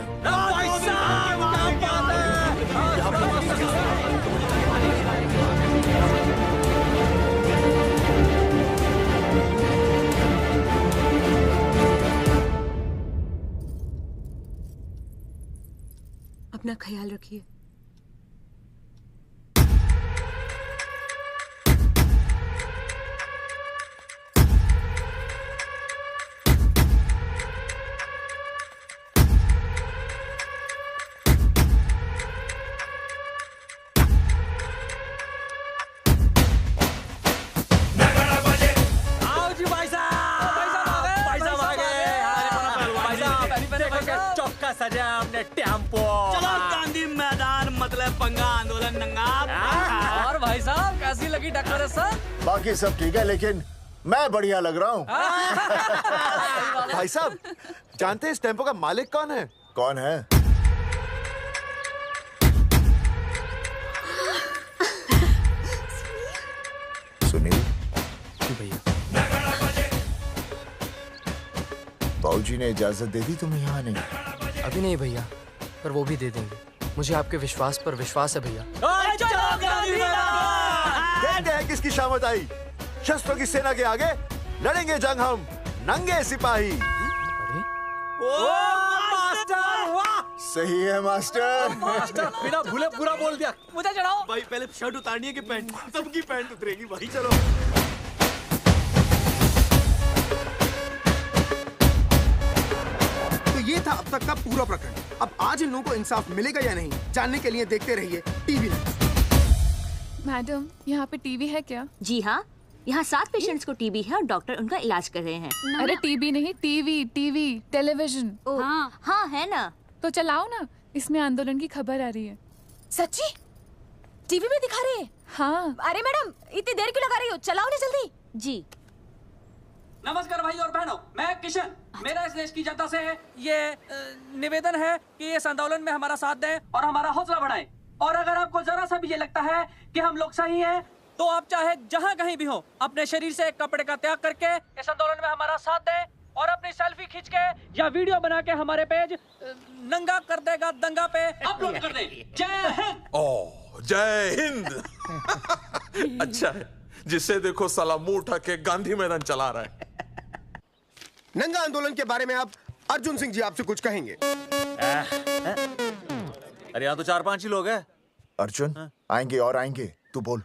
अपना ख्याल रखिए। सजा हमने टेम्पो। चलो गांधी मैदान, मतलब पंगा आंदोलन नंगा। और भाई साहब कैसी लगी टक्कर है सर? बाकी सब ठीक है, लेकिन मैं बढ़िया लग रहा हूँ। भाई साहब जानते हैं इस टेम्पो का मालिक कौन है? कौन है? सुनील। भैया बाबूजी ने इजाजत दे दी तुम्हें यहाँ आने? अभी नहीं भैया, पर वो भी दे देंगे। मुझे आपके विश्वास पर विश्वास है भैया। कहते हैं किसकी शामत आई, शस्त्रों की सेना के आगे लड़ेंगे जंग हम नंगे सिपाही। सही है मास्टर। मास्टर बिना भूले पूरा बोल दिया। मुझे चढ़ाओ भाई, पहले शर्ट उतारनी है कि पैंट? सबकी पैंट उतरेगी भाई। चलो ये था अब तक का पूरा प्रकरण। अब आज इन लोगों को इंसाफ मिलेगा या नहीं, जानने के लिए देखते रहिए टीवी न्यूज़। मैडम, यहाँ पे टीवी है क्या? जी हाँ, यहाँ 7 पेशेंट्स को टीबी है और डॉक्टर उनका इलाज कर रहे हैं। अरे टीबी नहीं, टीवी टेलीविजन। हाँ है ना। तो चलाओ ना, इसमें आंदोलन की खबर आ रही है। सच्ची? टीवी में दिखा रहे हैं? हाँ। अरे मैडम, इतनी देर क्यों लगा रही हो, चलाओ ना जल्दी। जी। नमस्कार भाई और बहनों, मैं किशन। मेरा इस देश की जनता से ये निवेदन है कि इस आंदोलन में हमारा साथ दें और हमारा हौसला बढ़ाएं। और अगर आपको जरा सा भी ये लगता है कि हम लोग सही हैं, तो आप चाहे जहां कहीं भी हो अपने शरीर से एक कपड़े का त्याग करके इस आंदोलन में हमारा साथ दें और अपनी सेल्फी खींच के या वीडियो बना के हमारे पेज नंगा कर देगा दंगा पे अपलोड कर दें। जय हिंद। ओह जय हिंद। अच्छा है, जिसे देखो साला मुंह उठा के गांधी मैदान चला रहा है। नंगा आंदोलन के बारे में आप अर्जुन सिंह जी आपसे कुछ कहेंगे। अरे यहाँ तो 4-5 ही लोग हैं। अर्जुन आएंगे और आएंगे, तू बोल।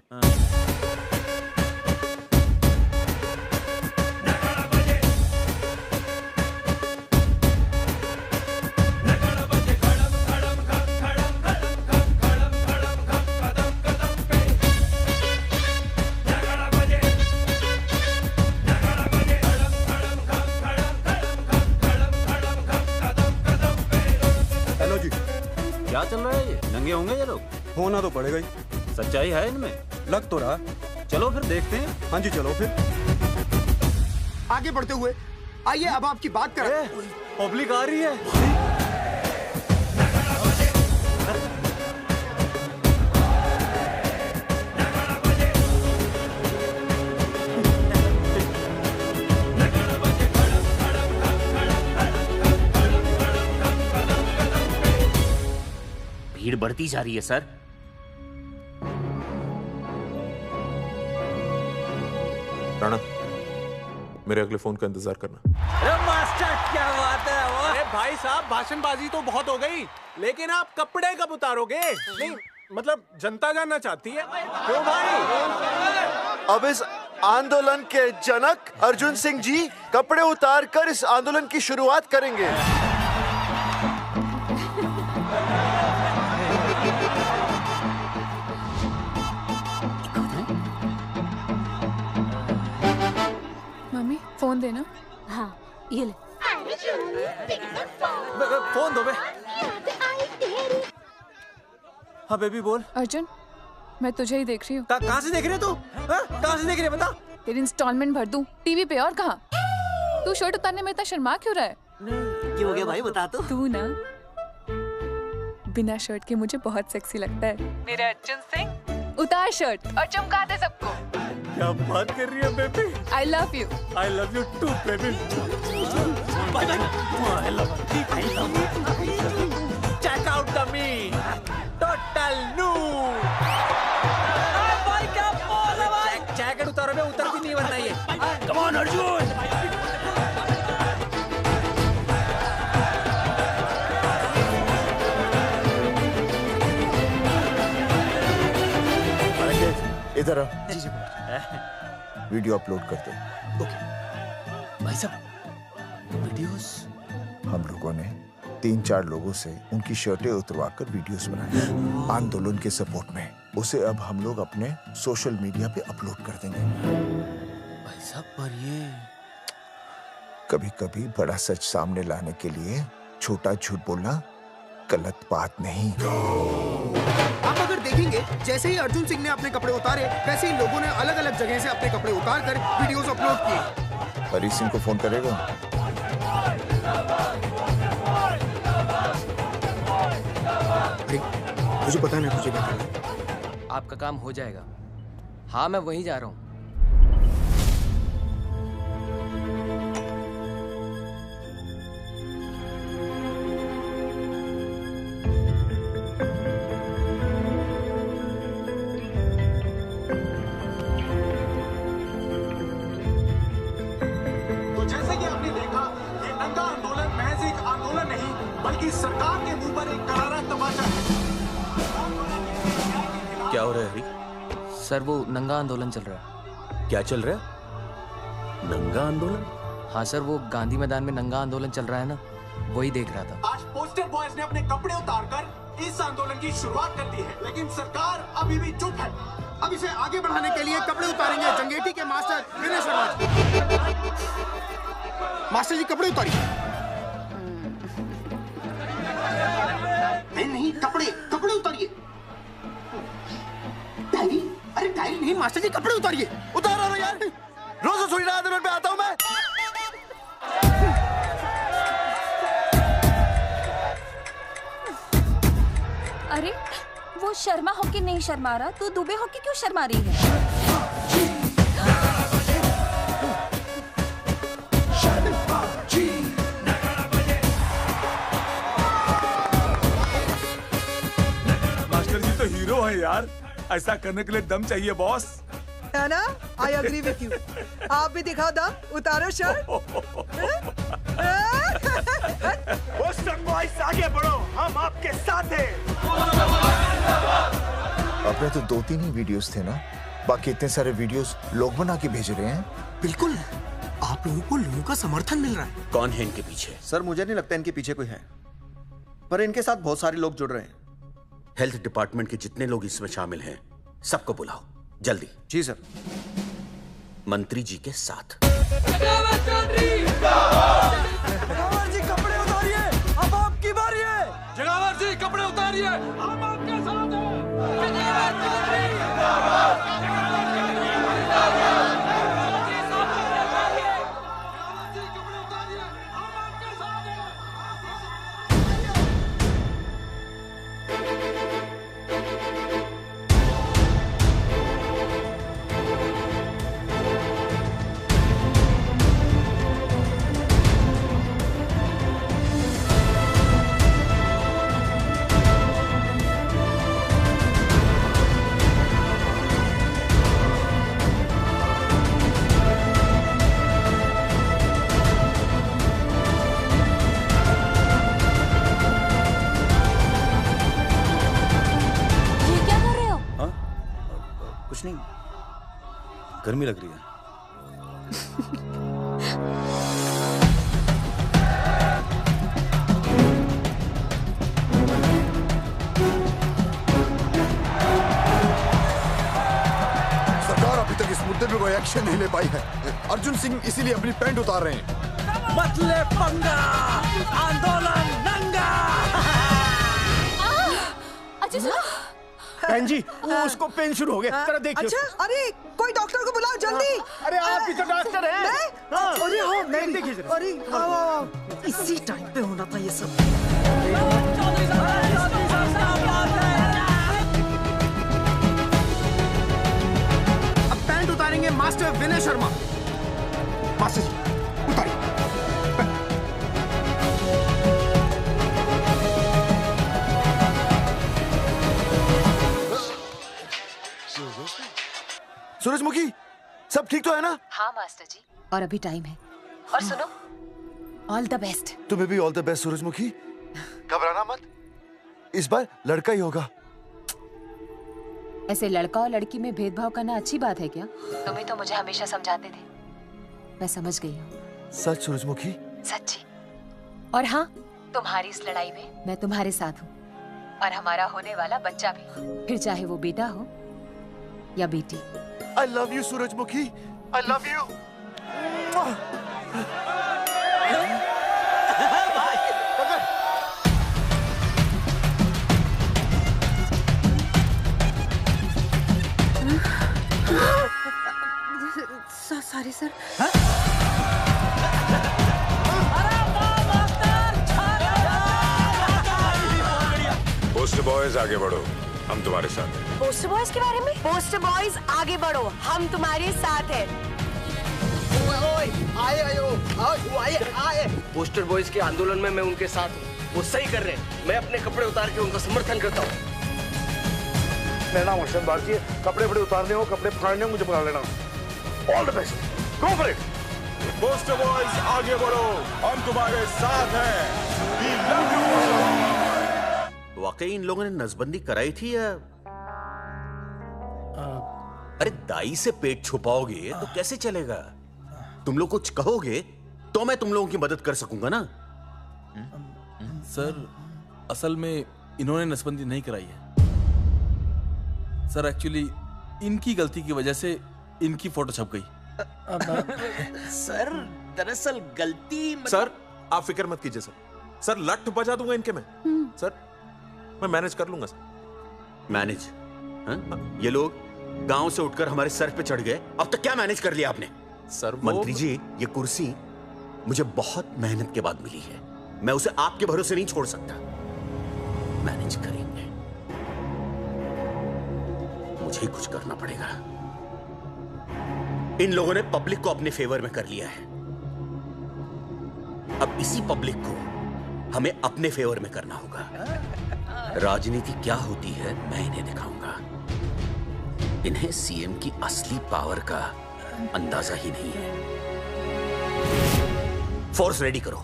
हेलो जी, क्या चल रहा है ये? नंगे होंगे ये लोग? होना तो पड़ेगा ही। सच्चाई है इनमें? लग तो रहा। चलो फिर देखते हैं। हाँ जी चलो फिर। आगे बढ़ते हुए आइए अब आपकी बात करें। पब्लिक आ रही है। भीड़ बढ़ती जा रही है सर। राणा, मेरे अगले फोन का इंतजार करना। अरे मास्टर क्या बात है वो? अरे भाई साहब, भाषणबाजी तो बहुत हो गई, लेकिन आप कपड़े कब उतारोगे? नहीं मतलब जनता जानना चाहती है। क्यों भाई? अब इस आंदोलन के जनक अर्जुन सिंह जी कपड़े उतार कर इस आंदोलन की शुरुआत करेंगे। मम्मी फोन देना। हाँ ये ले। फोन दो बे। हाँ बेबी बोल। अर्जुन मैं तुझे ही देख रही हूँ। कहाँ से देख रही है तू? कहाँ से देख रही है बता? तेरी इंस्टॉलमेंट भर दूं टीवी पे और कहाँ? तू शर्ट उतारने में इतना शर्मा क्यों रहा है? क्या हो गया भाई, बता तो। तू ना बिना शर्ट के मुझे बहुत सेक्सी लगता है। मेरे अर्जुन सिंह उतार शर्ट और चमका दे सबको। क्या बात कर रही है baby? I love you. I love you too baby. Bye bye. I love you। Check out the me. Total new। भाई क्या बोल है भाई? जैकेट उतारो बे, उतर भी नहीं वरना ये। Come on Arjun. इधर आ। वीडियो अपलोड करते। भाई साहब वीडियोस? हम लोगों ने 3-4 लोगों से उनकी शर्टें उतरवाकर वीडियोस बनाए आंदोलन के सपोर्ट में। उसे अब हम लोग अपने सोशल मीडिया पे अपलोड कर देंगे। भाई साहब पर ये कभी-कभी बड़ा सच सामने लाने के लिए छोटा झूठ बोलना गलत बात नहीं। आप अगर देखेंगे जैसे ही अर्जुन सिंह ने अपने कपड़े उतारे, वैसे ही लोगों ने अलग अलग जगह से अपने कपड़े उतार कर वीडियोस अपलोड किए। हरी सिंह को फोन करेगा? मुझे पता नहीं मुझे क्या करना है। आपका काम हो जाएगा। हाँ मैं वहीं जा रहा हूँ। तो जैसे कि आपने देखा, ये नंगा आंदोलन महज एक आंदोलन नहीं, बल्कि सरकार के मुंह पर एक करारा तमाचा है। क्या हो रहा है हरी? सर वो नंगा आंदोलन चल रहा है। क्या चल रहा है? नंगा आंदोलन? हाँ सर, वो गांधी मैदान में नंगा आंदोलन चल रहा है ना, वही देख रहा था। आज पोस्टर बॉयज ने अपने कपड़े उतारकर इस आंदोलन की शुरुआत कर दी है, लेकिन सरकार अभी भी चुप है। अब इसे आगे बढ़ाने के लिए कपड़े उतारेंगे जंगेटी के मास्टर विनय शर्मा। मास्टर जी कपड़े उतारिए। नहीं कपड़े कपड़े उतारिए। डायरी? अरे डायरी नहीं मास्टर जी, कपड़े उतारिए। उतारो यार, रोज थोड़ी आंदोलन पे आता हूँ मैं। अरे वो तू शर्मा होके नहीं शर्मा रहा, तू दुबे होके क्यों शर्मा रही है? मास्टर जी तो हीरो है यार, ऐसा करने के लिए दम चाहिए बॉस। है ना? I agree with you. आप भी दिखाओ दम, उतारो शर्ट। आगे बढ़ो, हम आपके साथ हैं। अपने तो 2-3 ही वीडियोस थे ना, बाकी इतने सारे वीडियोस लोग बना के भेज रहे हैं। बिल्कुल, आप लोगों को लोगों का समर्थन मिल रहा है। कौन है इनके पीछे? सर मुझे नहीं लगता इनके पीछे कोई है, पर इनके साथ बहुत सारे लोग जुड़ रहे हैं। हेल्थ डिपार्टमेंट के जितने लोग इसमें शामिल हैं, सबको बुलाओ जल्दी। जी सर। मंत्री जी के साथ। जगावर जी कपड़े उतारिए, अब आपकी बारी है। जगावर जी कपड़े उतारिए, हम आपके साथ हैं। कुछ नहीं, गर्मी लग रही है। सरकार अभी तक इस मुद्दे पे कोई एक्शन नहीं ले पाई है। अर्जुन सिंह इसीलिए अपनी पैंट उतार रहे हैं। मत ले पंगा, आंदोलन नंगा। बहन जी, वो उसको पेन शुरू हो गया, जरा देखिए। अच्छा, अरे कोई डॉक्टर को बुलाओ जल्दी। अरे आप भी तो डॉक्टर हैं। अरे हाँ, नहीं देखिए जरा। अरे इसी टाइम पे होना था ये सब। अब पैंट उतारेंगे मास्टर विनय शर्मा। मास्टर जी उतारिए। सूरजमुखी, सब ठीक तो है ना? हाँ मास्टर जी, और अभी टाइम है। और सुनो, ऑल द बेस्ट। तुम्हें भी ऑल द बेस्ट सूरजमुखी। घबराना मत, इस बार लड़का ही होगा। ऐसे लड़का और लड़की में भेदभाव करना अच्छी बात है क्या? तुम ही तो मुझे हमेशा समझाते थे। मैं समझ गई हूँ। सच सूरजमुखी? सच्ची। और हाँ, तुम्हारी इस लड़ाई में मैं तुम्हारे साथ हूँ, और हमारा होने वाला बच्चा भी, फिर चाहे वो बेटा हो या बेटी। I love you, सूरजमुखी। I love you. Sorry sir. Poster boys आगे बढ़ो, हम तुम्हारे साथ हैं। पोस्टर बॉयज के बारे में? पोस्टर बॉयज आगे बढ़ो, हम तुम्हारे साथ हैं। आए। पोस्टर बॉयज के आंदोलन में मैं उनके साथ हूँ। वो सही कर रहे हैं। मैं अपने कपड़े उतार के उनका समर्थन करता हूँ। मेरा नाम अर्शद बाजी है। कपड़े उतारने हो, कपड़े फाड़ने हो, मुझे पकड़ लेना। All the best, go for it. Poster boys आगे बढ़ो, हम तुम्हारे साथ हैं। We love you। वाकई इन लोगों ने नसबंदी कराई थी या? अरे दाई से पेट छुपाओगे तो कैसे चलेगा? तुम लोग कुछ कहोगे तो मैं तुम लोगों की मदद कर सकूंगा ना। सर, असल में इन्होंने नसबंदी नहीं कराई है सर। एक्चुअली इनकी गलती की वजह से इनकी फोटो छप गई। सर दरअसल गलती सर आप फिक्र मत कीजिए सर। सर लट बजा दूंगा इनके में। सर मैं मैनेज कर लूंगा सर। मैनेज? ये लोग गांव से उठकर हमारे सर पे चढ़ गए, अब तक क्या मैनेज कर लिया आपने? सर मंत्री जी, ये कुर्सी मुझे बहुत मेहनत के बाद मिली है, मैं उसे आपके भरोसे नहीं छोड़ सकता। मैनेज करेंगे। मुझे कुछ करना पड़ेगा। इन लोगों ने पब्लिक को अपने फेवर में कर लिया है। अब इसी पब्लिक को हमें अपने फेवर में करना होगा। राजनीति क्या होती है मैं इन्हें दिखाऊंगा। इन्हें सीएम की असली पावर का अंदाजा ही नहीं है। फोर्स रेडी करो।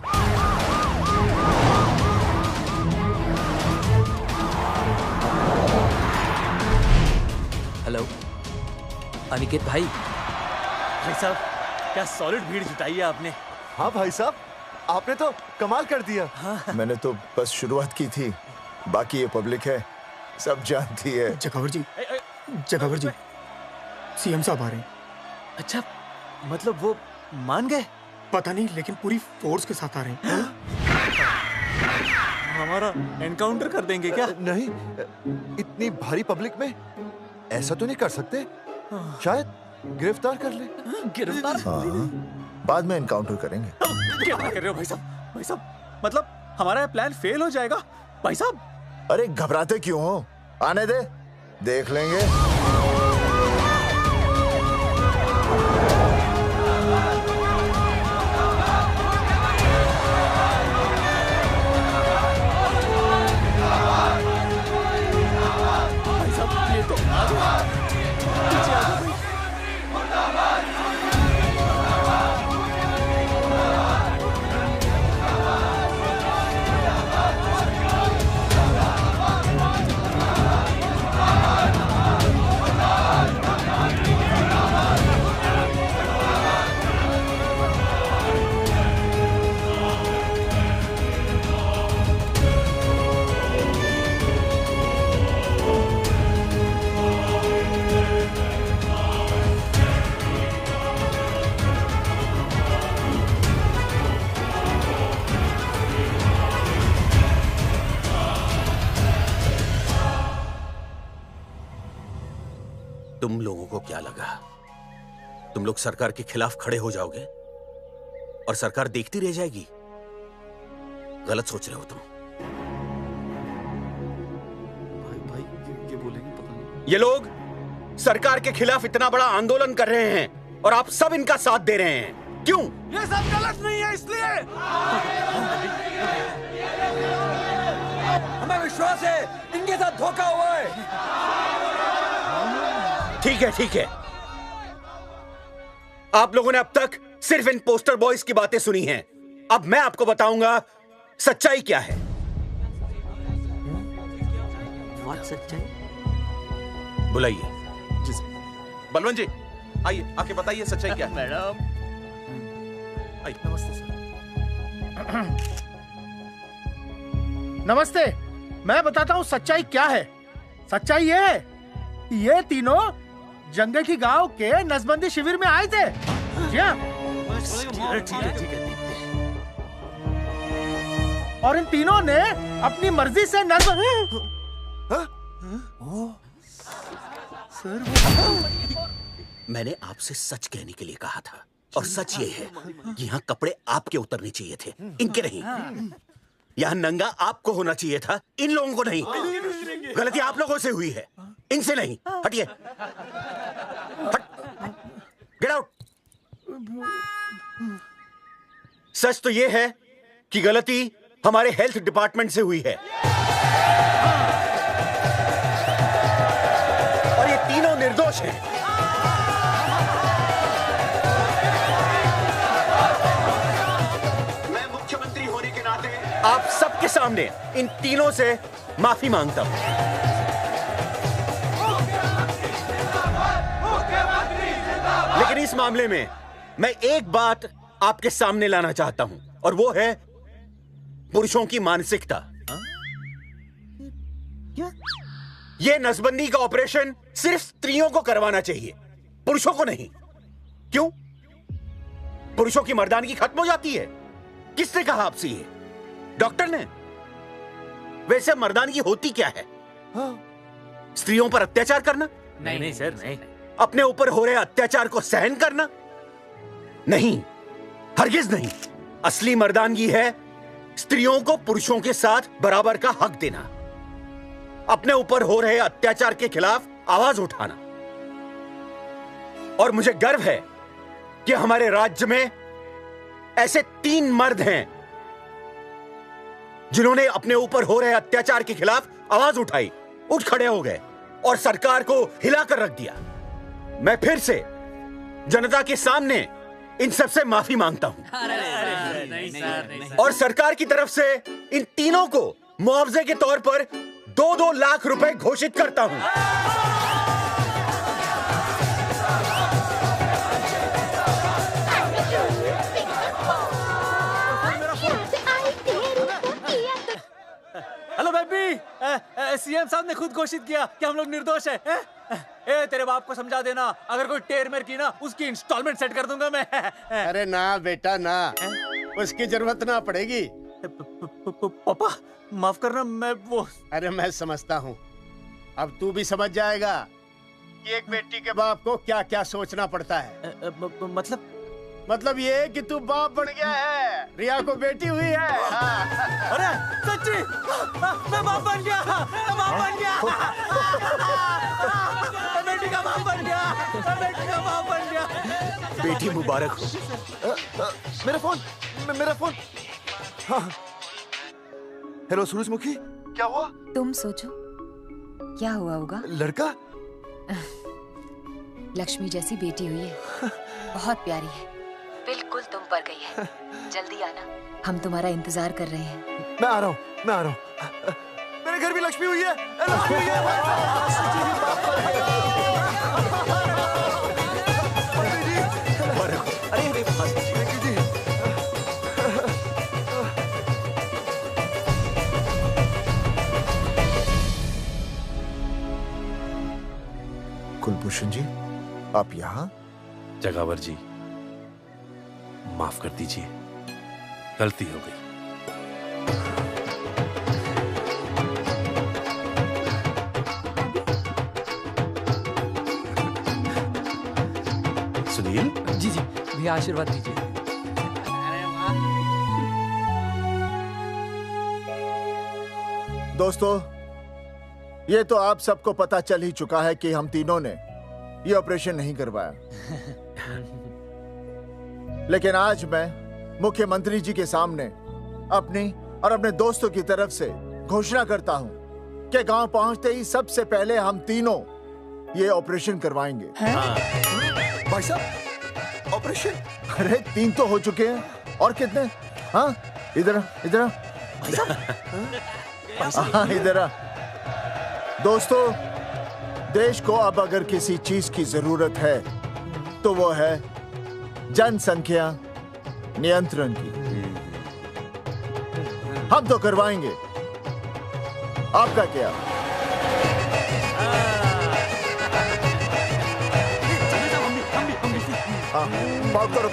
हेलो अनिकेत भाई। भाई साहब क्या सॉलिड भीड़ जुटाई है आपने। हाँ भाई साहब आपने तो कमाल कर दिया। मैंने तो बस शुरुआत की थी, बाकी ये पब्लिक है सब जानती है। जगावर जी, जगावर जी, सीएम साहब आ रहे हैं। अच्छा मतलब वो मान गए? पता नहीं, लेकिन पूरी फोर्स के साथ आ रहे हैं। हमारा एनकाउंटर कर देंगे क्या? नहीं, इतनी भारी पब्लिक में ऐसा तो नहीं कर सकते। शायद गिरफ्तार कर ले। गिरफ्तार? हाँ, बाद में एनकाउंटर करेंगे। क्या बात कर रहे हो भाई साहब? भाई साहब मतलब हमारा प्लान फेल हो जाएगा भाई साहब? अरे घबराते क्यों हो, आने दे, देख लेंगे। भाई साहब ये तो आ गया। पीछे आ जाओ भाई। तुम लोगों को क्या लगा तुम लोग सरकार के खिलाफ खड़े हो जाओगे और सरकार देखती रह जाएगी? गलत सोच रहे हो तुम। भाई ये बोलेंगे पता नहीं। ये लोग सरकार के खिलाफ इतना बड़ा आंदोलन कर रहे हैं और आप सब इनका साथ दे रहे हैं, क्यों? ये सब गलत नहीं है इसलिए। हमें विश्वास है इनके साथ धोखा हुआ है। ठीक है ठीक है, आप लोगों ने अब तक सिर्फ इन पोस्टर बॉयज की बातें सुनी हैं। अब मैं आपको बताऊंगा सच्चाई क्या है। सच्चाई? बुलाइए। बलवंत जी आइए, आके बताइए सच्चाई क्या है। मैडम नमस्ते सर। नमस्ते, मैं बताता हूँ सच्चाई क्या है। सच्चाई ये है कि ये तीनों जंगल की गांव के नसबंदी शिविर में आए थे। जी हाँ। ठीक है। और इन तीनों ने अपनी मर्जी से मैंने आपसे सच कहने के लिए कहा था और सच ये है कि यहाँ कपड़े आपके उतरने चाहिए थे, इनके नहीं। यहाँ नंगा आपको होना चाहिए था, इन लोगों को नहीं। गलती आप लोगों से हुई है, इनसे नहीं। हटिए, गेट आउट। सच तो ये है कि गलती हमारे हेल्थ डिपार्टमेंट से हुई है और ये तीनों निर्दोष हैं। मैं मुख्यमंत्री होने के नाते आप सबके सामने इन तीनों से माफी मांगता हूं। लेकिन इस मामले में मैं एक बात आपके सामने लाना चाहता हूं और वो है पुरुषों की मानसिकता। ये नसबंदी का ऑपरेशन सिर्फ स्त्रियों को करवाना चाहिए, पुरुषों को नहीं। क्यों? पुरुषों की मर्दानगी खत्म हो जाती है? किसने कहा आपसे ये? डॉक्टर ने? वैसे मर्दानगी होती क्या है? स्त्रियों पर अत्याचार करना? नहीं सर, नहीं। अपने ऊपर हो रहे अत्याचार को सहन करना? नहीं, हरगिज नहीं। असली मर्दानगी है स्त्रियों को पुरुषों के साथ बराबर का हक देना, अपने ऊपर हो रहे अत्याचार के खिलाफ आवाज उठाना। और मुझे गर्व है कि हमारे राज्य में ऐसे 3 मर्द हैं जिन्होंने अपने ऊपर हो रहे अत्याचार के खिलाफ आवाज उठाई, उठ खड़े हो गए और सरकार को हिलाकर रख दिया। मैं फिर से जनता के सामने इन सबसे माफी मांगता हूं और सरकार की तरफ से इन तीनों को मुआवजे के तौर पर 2-2 लाख रुपए घोषित करता हूं। हेलो बेबी, सीएम साहब ने खुद घोषित किया कि हम लोग निर्दोष हैं। ए, तेरे बाप को समझा देना, अगर कोई टेर मेर की ना, उसकी इंस्टॉलमेंट सेट कर दूंगा मैं। अरे ना बेटा ना, उसकी जरूरत ना पड़ेगी। पापा माफ करना, मैं वो। अरे मैं समझता हूँ, अब तू भी समझ जाएगा कि एक बेटी के बाप को क्या क्या सोचना पड़ता है। मतलब ये कि तू बाप बन गया है, रिया को बेटी हुई है। अरे सच्ची, मैं बाप बन गया, मैं बाप बन गया, मैं बेटी का बाप बन गया, मैं बेटी का बाप बन गया। बेटी मुबारक हो। मेरा फोन। हाँ। हेलो सूरजमुखी, क्या हुआ? तुम सोचो क्या हुआ होगा। लड़का? लक्ष्मी जैसी बेटी हुई है, बहुत प्यारी है, बिल्कुल तुम पर गई है। जल्दी आना, हम तुम्हारा इंतजार कर रहे हैं। मैं आ रहा हूँ। मेरे घर भी लक्ष्मी हुई है। कुलभूषण जी, आप यहाँ? जगावर जी, माफ कर दीजिए, गलती हो गई। सुनील जी भैया आशीर्वाद दीजिए। दोस्तों, ये तो आप सबको पता चल ही चुका है कि हम तीनों ने ये ऑपरेशन नहीं करवाया। लेकिन आज मैं मुख्यमंत्री जी के सामने अपनी और अपने दोस्तों की तरफ से घोषणा करता हूं कि गांव पहुंचते ही सबसे पहले हम तीनों ये ऑपरेशन करवाएंगे। भाई साहब, ऑपरेशन? अरे 3 तो हो चुके हैं, और कितने? हाँ, इधर हाँ, इधर। दोस्तों, देश को अब अगर किसी चीज की जरूरत है तो वो है जनसंख्या नियंत्रण की। हम तो करवाएंगे, आपका क्या? बात करो।